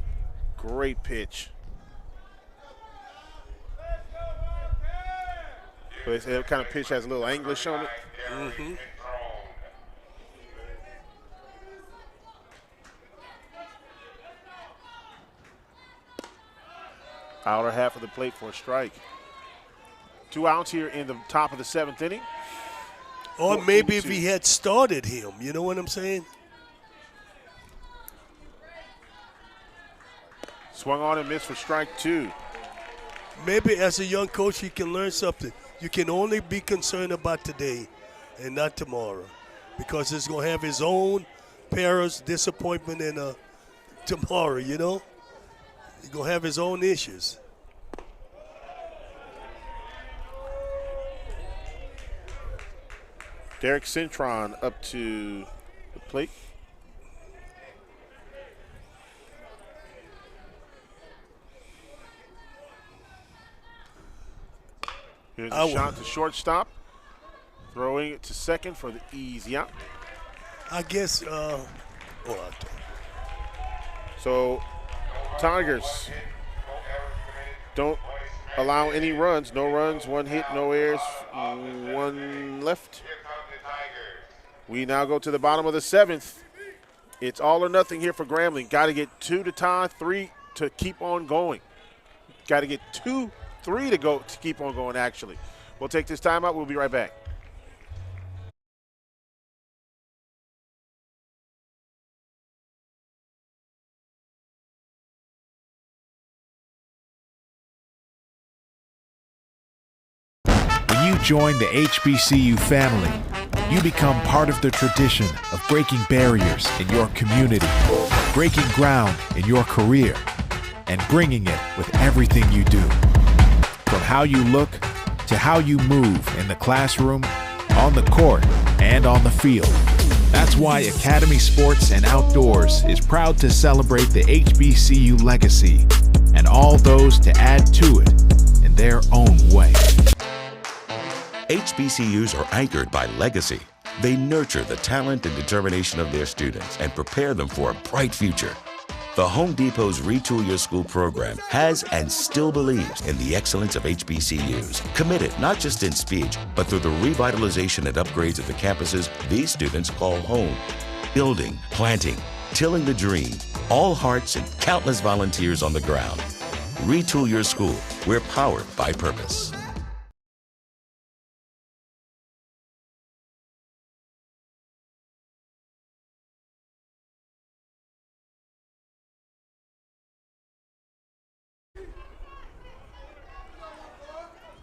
Great pitch. But they say that kind of pitch has a little English on it. Mm-hmm. Outer half of the plate for a strike. 2 outs here in the top of the 7th inning. Or maybe if he had started him, you know what I'm saying? Swung on and missed for strike 2. Maybe as a young coach, he can learn something. You can only be concerned about today and not tomorrow, because it's going to have his own perils, disappointment, and tomorrow, He's going to have his own issues. Derek Cintron up to the plate. Here's a shot to shortstop. Throwing it to second for the easy out. I guess, So, Tigers don't allow any runs. No runs, 1 hit, no errors, 1 left. We now go to the bottom of the 7th. It's all or nothing here for Grambling. Got to get 2 to tie, 3 to keep on going. Got to get 2, 3 to go to keep on going, actually. We'll take this time out. We'll be right back. When you join the HBCU family, you become part of the tradition of breaking barriers in your community, breaking ground in your career, and bringing it with everything you do. From how you look to how you move in the classroom, on the court, and on the field. That's why Academy Sports and Outdoors is proud to celebrate the HBCU legacy and all those to add to it in their own way. HBCUs are anchored by legacy. They nurture the talent and determination of their students and prepare them for a bright future. The Home Depot's Retool Your School program has and still believes in the excellence of HBCUs, committed not just in speech, but through the revitalization and upgrades of the campuses these students call home. Building, planting, tilling the dream, all hearts and countless volunteers on the ground. Retool Your School. We're powered by purpose.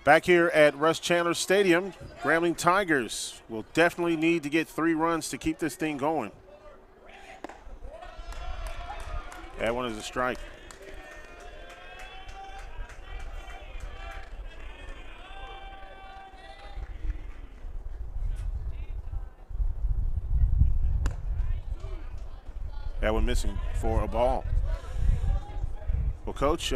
Back here at Russ Chandler Stadium, Grambling Tigers will definitely need to get 3 runs to keep this thing going. That one is a strike. That one missing for a ball. Well, Coach,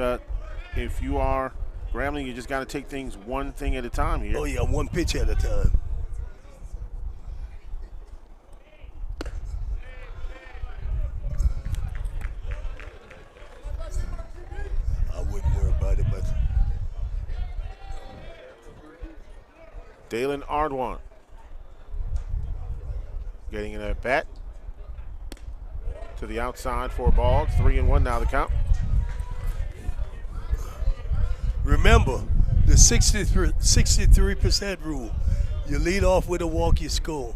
if you are Grambling, you just got to take things one thing at a time here. Oh, yeah, one pitch at a time. I wouldn't worry about it, but Dalen Ardwan getting in at bat to the outside for a ball. 3-1 now the count. remember the 63% rule. You lead off with a walk, you score.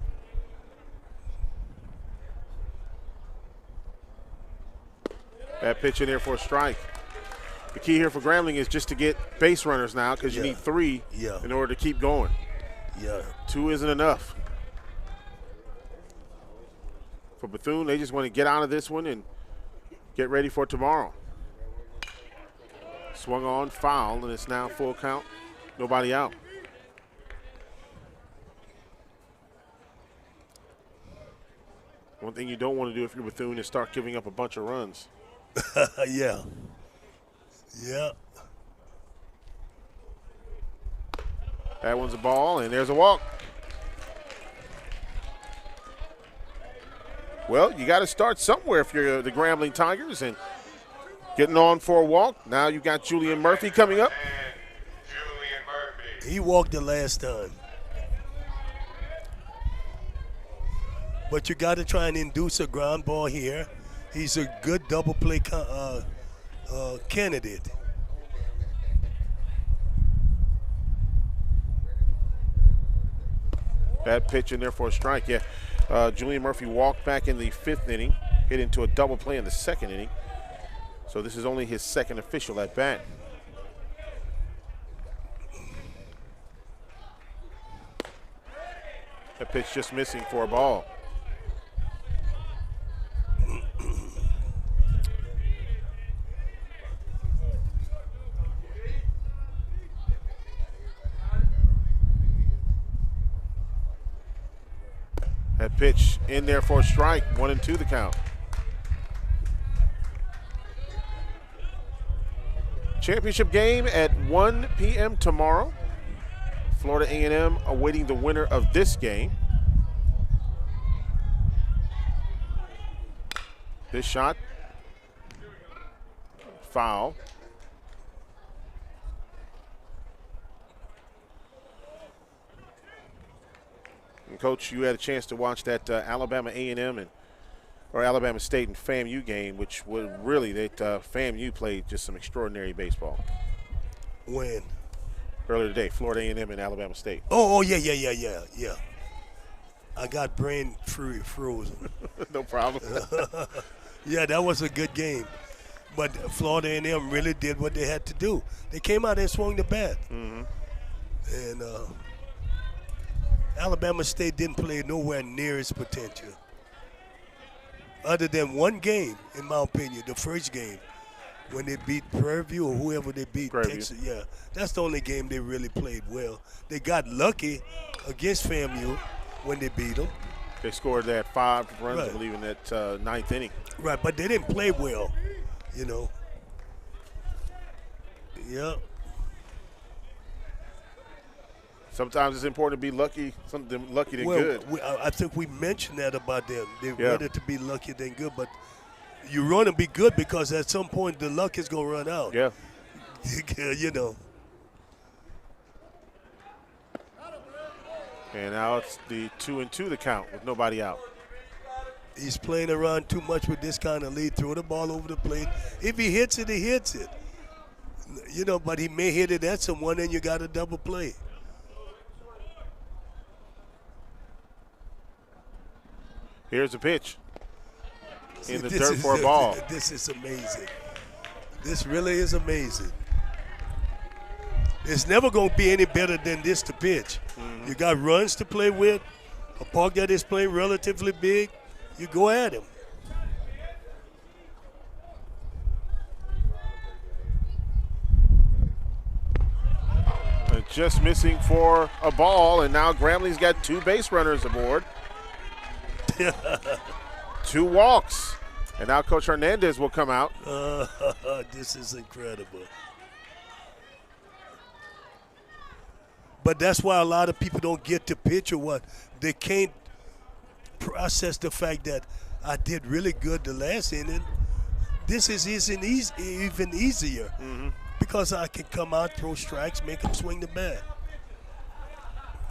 That pitch in there for a strike. The key here for Grambling is just to get base runners now, because you need 3 in order to keep going. 2 isn't enough. For Bethune, they just want to get out of this one and get ready for tomorrow. Swung on, foul, and it's now full count. Nobody out. One thing you don't want to do if you're Bethune is start giving up a bunch of runs. Yeah. That one's a ball, and there's a walk. Well, you got to start somewhere if you're the Grambling Tigers, and getting on for a walk. Now you got Julian Murphy coming up. He walked the last time. But you got to try and induce a ground ball here. He's a good double play candidate. That pitch in there for a strike. Yeah, Julian Murphy walked back in the 5th inning, hit into a double play in the 2nd inning. So this is only his 2nd official at bat. That pitch just missing for a ball. That pitch in there for a strike. 1-2 the count. Championship game at 1 p.m. tomorrow. Florida A&M awaiting the winner of this game. This shot, foul. And Coach, you had a chance to watch that Alabama A&M or Alabama State and FAMU game, which was really that FAMU played just some extraordinary baseball. When? Earlier today, Florida A&M and Alabama State. Oh, yeah. I got brain frozen. No problem. Yeah, that was a good game. But Florida A&M really did what they had to do. They came out and swung the bat. Mm-hmm. And Alabama State didn't play nowhere near its potential. Other than one game, in my opinion, the first game, when they beat Prairie View or whoever they beat, Texas. Yeah, that's the only game they really played well. They got lucky against FAMU when they beat them. They scored that 5 runs, I believe, in that 9th inning. Right, but they didn't play well, you know. Yeah. Sometimes it's important to be lucky, something lucky than good. I think we mentioned that about them. They're rather to be lucky than good, but you run and be good because at some point the luck is going to run out. Yeah. You know. And now it's the 2-2 the count with nobody out. He's playing around too much with this kind of lead. Throw the ball over the plate. If he hits it, he hits it. You know, but he may hit it at someone and you got a double play. Here's a pitch. In the dirt for a ball. This is amazing. This really is amazing. It's never going to be any better than this to pitch. You got runs to play with, a park that is playing relatively big. You go at him. Just missing for a ball, and now Grambling's got 2 base runners aboard. 2 walks. And now Coach Hernandez will come out. This is incredible. But that's why a lot of people don't get to pitch or what. They can't process the fact that I did really good the last inning. This is even easier because I can come out, throw strikes, make them swing the bat.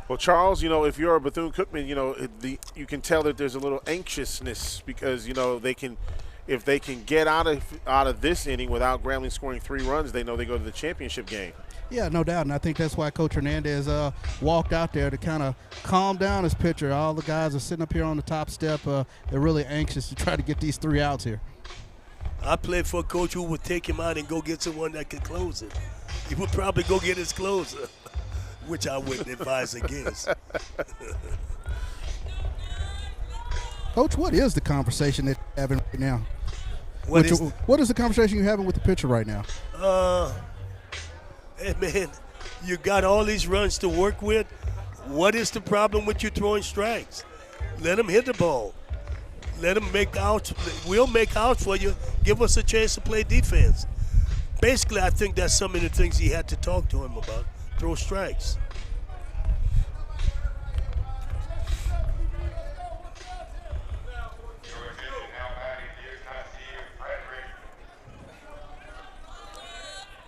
Well, Charles, you know, if you're a Bethune-Cookman, you know, you can tell that there's a little anxiousness because, you know, if they can get out of this inning without Grambling scoring 3 runs, they know they go to the championship game. Yeah, no doubt, and I think that's why Coach Hernandez walked out there to kind of calm down his pitcher. All the guys are sitting up here on the top step. They're really anxious to try to get these 3 outs here. I played for a coach who would take him out and go get someone that can close it. He would probably go get his closer, which I wouldn't advise against. Coach, what is the conversation that you're having right now? What is the conversation you're having with the pitcher right now? Hey, man, you got all these runs to work with. What is the problem with you throwing strikes? Let him hit the ball. Let him make outs. We'll make outs for you. Give us a chance to play defense. Basically, I think that's some of the things he had to talk to him about. Throw strikes.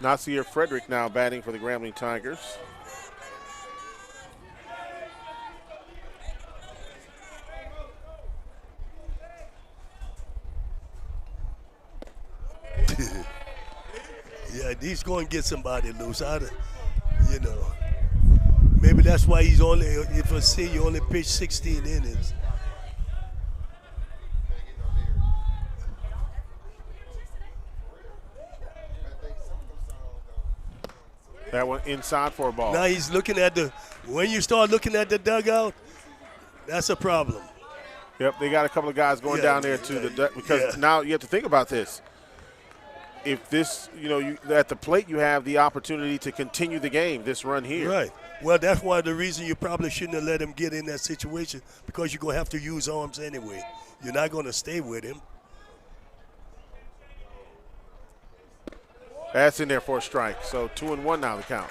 Nasir Frederick now batting for the Grambling Tigers. Yeah, he's going to get somebody loose. You know, maybe that's why he's only, if I see you only pitched 16 innings. That one inside for a ball. Now he's looking at when you start looking at the dugout, that's a problem. Yep, they got a couple of guys going down there to the dugout because now you have to think about this. If this, you know, at the plate you have the opportunity to continue the game, this run here. Right. Well, that's why the reason you probably shouldn't have let him get in that situation because you're going to have to use arms anyway. You're not going to stay with him. That's in there for a strike. So 2-1 now the count.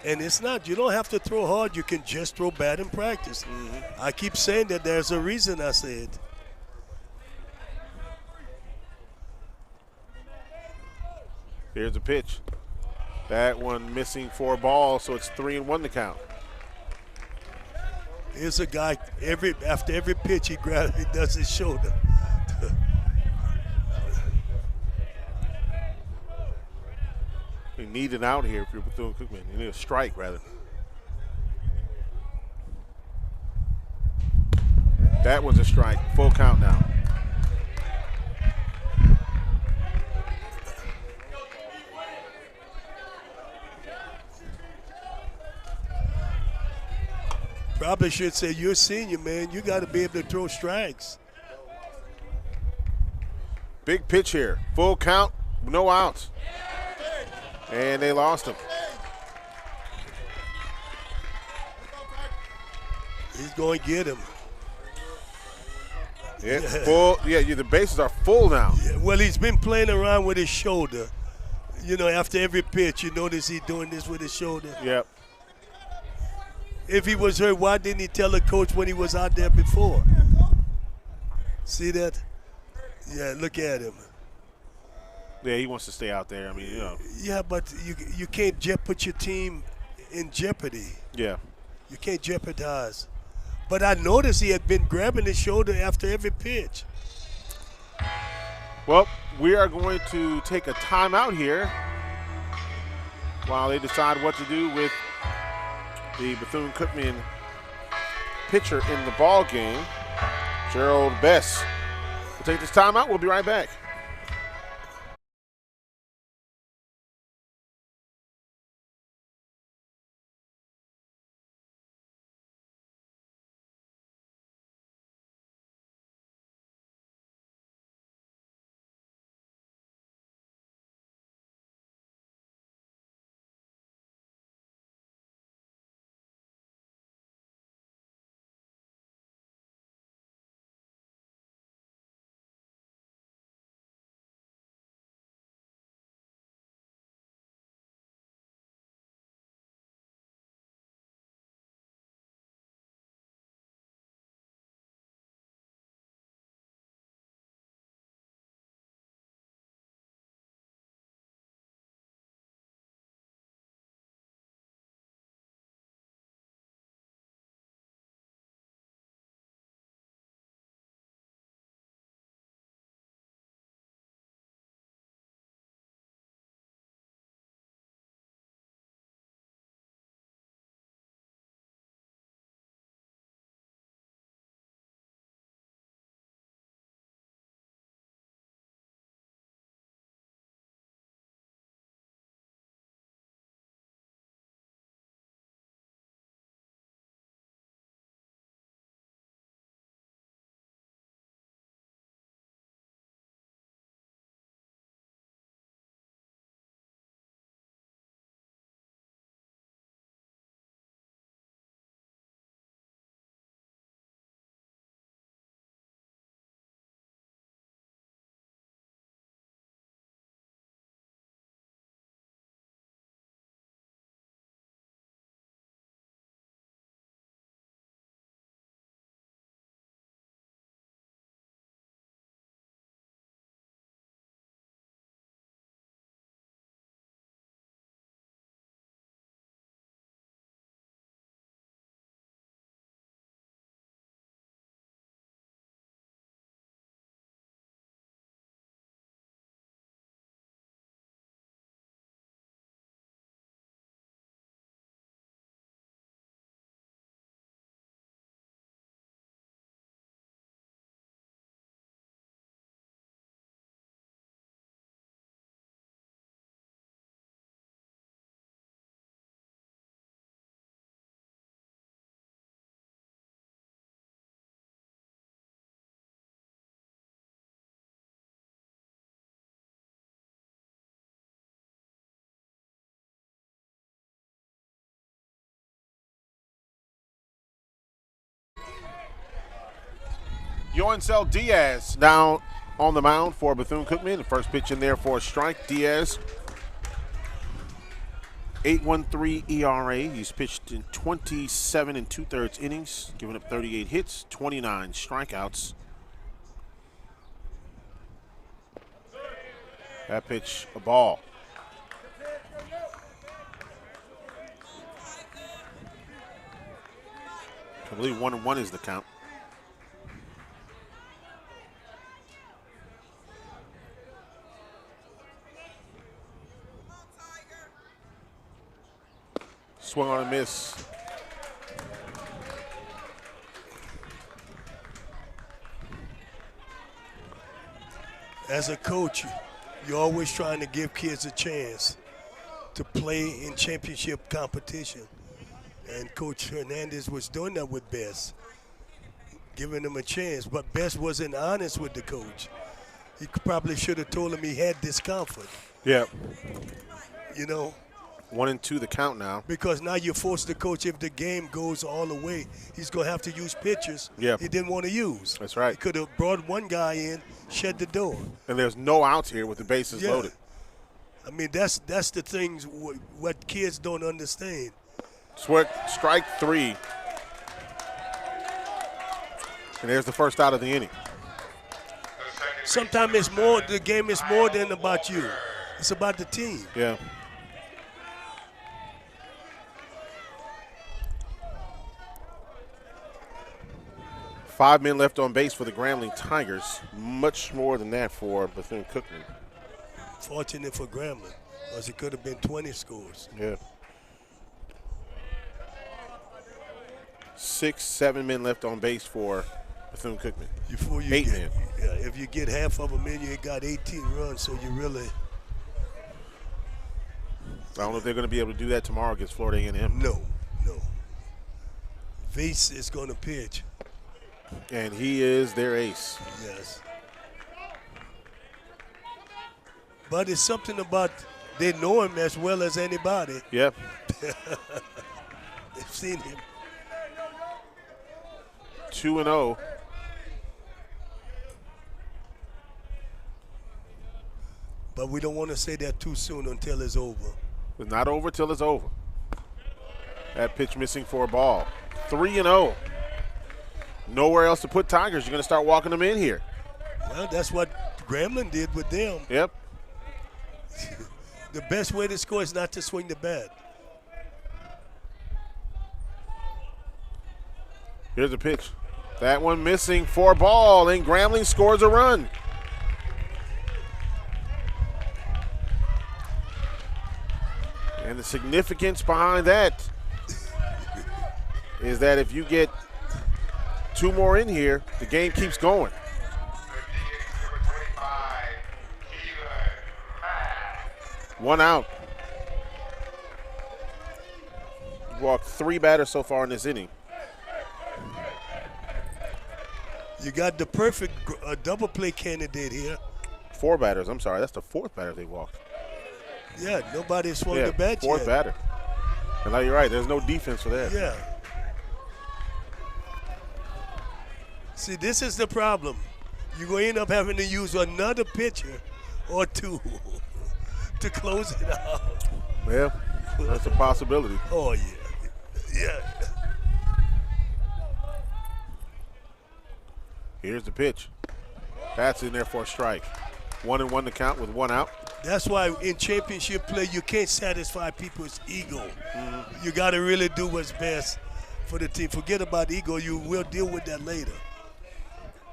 And it's not, you don't have to throw hard. You can just throw bad in practice. I keep saying that there's a reason I say it. Here's a pitch. That one missing for a ball, so it's 3-1 the count. Here's a guy, after every pitch he does his shoulder. You need an out here if you're Bethune-Cookman. You need a strike, rather. That was a strike. Full count now. Probably should say, you're a senior, man. You got to be able to throw strikes. Big pitch here. Full count, no outs. And they lost him. He's going to get him. Yeah, full. Yeah, the bases are full now. Yeah, well, he's been playing around with his shoulder. You know, after every pitch, you notice he's doing this with his shoulder. Yep. If he was hurt, why didn't he tell the coach when he was out there before? See that? Yeah, look at him. Yeah, he wants to stay out there. I mean, you know. Yeah, but you can't put your team in jeopardy. Yeah. You can't jeopardize. But I noticed he had been grabbing his shoulder after every pitch. Well, we are going to take a timeout here while they decide what to do with the Bethune-Cookman pitcher in the ball game, Gerald Bess. We'll take this timeout. We'll be right back. Yoancel Diaz down on the mound for Bethune-Cookman. The first pitch in there for a strike. Diaz, 8.13 ERA. He's pitched in 27 2/3 innings, giving up 38 hits, 29 strikeouts. That pitch, a ball. I believe 1-1 is the count. Swung on a miss. As a coach, you're always trying to give kids a chance to play in championship competition. And Coach Hernandez was doing that with Bess, giving him a chance. But Bess wasn't honest with the coach. He probably should have told him he had discomfort. Yeah. You know? 1-2 the count now. Because now you force the coach, if the game goes all the way, he's going to have to use pitchers he didn't want to use. That's right. He could have brought one guy in, shut the door. And there's no outs here with the bases loaded. I mean, that's the things what kids don't understand. Strike 3. And there's the first out of the inning. Sometimes the game is more than about you. It's about the team. Yeah. Five men left on base for the Grambling Tigers. Much more than that for Bethune-Cookman. Fortunate for Grambling, because it could have been 20 scores. Yeah. 6, 7 men left on base for Bethune-Cookman. 8 men. Yeah, if you get half of them in, you got 18 runs, so you really. I don't know if they're going to be able to do that tomorrow against Florida A&M. No. Vase is going to pitch. And he is their ace. Yes. But it's something about they know him as well as anybody. Yep. They've seen him. 2-0. But we don't want to say that too soon until it's over. It's not over till it's over. That pitch missing for a ball. 3-0. Nowhere else to put Tigers. You're going to start walking them in here. Well, that's what Grambling did with them. Yep. The best way to score is not to swing the bat. Here's a pitch. That one missing for a ball, and Grambling scores a run. And the significance behind that is that if you get 2 more in here, the game keeps going. One out. Walked 3 batters so far in this inning. You got the perfect double play candidate here. 4 batters. I'm sorry. That's the 4th batter they walked. Yeah, nobody swung the bat yet. 4th batter. And now you're right. There's no defense for that. Yeah. See, this is the problem. You're going to end up having to use another pitcher or 2 to close it out. Well, that's a possibility. Oh, yeah. Yeah. Here's the pitch. That's in there for a strike. 1-1 to count with 1 out. That's why in championship play, you can't satisfy people's ego. You got to really do what's best for the team. Forget about ego. You will deal with that later.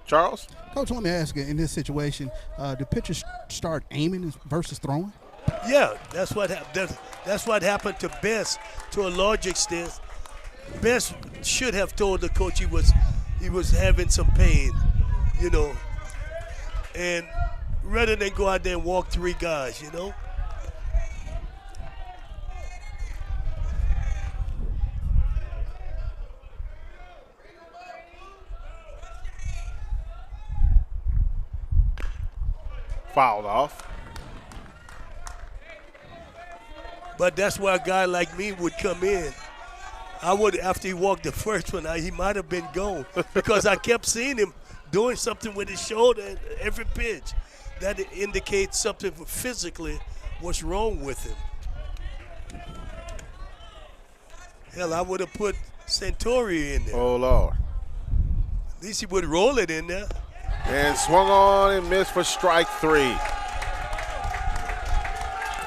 Charles? Coach, let me ask you, in this situation, do pitchers start aiming versus throwing? Yeah, that's what happened to Bess to a large extent. Bess should have told the coach he was having some pain, you know, and rather than go out there and walk 3 guys, you know. Fouled off. But that's where a guy like me would come in. I would, after he walked the first one, he might have been gone because I kept seeing him doing something with his shoulder every pitch. That indicates something physically what's wrong with him. Hell, I would have put Santori in there. Oh, Lord. At least he would roll it in there. And swung on and missed for strike 3.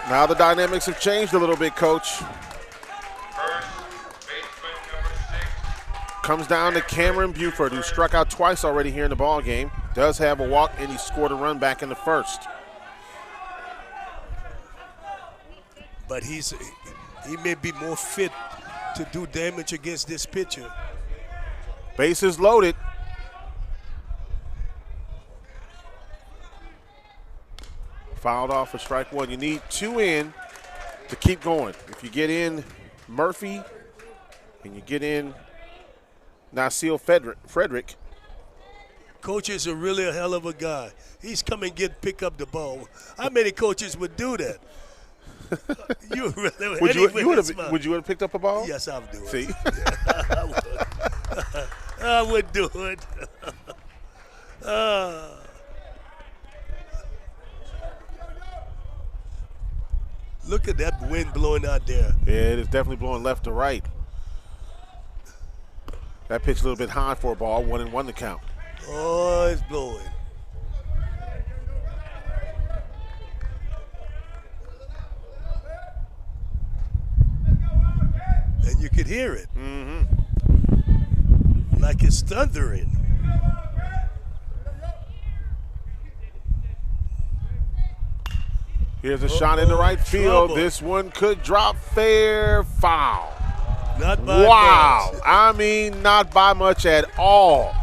Now the dynamics have changed a little bit, Coach. Comes down to Cameron Buford, who struck out twice already here in the ball game. Does have a walk, and he scored a run back in the first. But he may be more fit to do damage against this pitcher. Bases loaded. Fouled off for strike 1. You need 2 in to keep going. If you get in Murphy and you get in Nasil Frederick. Coach is really a hell of a guy. He's come and pick up the ball. How many coaches would do that? You really would you have picked up a ball? Yes, I would do it. See? I would do it. Look at that wind blowing out there. Yeah, it is definitely blowing left to right. That pitch a little bit high for a ball, 1-1 to count. Oh, it's blowing. And you could hear it. Mm-hmm. Like it's thundering. Here's a shot in the right field. This one could drop fair, foul. Not by much. I mean, not by much at all.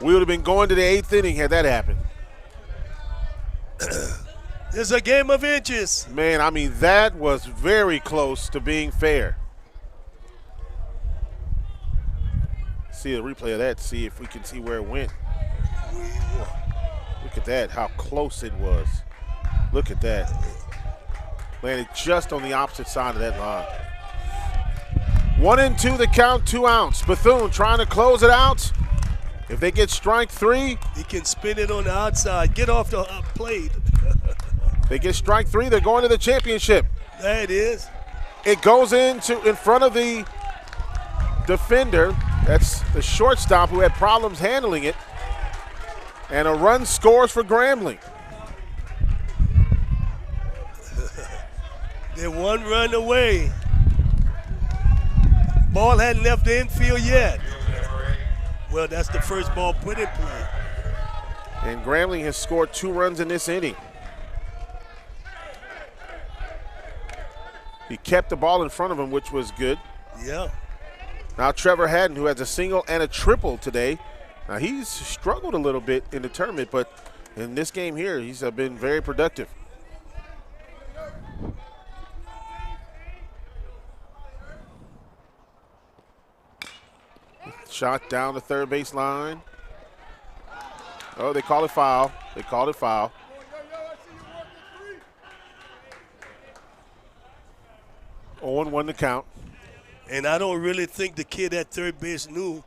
We would have been going to the 8th inning had that happened. It's a game of inches. Man, I mean, that was very close to being fair. See a replay of that, see if we can see where it went. Look at that, how close it was. Look at that. Landed just on the opposite side of that line. 1-2 the count, 2 outs. Bethune trying to close it out. If they get strike 3. He can spin it on the outside. Get off the plate. They get strike 3, they're going to the championship. There it is. It goes in front of the defender. That's the shortstop who had problems handling it. And a run scores for Grambling. They're 1 run away. Ball hadn't left the infield yet. Well, that's the first ball put in play. And Grambling has scored 2 runs in this inning. He kept the ball in front of him, which was good. Yeah. Now Trevor Haddon, who has a single and a triple today. Now he's struggled a little bit in the tournament, but in this game here, he's been very productive. Shot down the third base line. Oh, they call it foul. They called it foul. Oh, 1-1 to count. And I don't really think the kid at third base knew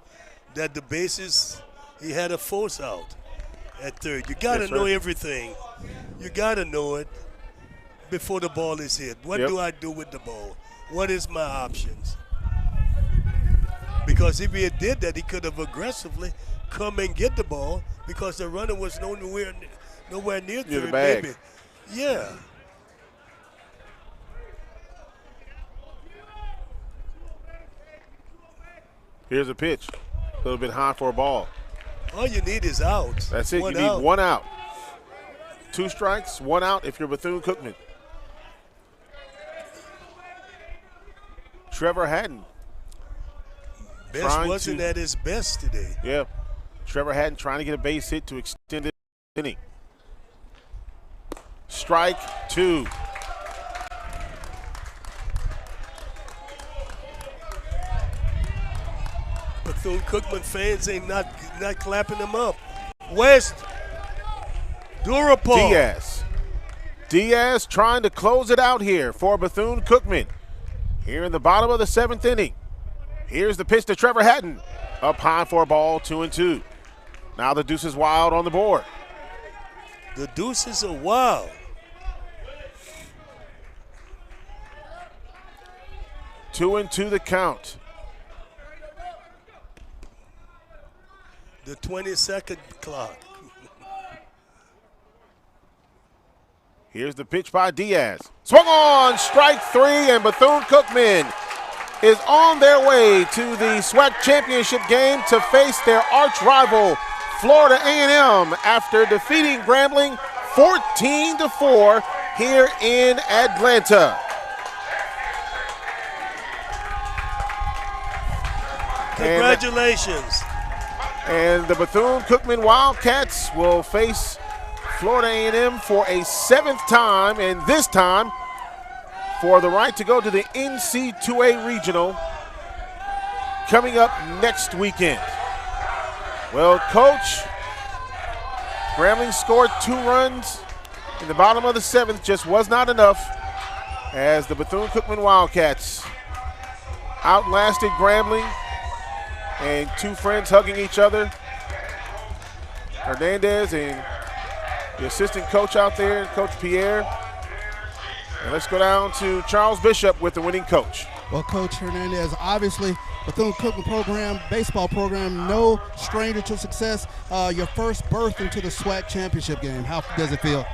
that the bases, he had a force out at third. You got to know everything. You got to know it before the ball is hit. What do I do with the ball? What is my options? Because if he had did that, he could have aggressively come and get the ball because the runner was nowhere near third. The bag. Maybe. Yeah. Here's a pitch. A little bit high for a ball. All you need is outs. That's it. You need 1 out. 2 strikes, 1 out if you're Bethune-Cookman. Trevor Haddon. Best wasn't at his best today. Yeah. Trevor Haddon trying to get a base hit to extend the inning. Strike 2. Bethune-Cookman fans ain't not clapping him up. West. Durapol. Diaz trying to close it out here for Bethune-Cookman. Here in the bottom of the 7th inning. Here's the pitch to Trevor Haddon. up high for a ball, 2-2. Now the Deuces Wild on the board. The Deuces are wild. Two and two the count. The 20-second clock. Here's the pitch by Diaz. Swung on, strike three, and Bethune-Cookman is on their way to the SWAC championship game to face their arch rival, Florida A&M, after defeating Grambling 14-4 here in Atlanta. Congratulations. And the Bethune-Cookman Wildcats will face Florida A&M for a 7th time, and this time for the right to go to the NC2A Regional coming up next weekend. Well, Coach, Grambling scored 2 runs in the bottom of the 7th, just was not enough as the Bethune-Cookman Wildcats outlasted Grambling, and 2 friends hugging each other. Hernandez and the assistant coach out there, Coach Pierre. And let's go down to Charles Bishop with the winning coach. Well, Coach Hernandez, obviously Bethune-Cookman program, baseball program, no stranger to success. Your first berth into the SWAC championship game. How does it feel?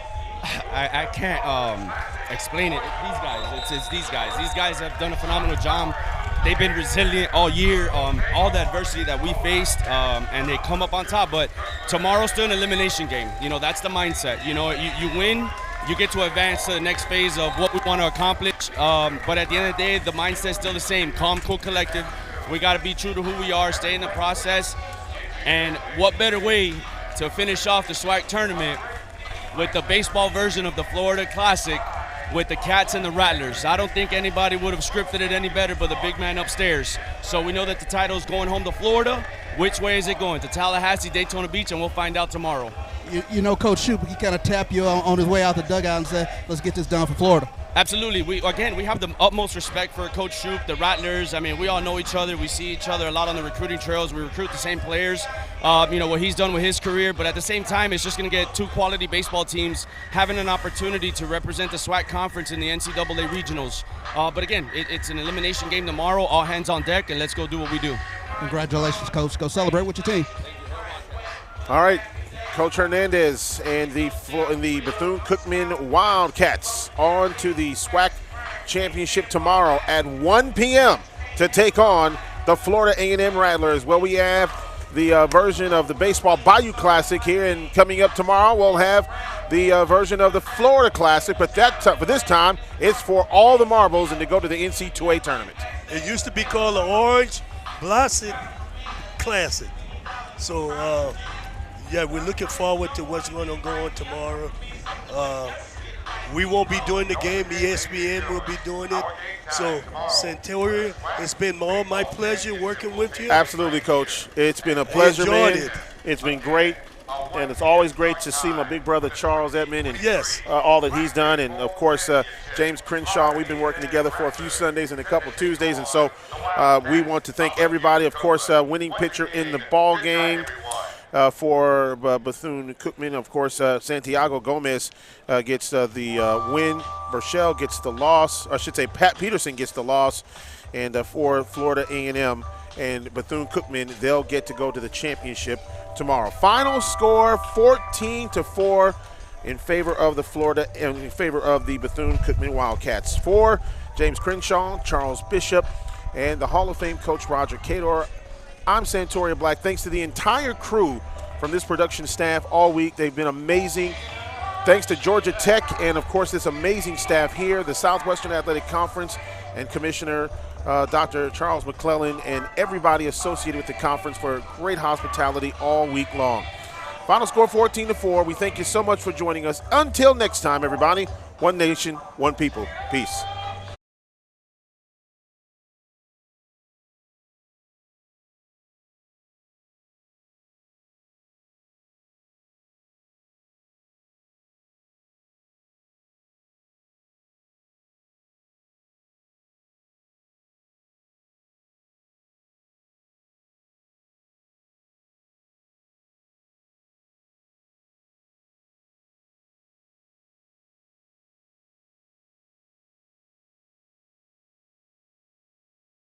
I can't explain it. These guys, it's these guys. These guys have done a phenomenal job. They've been resilient all year, all the adversity that we faced, and they come up on top. But tomorrow's still an elimination game. You know, that's the mindset. You know, you win, you get to advance to the next phase of what we want to accomplish. But at the end of the day, the mindset's still the same. Calm, cool, collective. We got to be true to who we are, stay in the process. And what better way to finish off the SWAC tournament with the baseball version of the Florida Classic with the Cats and the Rattlers. I don't think anybody would have scripted it any better but the big man upstairs. So we know that the title is going home to Florida. Which way is it going? To Tallahassee, Daytona Beach, and we'll find out tomorrow. You know, Coach Shoup, he kind of tapped you on his way out the dugout and said, let's get this done for Florida. Absolutely. We have the utmost respect for Coach Shoup, the Rattlers. I mean, we all know each other. We see each other a lot on the recruiting trails. We recruit the same players. You know, what he's done with his career. But at the same time, it's just going to get 2 quality baseball teams having an opportunity to represent the SWAC conference in the NCAA regionals. But again, it's an elimination game tomorrow. All hands on deck, and let's go do what we do. Congratulations, Coach. Go celebrate with your team. All right. Coach Hernandez and the Bethune-Cookman Wildcats on to the SWAC championship tomorrow at 1 p.m. to take on the Florida A&M Rattlers. Well, we have the version of the Baseball Bayou Classic here, and coming up tomorrow we'll have the version of the Florida Classic, but for this time it's for all the marbles and to go to the NC2A tournament. It used to be called the Orange Blossom Classic. So, yeah, we're looking forward to what's going to go on tomorrow. We won't be doing the game. ESPN will be doing it. So, Centurion, it's been all my pleasure working with you. Absolutely, Coach. It's been a pleasure, man. It. It's been great. And it's always great to see my big brother Charles Edmond and yes, all that he's done. And, of course, James Crenshaw. We've been working together for a few Sundays and a couple Tuesdays. And so we want to thank everybody. Of course, winning pitcher in the ball game. For Bethune-Cookman, of course, Santiago Gomez gets the win. Burchell gets the loss. I should say Pat Peterson gets the loss. And for Florida A&M and Bethune-Cookman, they'll get to go to the championship tomorrow. Final score 14-4 in favor of the Bethune-Cookman Wildcats. For James Crenshaw, Charles Bishop, and the Hall of Fame coach Roger Cador, I'm Santoria Black. Thanks to the entire crew from this production staff all week. They've been amazing. Thanks to Georgia Tech and, of course, this amazing staff here, the Southwestern Athletic Conference and Commissioner Dr. Charles McClellan and everybody associated with the conference for great hospitality all week long. Final score 14-4. We thank you so much for joining us. Until next time, everybody, one nation, one people. Peace.